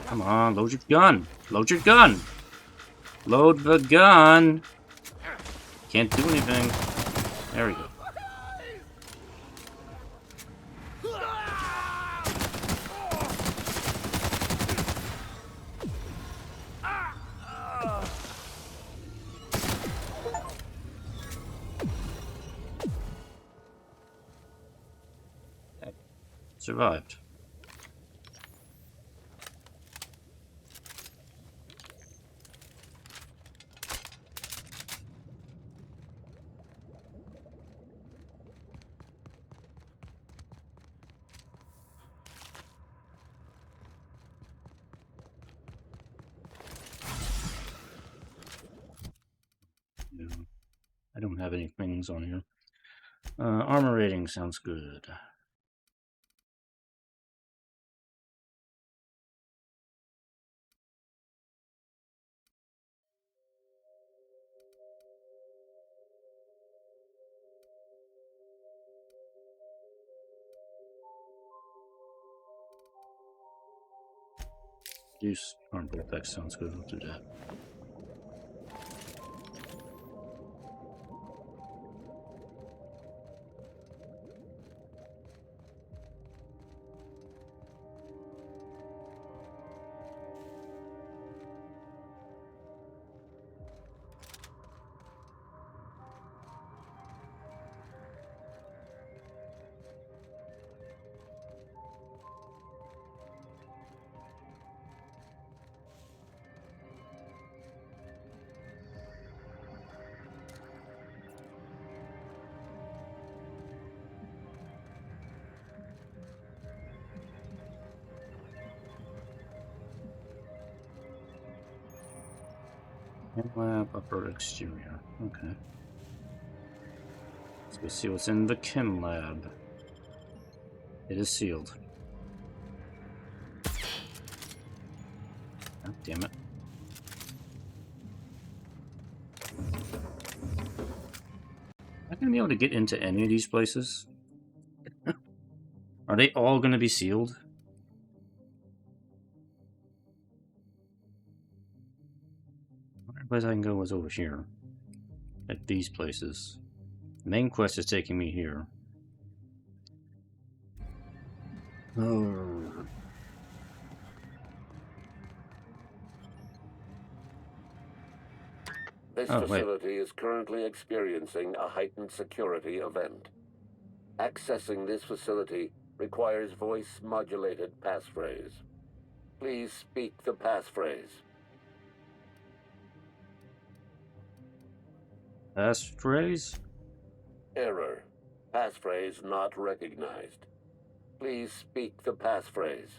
Come on, load your gun. Load your gun. Load the gun. Can't do anything. There we go. Survived. No, I don't have any things on here. Armor rating sounds good. Use harmful effects sounds good. We'll do that. Chem lab, upper exterior. Okay. Let's go see what's in the chem lab. It is sealed. Oh, damn it. Am I going to be able to get into any of these places? Are they all going to be sealed? The only place I can go is over here. At these places. The main quest is taking me here. Oh. This facility is currently experiencing a heightened security event. Accessing this facility requires voice-modulated passphrase. Please speak the passphrase. Passphrase? Error. Passphrase not recognized. Please speak the passphrase.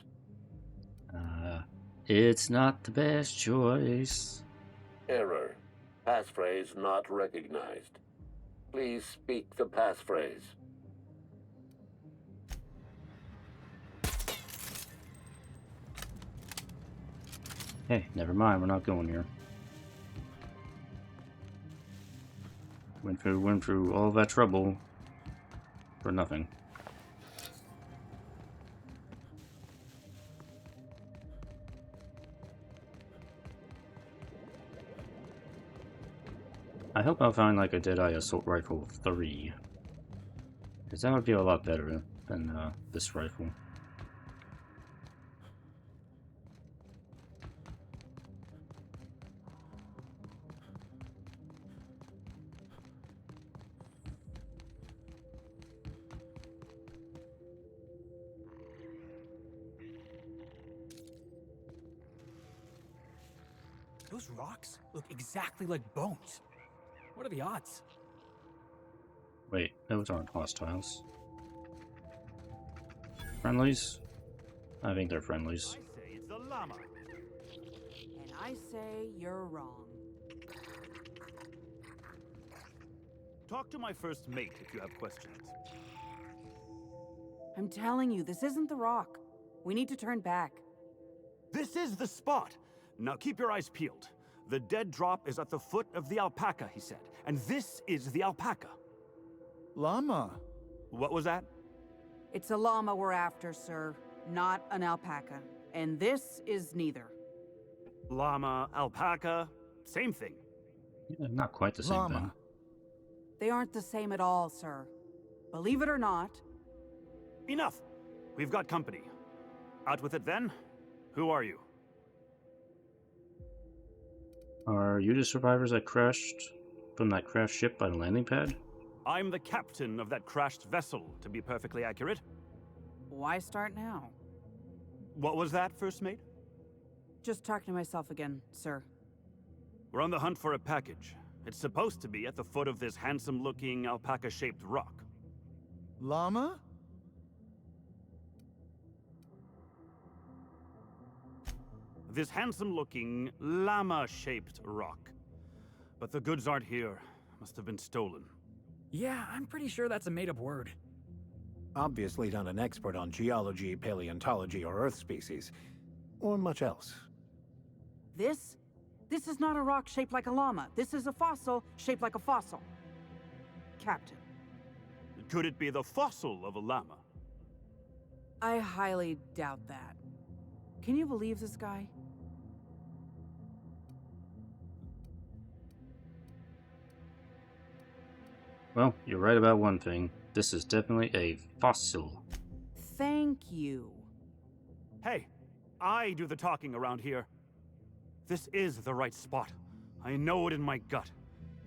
It's not the best choice. Error. Passphrase not recognized. Please speak the passphrase. Hey, never mind, we're not going here. Went through all that trouble for nothing. I hope I'll find like a Deadeye Assault Rifle 3. Because that would be a lot better than this rifle. Those rocks look exactly like bones. What are the odds? Wait, those aren't hostiles. Friendlies? I think they're friendlies. I say it's a llama. And I say you're wrong. Talk to my first mate if you have questions. I'm telling you, this isn't the rock. We need to turn back. This is the spot. Now keep your eyes peeled. The dead drop is at the foot of the alpaca, he said. And this is the alpaca. Llama. What was that? It's a llama we're after, sir, not an alpaca. And this is neither. Llama, alpaca, same thing. Yeah, not quite the same thing. They aren't the same at all, sir. Believe it or not. Enough. We've got company. Out with it then. Who are you? Are you the survivors that crashed from that crashed ship by the landing pad? I'm the captain of that crashed vessel, to be perfectly accurate. Why start now? What was that, first mate? Just talking to myself again, sir. We're on the hunt for a package. It's supposed to be at the foot of this handsome-looking alpaca-shaped rock. Llama? This handsome-looking, llama-shaped rock. But the goods aren't here. Must have been stolen. Yeah, I'm pretty sure that's a made-up word. Obviously not an expert on geology, paleontology, or Earth species. Or much else. This is not a rock shaped like a llama. This is a fossil shaped like a fossil. Captain. Could it be the fossil of a llama? I highly doubt that. Can you believe this guy? Well, you're right about one thing. This is definitely a fossil. Thank you. Hey, I do the talking around here. This is the right spot. I know it in my gut.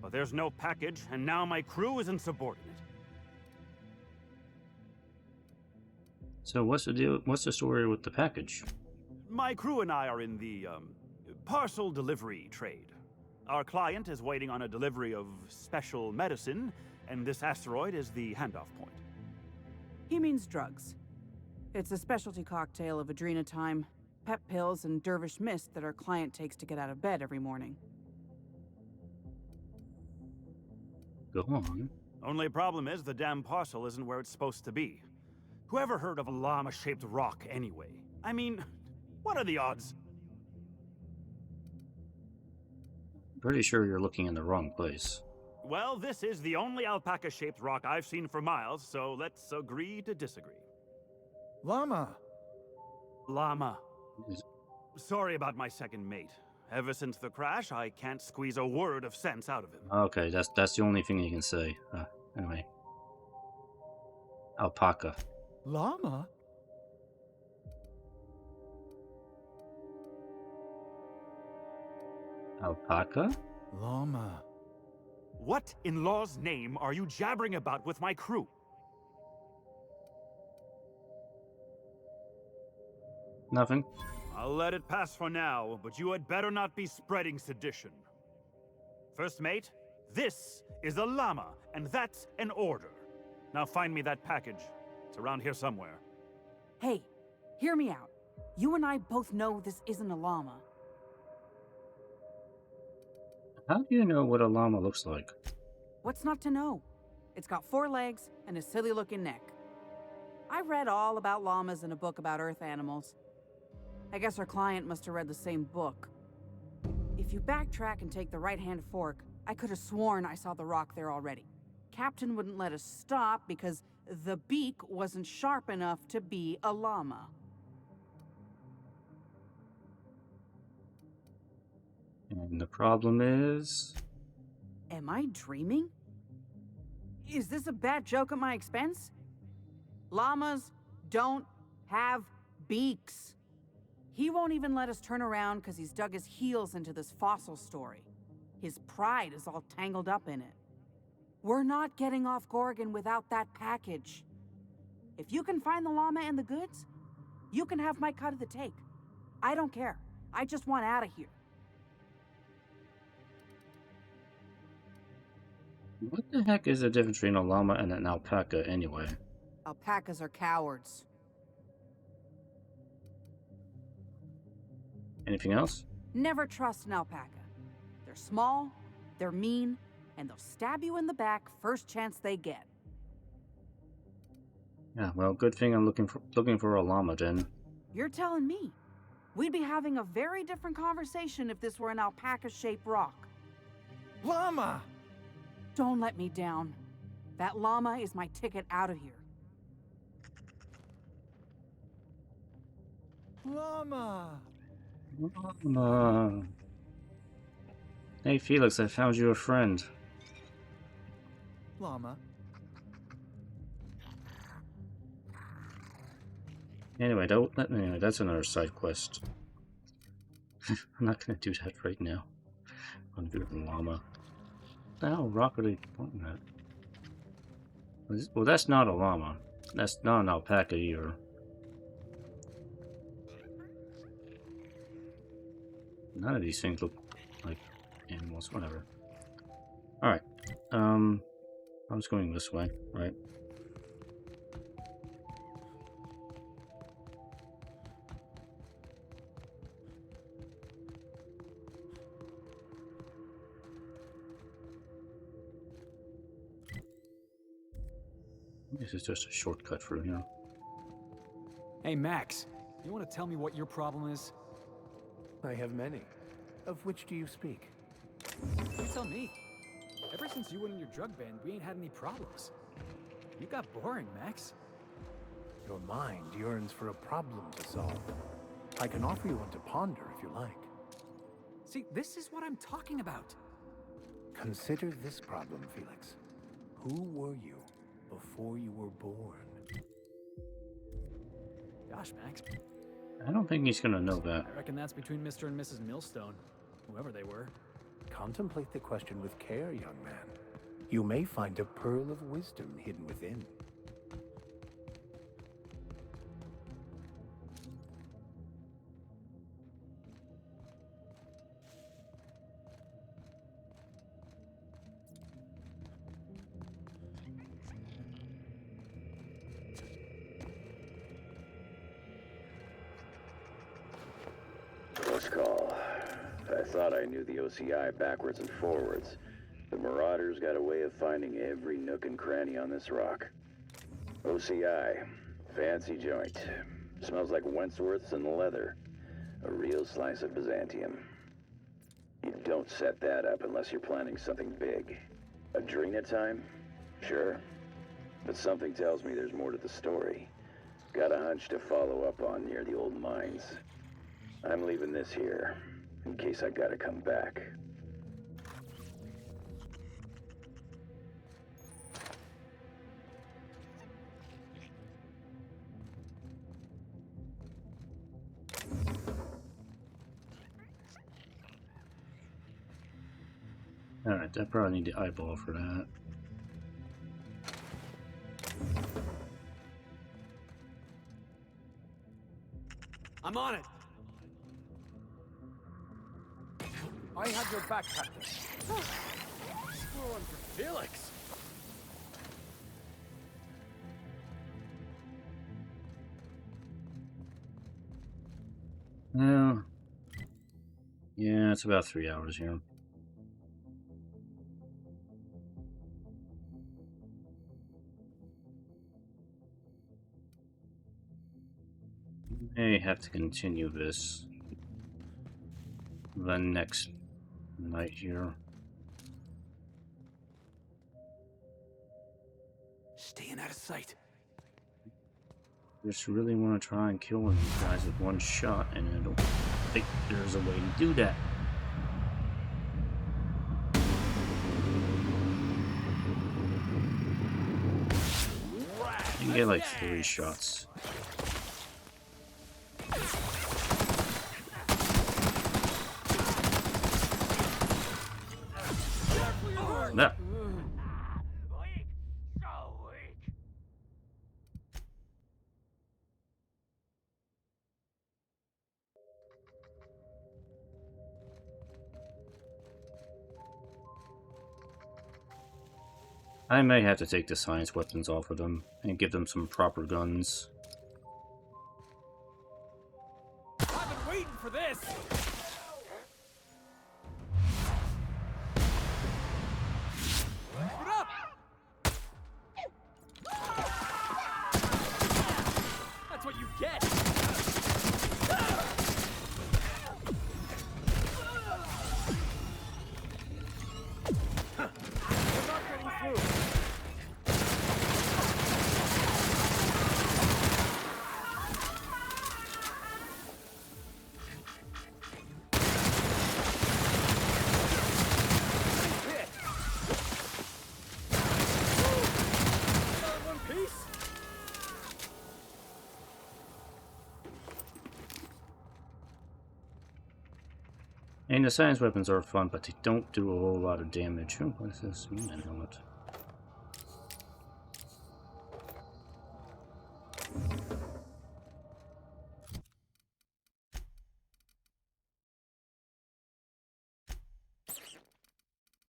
But there's no package, and now my crew is insubordinate. So what's the deal? What's the story with the package? My crew and I are in the, parcel delivery trade. Our client is waiting on a delivery of special medicine, and this asteroid is the handoff point. He means drugs. It's a specialty cocktail of Adrena-Time, pep pills, and dervish mist that our client takes to get out of bed every morning. Go on. Only problem is the damn parcel isn't where it's supposed to be. Whoever heard of a llama-shaped rock anyway? I mean, what are the odds? Pretty sure you're looking in the wrong place. Well, this is the only alpaca-shaped rock I've seen for miles, so let's agree to disagree. Llama. Llama. Sorry about my second mate. Ever since the crash, I can't squeeze a word of sense out of him. Okay, that's the only thing you can say. Anyway. Alpaca. Llama? Alpaca? Llama. What in law's name are you jabbering about with my crew? Nothing. I'll let it pass for now, but you had better not be spreading sedition. First mate, this is a llama, and that's an order. Now find me that package. It's around here somewhere. Hey, hear me out. You and I both know this isn't a llama. How do you know what a llama looks like? What's not to know? It's got 4 legs and a silly-looking neck. I read all about llamas in a book about Earth animals. I guess our client must have read the same book. If you backtrack and take the right-hand fork, I could have sworn I saw the rock there already. Captain wouldn't let us stop because the beak wasn't sharp enough to be a llama. And the problem is... Am I dreaming? Is this a bad joke at my expense? Llamas don't have beaks. He won't even let us turn around because he's dug his heels into this fossil story. His pride is all tangled up in it. We're not getting off Gorgon without that package. If you can find the llama and the goods, you can have my cut of the take. I don't care. I just want out of here. What the heck is the difference between a llama and an alpaca anyway? Alpacas are cowards. Anything else? Never trust an alpaca. They're small, they're mean, and they'll stab you in the back first chance they get. Yeah, well, good thing I'm looking for a llama then. You're telling me. We'd be having a very different conversation if this were an alpaca-shaped rock. Llama! Don't let me down. That llama is my ticket out of here. Llama! Llama. Hey Felix, I found you a friend. Llama. Anyway, that's another side quest. I'm not gonna do that right now. I'm gonna do it in llama. What the hell rock are they pointing at? Well, that's not a llama. That's not an alpaca either. None of these things look like animals. Whatever. Alright. I was going this way, right? This is just a shortcut through here. Hey, Max. You want to tell me what your problem is? I have many. Of which do you speak? You tell me. Ever since you went in your drug ban, we ain't had any problems. You got boring, Max. Your mind yearns for a problem to solve. I can offer you one to ponder if you like. See, this is what I'm talking about. Consider this problem, Felix. Who were you before you were born? Gosh, Max. I don't think he's gonna know that. I reckon that's between Mr. and Mrs. Millstone, whoever they were. Contemplate the question with care, young man. You may find a pearl of wisdom hidden within. Close call. I thought I knew the OCI backwards and forwards. The Marauders got a way of finding every nook and cranny on this rock. OCI. Fancy joint. Smells like Wentworths and leather. A real slice of Byzantium. You don't set that up unless you're planning something big. Adrena-Time? Sure. But something tells me there's more to the story. Got a hunch to follow up on near the old mines. I'm leaving this here, in case I gotta come back. Alright, I probably need the eyeball for that. I'm on it! I have your back, Captain. Screw one for Felix! Well, yeah, it's about 3 hours here. May have to continue this the next night here. Staying out of sight. Just really want to try and kill one of these guys with one shot, and I don't think there's a way to do that. You can get like 3 shots. No. I may have to take the science weapons off of them and give them some proper guns. I've been waiting for this! Keep it up! That's what you get! We're not getting through. And the science weapons are fun, but they don't do a whole lot of damage. Oh, what is this? Human helmet.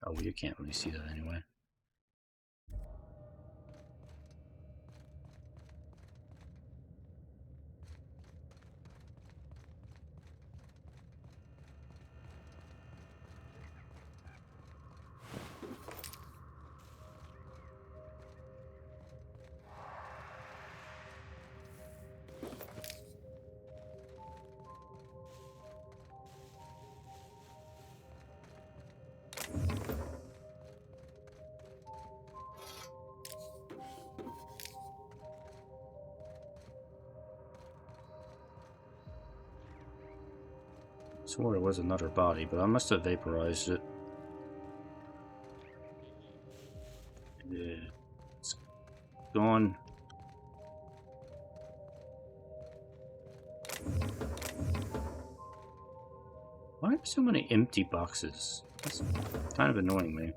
Oh, well, you can't really see that anyway. Swore it was another body, but I must have vaporized it. Yeah, it's gone. Why are so many empty boxes? That's kind of annoying me.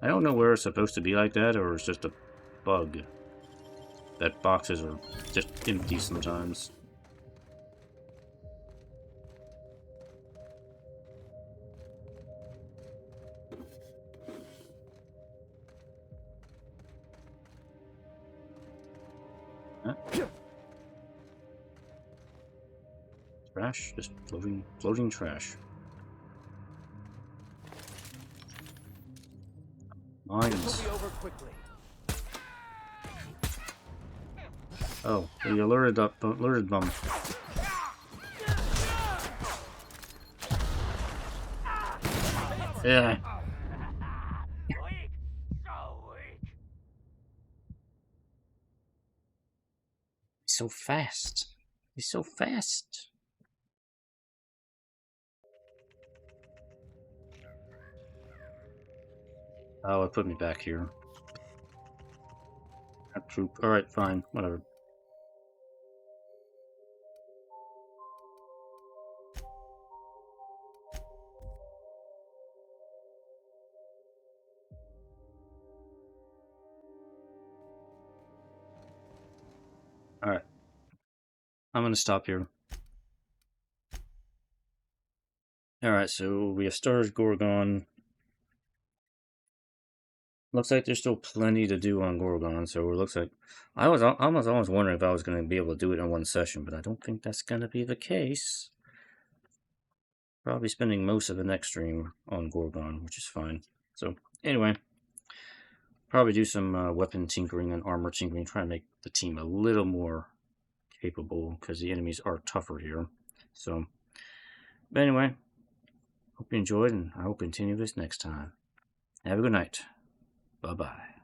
I don't know where it's supposed to be like that, or it's just a bug. That boxes are just empty sometimes. Trash, just floating trash. Mines. Oh, the alerted them. Yeah. He's so fast. He's so fast. Oh, it put me back here. That troop. Alright, fine. Whatever. Alright. I'm gonna stop here. Alright, so we have started Gorgon. Looks like there's still plenty to do on Gorgon, so it looks like... I was almost wondering if I was going to be able to do it in one session, but I don't think that's going to be the case. Probably spending most of the next stream on Gorgon, which is fine. So, anyway. Probably do some weapon tinkering and armor tinkering, try to make the team a little more capable, because the enemies are tougher here. So, but anyway, hope you enjoyed, and I will continue this next time. Have a good night. Bye-bye.